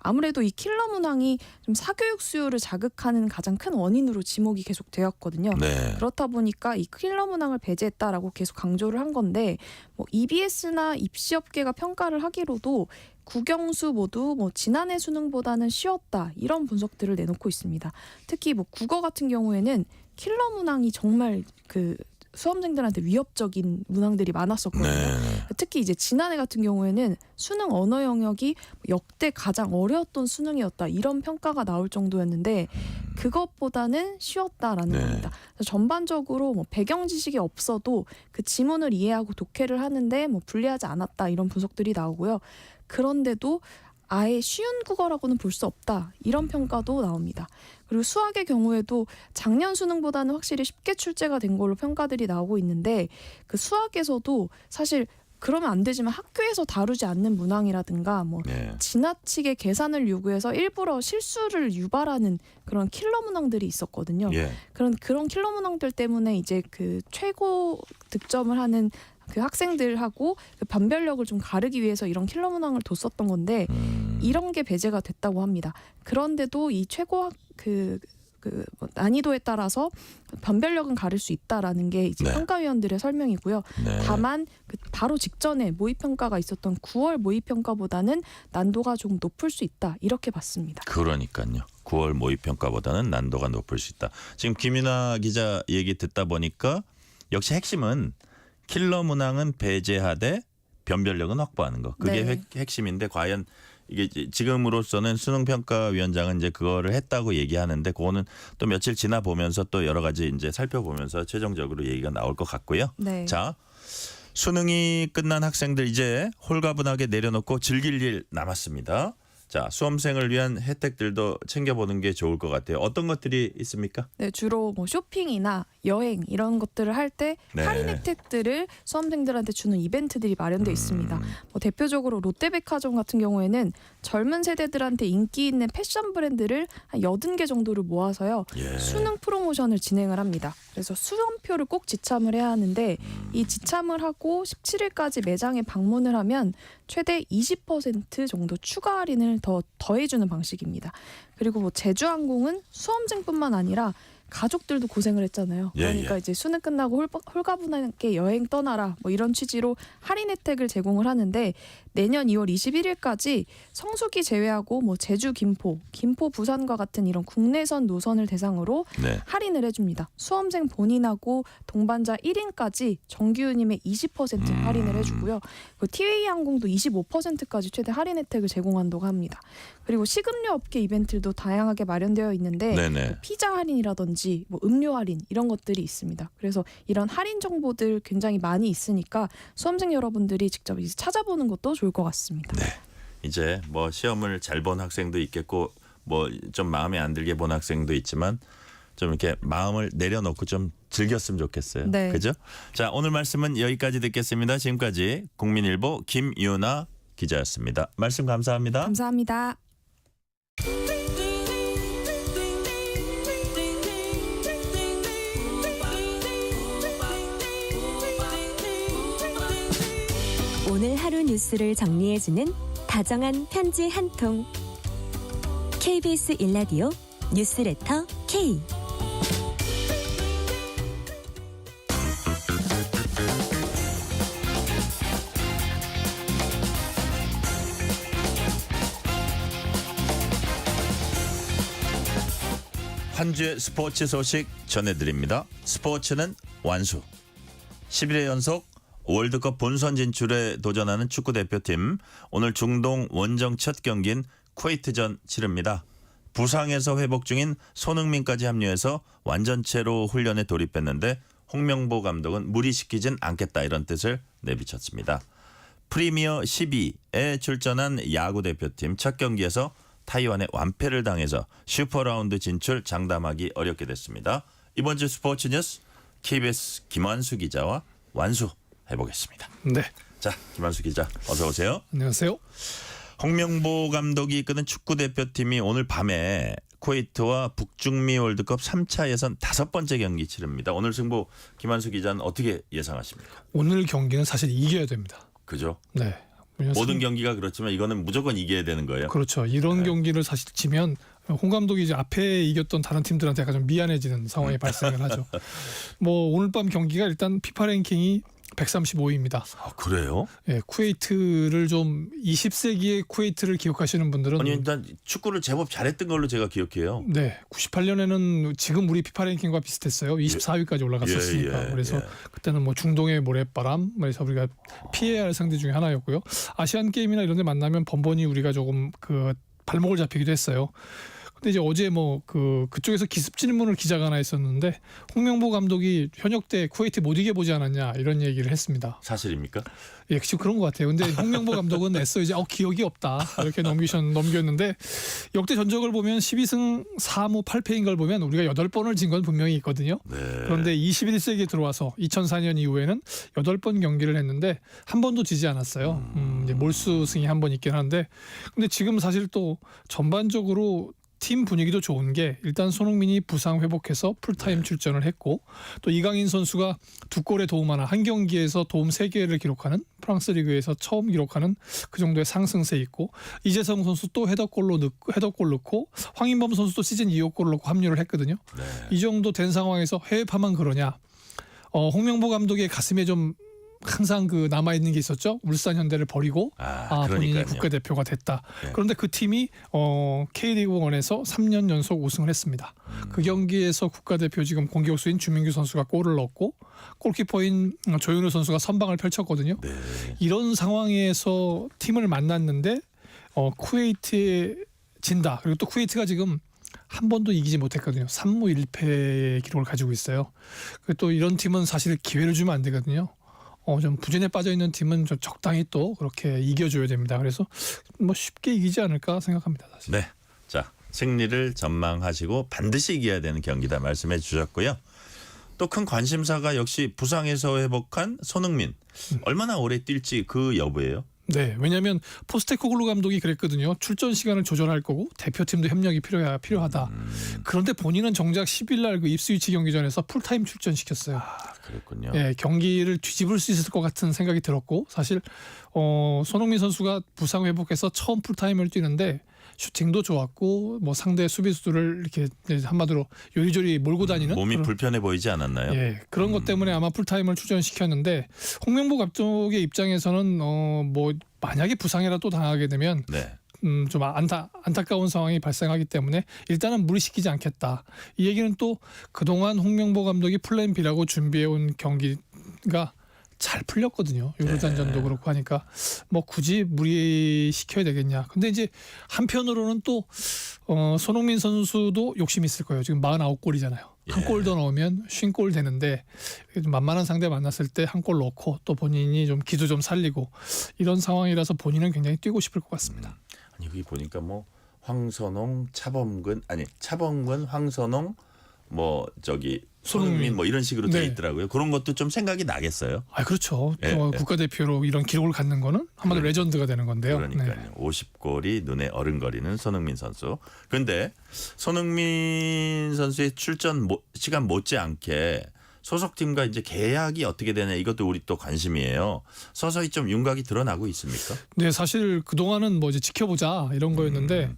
아무래도 이 킬러 문항이 좀 사교육 수요를 자극하는 가장 큰 원인으로 지목이 계속 되었거든요. 네. 그렇다 보니까 이 킬러 문항을 배제했다라고 계속 강조를 한 건데 뭐 EBS나 입시업계가 평가를 하기로도 국영수 모두 뭐 지난해 수능보다는 쉬웠다 이런 분석들을 내놓고 있습니다. 특히 뭐 국어 같은 경우에는 킬러 문항이 정말 그 수험생들한테 위협적인 문항들이 많았었거든요. 네. 특히 이제 지난해 같은 경우에는 수능 언어 영역이 역대 가장 어려웠던 수능이었다 이런 평가가 나올 정도였는데 그것보다는 쉬웠다라는 네. 겁니다. 그래서 전반적으로 뭐 배경 지식이 없어도 그 지문을 이해하고 독해를 하는데 뭐 불리하지 않았다 이런 분석들이 나오고요. 그런데도 아예 쉬운 국어라고는 볼 수 없다 이런 평가도 나옵니다. 그리고 수학의 경우에도 작년 수능보다는 확실히 쉽게 출제가 된 걸로 평가들이 나오고 있는데 그 수학에서도 사실 그러면 안 되지만 학교에서 다루지 않는 문항이라든가 뭐 네. 지나치게 계산을 요구해서 일부러 실수를 유발하는 그런 킬러 문항들이 있었거든요. 예. 그런 킬러 문항들 때문에 이제 그 최고 득점을 하는 그 학생들하고 그 변별력을 좀 가르기 위해서 이런 킬러 문항을 뒀었던 건데 이런 게 배제가 됐다고 합니다. 그런데도 이 최고 뭐 난이도에 따라서 변별력은 가를 수 있다라는 게 이제 네. 평가위원들의 설명이고요. 네. 다만 그 바로 직전에 모의평가가 있었던 9월 모의평가보다는 난도가 좀 높을 수 있다 이렇게 봤습니다. 그러니까요. 9월 모의평가보다는 난도가 높을 수 있다. 지금 김윤아 기자 얘기 듣다 보니까 역시 핵심은 킬러 문항은 배제하되 변별력은 확보하는 거. 그게 네. 핵심인데 과연 이게 지금으로서는 수능평가위원장은 이제 그거를 했다고 얘기하는데 그거는 또 며칠 지나 보면서 또 여러 가지 이제 살펴보면서 최종적으로 얘기가 나올 것 같고요. 네. 자, 수능이 끝난 학생들 이제 홀가분하게 내려놓고 즐길 일 남았습니다. 자, 수험생을 위한 혜택들도 챙겨보는 게 좋을 것 같아요. 어떤 것들이 있습니까? 네, 주로 뭐 쇼핑이나 여행 이런 것들을 할 때 네. 할인 혜택들을 수험생들한테 주는 이벤트들이 마련돼 있습니다. 뭐 대표적으로 롯데백화점 같은 경우에는 젊은 세대들한테 인기 있는 패션 브랜드를 한 80개 정도를 모아서요. 예. 수능 프로모션을 진행을 합니다. 그래서 수험표를 꼭 지참을 해야 하는데 이 지참을 하고 17일까지 매장에 방문을 하면 최대 20% 정도 추가 할인을 더 더해주는 방식입니다. 그리고 뭐 제주항공은 수험생뿐만 아니라 가족들도 고생을 했잖아요. 예, 그러니까 예. 이제 수능 끝나고 홀가분하게 여행 떠나라 뭐 이런 취지로 할인 혜택을 제공을 하는데 내년 2월 21일까지 성수기 제외하고 뭐 제주, 김포, 부산과 같은 이런 국내선 노선을 대상으로 네. 할인을 해줍니다. 수험생 본인하고 동반자 1인까지 정규유님의 20% 할인을 해주고요. 그리고 티웨이 항공도 25%까지 최대 할인 혜택을 제공한다고 합니다. 그리고 식음료 업계 이벤트도 다양하게 마련되어 있는데 네네. 뭐 피자 할인이라든지 뭐 음료 할인 이런 것들이 있습니다. 그래서 이런 할인 정보들 굉장히 많이 있으니까 수험생 여러분들이 직접 이제 찾아보는 것도 좋을 것 같습니다. 네. 이제 뭐 시험을 잘 본 학생도 있겠고 뭐 좀 마음에 안 들게 본 학생도 있지만 좀 이렇게 마음을 내려놓고 좀 즐겼으면 좋겠어요. 네. 그죠? 자, 오늘 말씀은 여기까지 듣겠습니다. 지금까지 국민일보 김윤아 기자였습니다. 말씀 감사합니다. 감사합니다. 오늘 하루 뉴스를 정리해주는 다정한 편지 한 통. KBS 일라디오 뉴스레터 K. 한 주의 스포츠 소식 전해드립니다. 스포츠는 완수. 11회 연속 월드컵 본선 진출에 도전하는 축구대표팀. 오늘 중동 원정 첫 경기인 쿠웨이트전 치릅니다. 부상에서 회복 중인 손흥민까지 합류해서 완전체로 훈련에 돌입했는데 홍명보 감독은 무리시키진 않겠다 이런 뜻을 내비쳤습니다. 프리미어 12에 출전한 야구 대표팀 첫 경기에서 타이완에 완패를 당해서 슈퍼라운드 진출 장담하기 어렵게 됐습니다. 이번 주 스포츠 뉴스 KBS 김완수 기자와 완수해보겠습니다. 네, 자, 김한수 기자 어서 오세요. 안녕하세요. 홍명보 감독이 이끄는 축구 대표팀이 오늘 밤에 쿠웨이트와 북중미 월드컵 3차 예선 5번째 경기 치릅니다. 오늘 승부 김한수 기자는 어떻게 예상하십니까? 오늘 경기는 사실 이겨야 됩니다. 그죠? 네. 모든 경기가 그렇지만 이거는 무조건 이겨야 되는 거예요. 그렇죠. 이런 경기를 사실 지면 홍 감독이 이제 앞에 이겼던 다른 팀들한테 약간 좀 미안해지는 상황이 발생을 하죠. 뭐 오늘 밤 경기가 일단 피파 랭킹이 135위입니다. 아, 그래요? 예, 쿠웨이트를 좀 20세기의 쿠웨이트를 기억하시는 분들은 아니 일단 축구를 제법 잘했던 걸로 제가 기억해요. 네, 98년에는 지금 우리 피파 랭킹과 비슷했어요. 24위까지 올라갔었으니까. 그래서 그때는 뭐 중동의 모래바람, 그래서 우리가 피해야 할 상대 중에 하나였고요. 아시안 게임이나 이런 데 만나면 번번이 우리가 조금 그 발목을 잡히기도 했어요. 근데 이제 어제 뭐 그쪽에서 기습 질문을 기자가 하나 했었는데 홍명보 감독이 현역 때 쿠웨이트 못 이겨보지 않았냐 이런 얘기를 했습니다. 사실입니까? 예, 지금 그런 것 같아요. 근데 홍명보 감독은 애써 이제 기억이 없다 이렇게 넘겼는데 역대 전적을 보면 12승 4무 8패인 걸 보면 우리가 8번을 진 건 분명히 있거든요. 네. 그런데 21세기에 들어와서 2004년 이후에는 8번 경기를 했는데 한 번도 지지 않았어요. 이제 몰수승이 한 번 있긴 한데 근데 지금 사실 또 전반적으로 팀 분위기도 좋은 게 일단 손흥민이 부상 회복해서 풀타임 출전을 했고 또 이강인 선수가 2골의 도움 하나 한 경기에서 도움 3개를 기록하는 프랑스 리그에서 처음 기록하는 그 정도의 상승세 있고 이재성 선수 또 헤더골 넣고 황인범 선수도 시즌 2호 골을 넣고 합류를 했거든요. 네. 이 정도 된 상황에서 해외파만 그러냐. 홍명보 감독의 가슴에 좀 항상 그 남아있는 게 있었죠. 울산 현대를 버리고 본인이 국가대표가 됐다. 네. 그런데 그 팀이 K리그 1에서 3년 연속 우승을 했습니다. 그 경기에서 국가대표 지금 공격수인 주민규 선수가 골을 넣었고 골키퍼인 조현우 선수가 선방을 펼쳤거든요. 네. 이런 상황에서 팀을 만났는데 쿠웨이트에 진다. 그리고 또 쿠웨이트가 지금 한 번도 이기지 못했거든요. 3무 1패의 기록을 가지고 있어요. 또 이런 팀은 사실 기회를 주면 안 되거든요. 좀 부진에 빠져 있는 팀은 좀 적당히 또 그렇게 이겨줘야 됩니다. 그래서 뭐 쉽게 이기지 않을까 생각합니다. 사실. 네, 자 승리를 전망하시고 반드시 이겨야 되는 경기다 말씀해 주셨고요. 또 큰 관심사가 역시 부상에서 회복한 손흥민 얼마나 오래 뛸지 그 여부예요. 네, 왜냐하면 포스테코글루 감독이 그랬거든요. 출전 시간을 조절할 거고 대표팀도 협력이 필요하다. 그런데 본인은 정작 10일 날 그 입스위치 경기전에서 풀타임 출전시켰어요. 그렇군요. 네, 경기를 뒤집을 수 있을 것 같은 생각이 들었고 사실 손흥민 선수가 부상 회복해서 처음 풀타임을 뛰는데 슈팅도 좋았고 뭐 상대 수비수들을 이렇게 한마디로 요리조리 몰고 다니는 몸이 불편해 보이지 않았나요? 예, 그런 것 때문에 아마 풀타임을 출전시켰는데 홍명보 감독의 입장에서는 뭐 만약에 부상이라도 당하게 되면 네. 좀 안타까운 상황이 발생하기 때문에 일단은 무리시키지 않겠다. 이 얘기는 또 그동안 홍명보 감독이 플랜 B라고 준비해온 경기가 잘 풀렸거든요. 유로단전도 그렇고 하니까 뭐 굳이 무리시켜야 되겠냐. 근데 이제 한편으로는 또 손흥민 선수도 욕심이 있을 거예요. 지금 49골이잖아요. 한 골 더 넣으면 50골 되는데 좀 만만한 상대 만났을 때 한 골 넣고 또 본인이 좀 기도 좀 살리고 이런 상황이라서 본인은 굉장히 뛰고 싶을 것 같습니다. 아니 여기 보니까 뭐 차범근, 황선홍 뭐 손흥민 뭐 이런 식으로 돼 있더라고요. 그런 것도 좀 생각이 나겠어요. 그렇죠. 예, 국가대표로 이런 기록을 갖는 거는 한마디로 레전드가 되는 건데요. 그러니까요. 네. 50골이 눈에 어른거리는 손흥민 선수. 그런데 손흥민 선수의 출전 시간 못지않게 소속팀과 이제 계약이 어떻게 되냐 이것도 우리 또 관심이에요. 서서히 좀 윤곽이 드러나고 있습니까? 네, 사실 그동안은 뭐 이제 지켜보자 이런 거였는데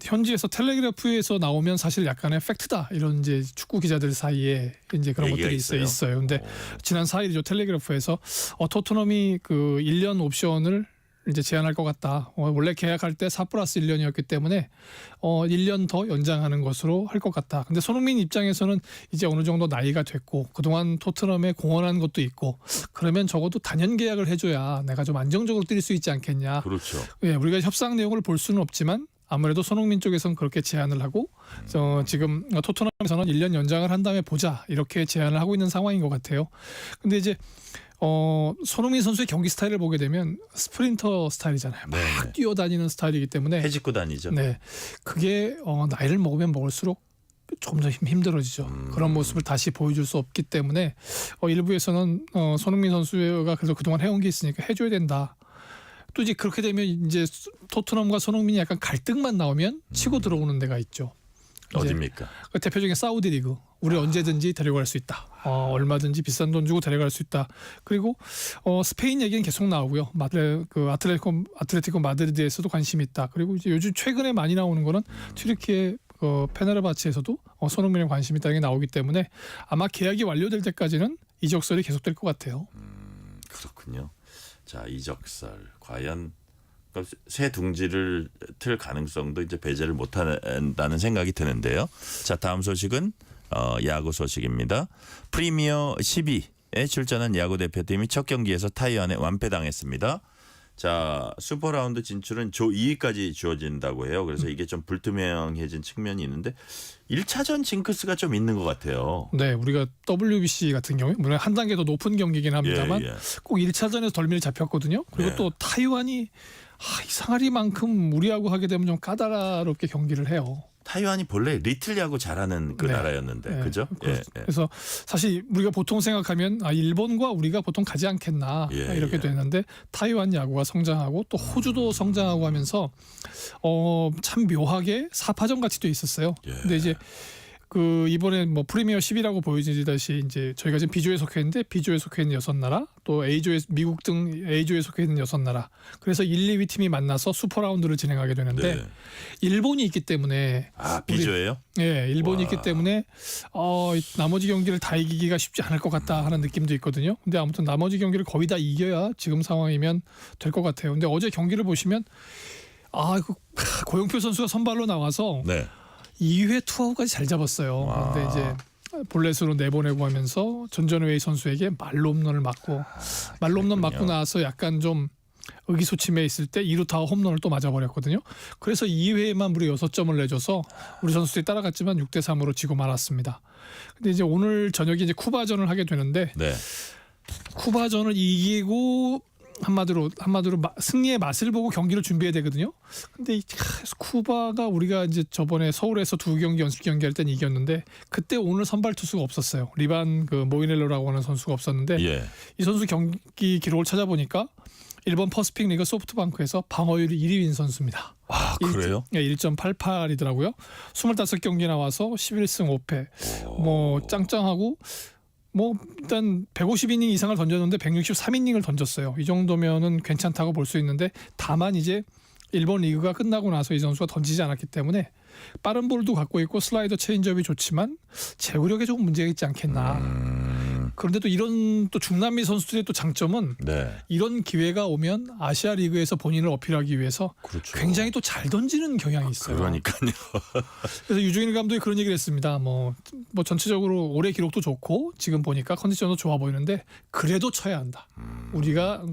현지에서 텔레그래프에서 나오면 사실 약간의 팩트다 이런 이제 축구 기자들 사이에 이제 그런 것들이 있어요. 근데 지난 4일이죠. 텔레그래프에서 토트넘이 그 1년 옵션을 이제 제한할 것 같다. 원래 계약할 때 4+1년이었기 때문에 1년 더 연장하는 것으로 할 것 같다. 근데 손흥민 입장에서는 이제 어느 정도 나이가 됐고 그동안 토트넘에 공헌한 것도 있고 그러면 적어도 단연 계약을 해줘야 내가 좀 안정적으로 뛸 수 있지 않겠냐. 그렇죠. 예, 우리가 협상 내용을 볼 수는 없지만 아무래도 손흥민 쪽에서는 그렇게 제안을 하고 지금 토트넘에서는 1년 연장을 한 다음에 보자 이렇게 제안을 하고 있는 상황인 것 같아요. 근데 이제 손흥민 선수의 경기 스타일을 보게 되면 스프린터 스타일이잖아요. 막 뛰어다니는 스타일이기 때문에 해집고 다니죠. 네, 그게 나이를 먹으면 먹을수록 조금 더 힘들어지죠. 그런 모습을 다시 보여줄 수 없기 때문에 일부에서는 손흥민 선수가 그래도 그동안 해온 게 있으니까 해줘야 된다. 또 이제 그렇게 되면 이제 토트넘과 손흥민이 약간 갈등만 나오면 치고 들어오는 데가 있죠. 어디입니까? 그 대표적인 사우디 리그. 우리 언제든지 데려갈 수 있다. 얼마든지 비싼 돈 주고 데려갈 수 있다. 그리고 스페인 얘기는 계속 나오고요. 아틀레티코 마드리드에서도 관심이 있다. 그리고 이제 요즘 최근에 많이 나오는 거는 튀르키예 페네르바체에서도 손흥민에 관심이 있다는 게 나오기 때문에 아마 계약이 완료될 때까지는 이적설이 계속될 것 같아요. 그렇군요. 자, 이적설 과연 새 둥지를 틀 가능성도 이제 배제를 못한다는 생각이 드는데요. 자, 다음 소식은 야구 소식입니다. 프리미어 12에 출전한 야구 대표팀이 첫 경기에서 타이완에 완패당했습니다. 자, 슈퍼라운드 진출은 조 2위까지 주어진다고 해요. 그래서 이게 좀 불투명해진 측면이 있는데 1차전 징크스가 좀 있는 것 같아요. 네, 우리가 WBC 같은 경우에 물론 한 단계 더 높은 경기긴 합니다만 꼭 1차전에서 덜미를 잡혔거든요. 그리고 또 타이완이 이상하리만큼 우리하고 하게 되면 좀 까다롭게 경기를 해요. 타이완이 본래 리틀 야구 잘하는 그 나라였는데, 그죠? 그래서 사실 우리가 보통 생각하면 일본과 우리가 보통 가지 않겠나 이렇게 되는데 타이완 야구가 성장하고 또 호주도 성장하고 하면서 참 묘하게 4파전 같이 돼 있었어요. 근데 이제 그 이번에 뭐 프리미어 10이라고 보여지듯이 이제 저희가 지금 B조에 속해 있는데 B조에 속해 있는 6나라 또 A조에 미국 등 A조에 속해 있는 6나라 그래서 1, 2위 팀이 만나서 슈퍼 라운드를 진행하게 되는데 일본이 있기 때문에 B조예요? 일본이 있기 때문에 나머지 경기를 다 이기기가 쉽지 않을 것 같다 하는 느낌도 있거든요. 근데 아무튼 나머지 경기를 거의 다 이겨야 지금 상황이면 될 것 같아요. 근데 어제 경기를 보시면 고영표 선수가 선발로 나와서 2회 투아웃까지 잘 잡았어요. 그런데 이제 볼넷으로 내보내고 하면서 전전웨이 선수에게 말로 홈런을 맞고 말로 홈런 맞고 나서 약간 좀 의기소침해 있을 때 2루타 홈런을 또 맞아버렸거든요. 그래서 2회에만 무려 6점을 내줘서 우리 선수들이 따라갔지만 6대3으로 지고 말았습니다. 근데 이제 오늘 저녁에 이제 쿠바전을 하게 되는데 쿠바전을 이기고 한마디로 승리의 맛을 보고 경기를 준비해야 되거든요. 근데 쿠바가 우리가 이제 저번에 서울에서 2경기 연습 경기할 땐 이겼는데 그때 오늘 선발 투수가 없었어요. 리반 모이넬로라고 하는 선수가 없었는데 이 선수 경기 기록을 찾아보니까 일본 퍼시픽 리그 소프트뱅크에서 방어율이 1위인 선수입니다. 그래요? 1.88이더라고요. 25경기 나와서 11승 5패. 뭐 짱짱하고 일단 150이닝 이상을 던졌는데 163이닝을 던졌어요. 이 정도면은 괜찮다고 볼 수 있는데 다만 이제 일본 리그가 끝나고 나서 이 선수가 던지지 않았기 때문에 빠른 볼도 갖고 있고 슬라이더 체인지업이 좋지만 제구력에 조금 문제가 있지 않겠나. 그런데 또 이런 또 중남미 선수들의 또 장점은 이런 기회가 오면 아시아 리그에서 본인을 어필하기 위해서 굉장히 또 잘 던지는 경향이 있어요. 그러니까요. 그래서 유중일 감독이 그런 얘기를 했습니다. 뭐 전체적으로 올해 기록도 좋고 지금 보니까 컨디션도 좋아 보이는데 그래도 쳐야 한다. 우리가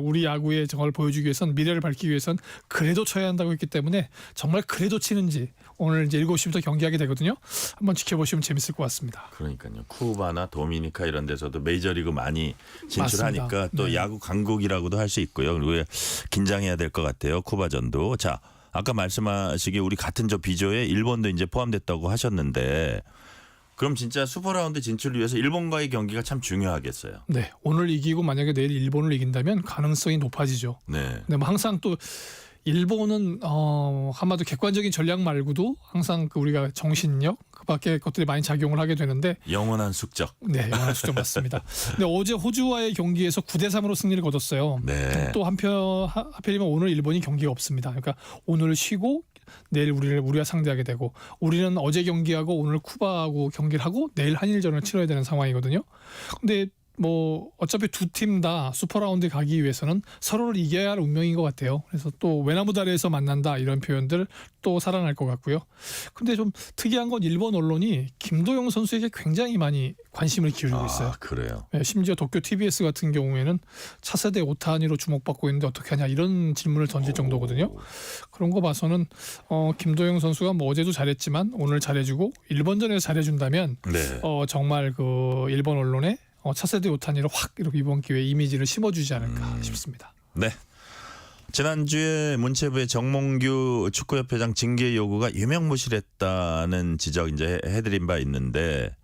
우리 야구의 정말 보여주기 위해선 미래를 밝히기 위해선 그래도 쳐야 한다고 했기 때문에 정말 그래도 치는지 오늘 이제 7시부터 경기하게 되거든요. 한번 지켜보시면 재밌을 것 같습니다. 그러니까요. 쿠바나 도미니카 이런 데서도 메이저리그 많이 진출하니까 맞습니다. 또 야구 강국이라고도 할 수 있고요. 그리고 긴장해야 될 것 같아요. 쿠바전도. 자, 아까 말씀하시기 우리 같은 저 B조에 일본도 이제 포함됐다고 하셨는데 그럼 진짜 슈퍼라운드 진출을 위해서 일본과의 경기가 참 중요하겠어요. 네, 오늘 이기고 만약에 내일 일본을 이긴다면 가능성이 높아지죠. 근데 뭐 항상 또 일본은 한마디로 객관적인 전략 말고도 항상 우리가 정신력 그밖에 것들이 많이 작용을 하게 되는데 영원한 숙적. 네, 영원한 숙적 맞습니다. 근데 어제 호주와의 경기에서 9대3으로 승리를 거뒀어요. 또 하필이면 오늘 일본이 경기가 없습니다. 그러니까 오늘 쉬고 내일 우리가 상대하게 되고 우리는 어제 경기하고 오늘 쿠바하고 경기를 하고 내일 한일전을 치러야 되는 상황이거든요. 근데 뭐 어차피 두 팀 다 슈퍼라운드에 가기 위해서는 서로를 이겨야 할 운명인 것 같아요. 그래서 또 외나무 다리에서 만난다 이런 표현들 또 살아날 것 같고요. 근데 좀 특이한 건 일본 언론이 김도영 선수에게 굉장히 많이 관심을 기울이고 있어요. 그래요? 심지어 도쿄 TBS 같은 경우에는 차세대 오타니로 주목받고 있는데 어떻게 하냐 이런 질문을 던질 정도거든요. 그런 거 봐서는 김도영 선수가 뭐 어제도 잘했지만 오늘 잘해주고 일본전에서 잘해준다면 정말 그 일본 언론에 차세대 오타니로 확 이렇게 이번 기회에 이미지를 심어주지 않을까 싶습니다. 네. 지난주에 문체부의 정몽규 축구협회장 징계 요구가 유명무실했다는 지적 이제 해드린 바 있는데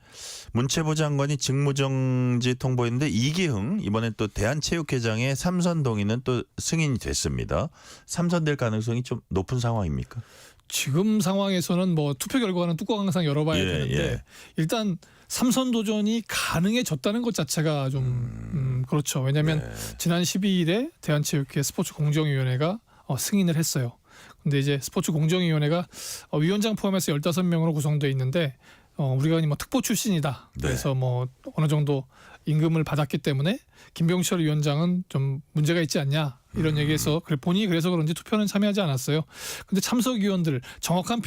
문체부 장관이 직무정지 통보했는데 이기흥 이번에 또 대한체육회장의 삼선 동의는 또 승인이 됐습니다. 삼선될 가능성이 좀 높은 상황입니까? 지금 상황에서는 뭐 투표 결과는 뚜껑 항상 열어봐야 되는데 일단 삼선 도전이 가능해졌다는 것 자체가 좀 그렇죠. 왜냐하면 지난 12일에 대한체육회 스포츠공정위원회가 승인을 했어요. 근데 이제 스포츠공정위원회가 위원장 포함해서 15명으로 구성되어 있는데 우리가 뭐 특보 출신이다. 그래서 뭐 어느 정도 임금을 받았기 때문에 김병철 위원장은 좀 문제가 있지 않냐 이런 얘기해서 본인이 그래서 그런지 투표는 참여하지 않았어요. 근데 참석 위원들 정확한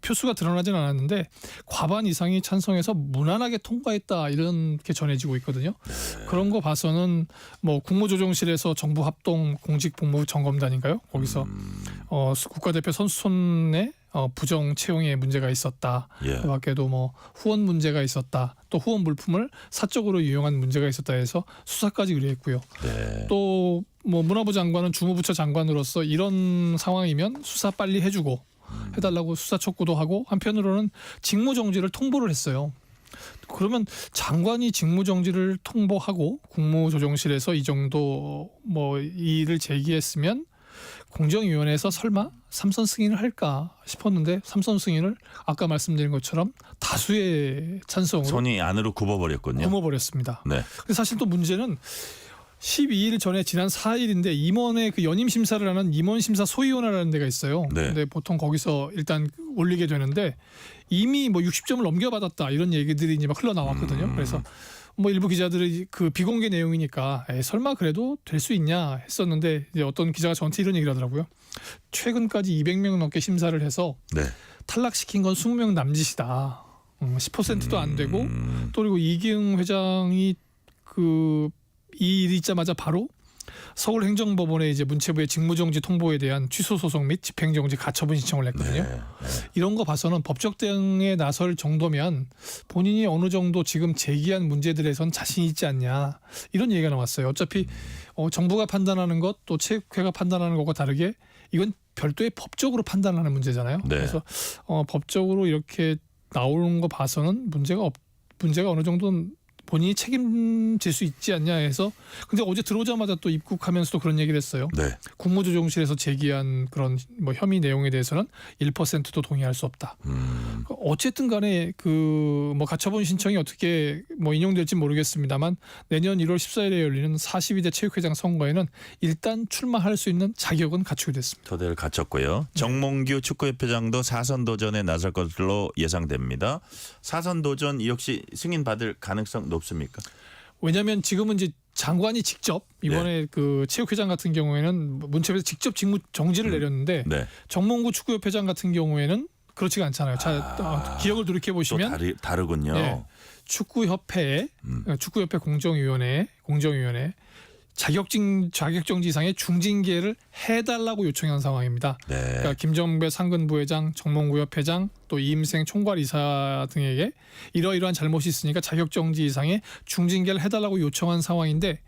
표수가 드러나진 않았는데 과반 이상이 찬성해서 무난하게 통과했다 이렇게 전해지고 있거든요. 그런 거 봐서는 뭐 국무조정실에서 정부 합동 공직복무점검단인가요? 거기서 국가대표 선수 손에 부정 채용에 문제가 있었다. 그 밖에도 뭐 후원 문제가 있었다. 또 후원 물품을 사적으로 이용한 문제가 있었다 해서 수사까지 의뢰했고요. 또 뭐 문화부 장관은 주무부처 장관으로서 이런 상황이면 수사 빨리 해주고 해달라고 수사 촉구도 하고 한편으로는 직무정지를 통보를 했어요. 그러면 장관이 직무정지를 통보하고 국무조정실에서 이 정도 뭐 일을 제기했으면 공정위원회에서 설마 삼선 승인을 할까 싶었는데 삼선 승인을 아까 말씀드린 것처럼 다수의 찬성으로 손이 안으로 굽어버렸군요. 굽어버렸습니다. 네. 근데 사실 또 문제는 12일 전에 지난 4일인데 임원의 그 연임 심사를 하는 임원심사 소위원회라는 데가 있어요. 근데 보통 거기서 일단 올리게 되는데 이미 뭐 60점을 넘겨받았다 이런 얘기들이 이제 막 흘러나왔거든요. 그래서 뭐 일부 기자들이 그 비공개 내용이니까 설마 그래도 될 수 있냐 했었는데 이제 어떤 기자가 저한테 이런 얘기를 하더라고요. 최근까지 200명 넘게 심사를 해서 탈락시킨 건 20명 남짓이다. 10%도 안 되고 또 그리고 이기흥 회장이 이 일이 있자마자 바로 서울행정법원에 이제 문체부의 직무정지 통보에 대한 취소 소송 및 집행정지 가처분 신청을 했거든요. 이런 거 봐서는 법적 대응에 나설 정도면 본인이 어느 정도 지금 제기한 문제들에선 자신 있지 않냐 이런 얘기가 나왔어요. 어차피 정부가 판단하는 것 또 체육회가 판단하는 것과 다르게 이건 별도의 법적으로 판단하는 문제잖아요. 그래서 법적으로 이렇게 나오는 거 봐서는 문제가 어느 정도는 본인이 책임질 수 있지 않냐 해서 근데 어제 들어오자마자 또 입국하면서도 그런 얘기를 했어요. 국무조정실에서 제기한 그런 뭐 혐의 내용에 대해서는 1%도 동의할 수 없다. 어쨌든 간에 뭐 가처분 신청이 어떻게 뭐 인용될지 모르겠습니다만 내년 1월 14일에 열리는 42대 체육회장 선거에는 일단 출마할 수 있는 자격은 갖추게 됐습니다. 토대를 갖췄고요. 정몽규 축구협회장도 4선 도전에 나설 것으로 예상됩니다. 4선 도전 이 역시 승인받을 가능성 높습니까? 왜냐하면 지금은 이제 장관이 직접 이번에 그 체육회장 같은 경우에는 문체부에서 직접 직무 정지를 내렸는데 정몽구 축구협회장 같은 경우에는 그렇지가 않잖아요. 기억을 돌이켜 보시면 또 다르군요. 축구협회 공정위원회 자격정지 이상의 중징계를 해달라고 요청한 상황입니다. 그러니까 김정배 상근 부회장, 정몽구 협회장, 또 이임생 총괄이사 등에게 이러이러한 잘못이 있으니까 자격정지 이상의 중징계를 해달라고 요청한 상황인데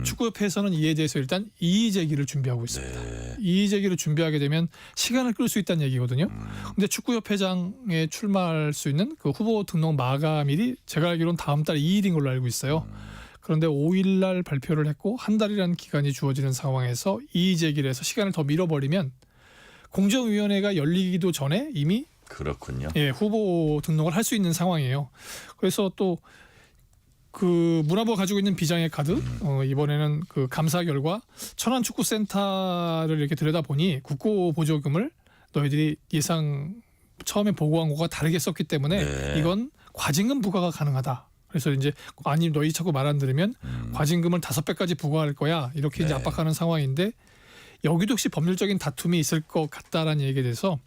축구협회에서는 이에 대해서 일단 이의 제기를 준비하고 있습니다. 이의 제기를 준비하게 되면 시간을 끌 수 있다는 얘기거든요. 근데 축구협회장에 출마할 수 있는 그 후보 등록 마감일이 제가 알기로는 다음 달 2일인 걸로 알고 있어요. 그런데 5일 날 발표를 했고 한 달이라는 기간이 주어지는 상황에서 이의 제기를 해서 시간을 더 밀어버리면 공정위원회가 열리기도 전에 이미 그렇군요. 후보 등록을 할 수 있는 상황이에요. 그래서 또 그 문화부가 가지고 있는 비장의 카드 이번에는 그 감사 결과 천안축구센터를 이렇게 들여다보니 국고 보조금을 너희들이 예상 처음에 보고한 것과 다르게 썼기 때문에 이건 과징금 부과가 가능하다. 그래서 이제 아니 너희 자꾸 말 안 들으면 과징금을 5배까지 부과할 거야 이렇게 이제 압박하는 상황인데 여기도 혹시 법률적인 다툼이 있을 것 같다라는 얘기에 대해서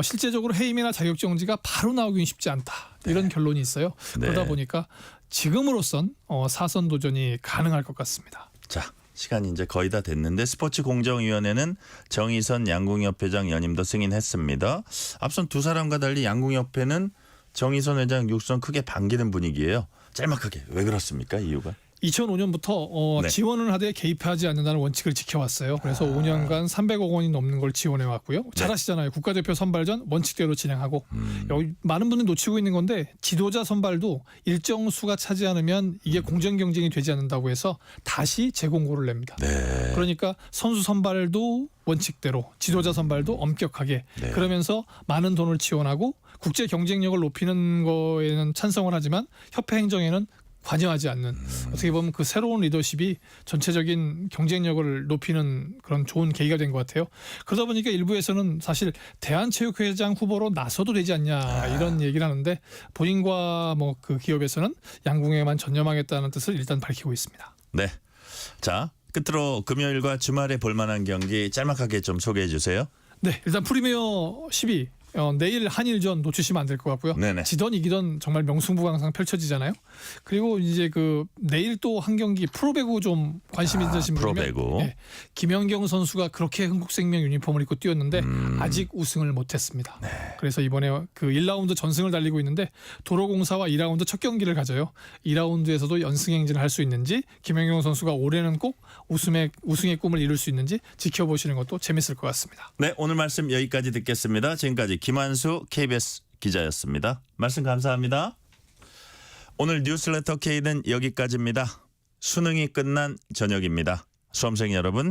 실제적으로 해임이나 자격정지가 바로 나오기는 쉽지 않다 이런 결론이 있어요. 그러다 보니까 지금으로선 4선 도전이 가능할 것 같습니다. 자, 시간이 이제 거의 다 됐는데 스포츠공정위원회는 정의선 양궁협회장 연임도 승인했습니다. 앞선 두 사람과 달리 양궁협회는 정의선 회장 육선 크게 반기는 분위기예요. 짤막하게 왜 그렇습니까? 이유가? 2005년부터 네. 지원을 하되 개입하지 않는다는 원칙을 지켜왔어요. 그래서 5년간 300억 원이 넘는 걸 지원해 왔고요. 잘 아시잖아요. 국가대표 선발전 원칙대로 진행하고 여기 많은 분들이 놓치고 있는 건데 지도자 선발도 일정 수가 차지 않으면 이게 공정 경쟁이 되지 않는다고 해서 다시 재공고를 냅니다. 네. 그러니까 선수 선발도 원칙대로 지도자 선발도 엄격하게 네. 그러면서 많은 돈을 지원하고 국제 경쟁력을 높이는 거에는 찬성을 하지만 협회 행정에는 관여하지 않는 어떻게 보면 그 새로운 리더십이 전체적인 경쟁력을 높이는 그런 좋은 계기가 된 것 같아요. 그러다 보니까 일부에서는 사실 대한체육회장 후보로 나서도 되지 않냐 이런 얘기를 하는데 본인과 뭐 그 기업에서는 양궁에만 전념하겠다는 뜻을 일단 밝히고 있습니다. 네. 자, 끝으로 금요일과 주말에 볼만한 경기 짤막하게 좀 소개해 주세요. 네, 일단 프리미어 12 내일 한일전 놓치시면 안 될 것 같고요. 네네. 지던 이기던 정말 명승부가 항상 펼쳐지잖아요. 그리고 이제 그 내일 또 한 경기 프로배구 좀 관심 있으신 분이면 프로배구. 네, 김연경 선수가 그렇게 흥국생명 유니폼을 입고 뛰었는데 아직 우승을 못했습니다. 네. 그래서 이번에 그 1라운드 전승을 달리고 있는데 도로공사와 2라운드 첫 경기를 가져요. 2라운드에서도 연승행진을 할 수 있는지 김연경 선수가 올해는 꼭 우승의 꿈을 이룰 수 있는지 지켜보시는 것도 재밌을 것 같습니다. 네, 오늘 말씀 여기까지 듣겠습니다. 지금까지 김한수 KBS 기자였습니다. 말씀 감사합니다. 오늘 뉴스레터 K는 여기까지입니다. 수능이 끝난 저녁입니다. 수험생 여러분,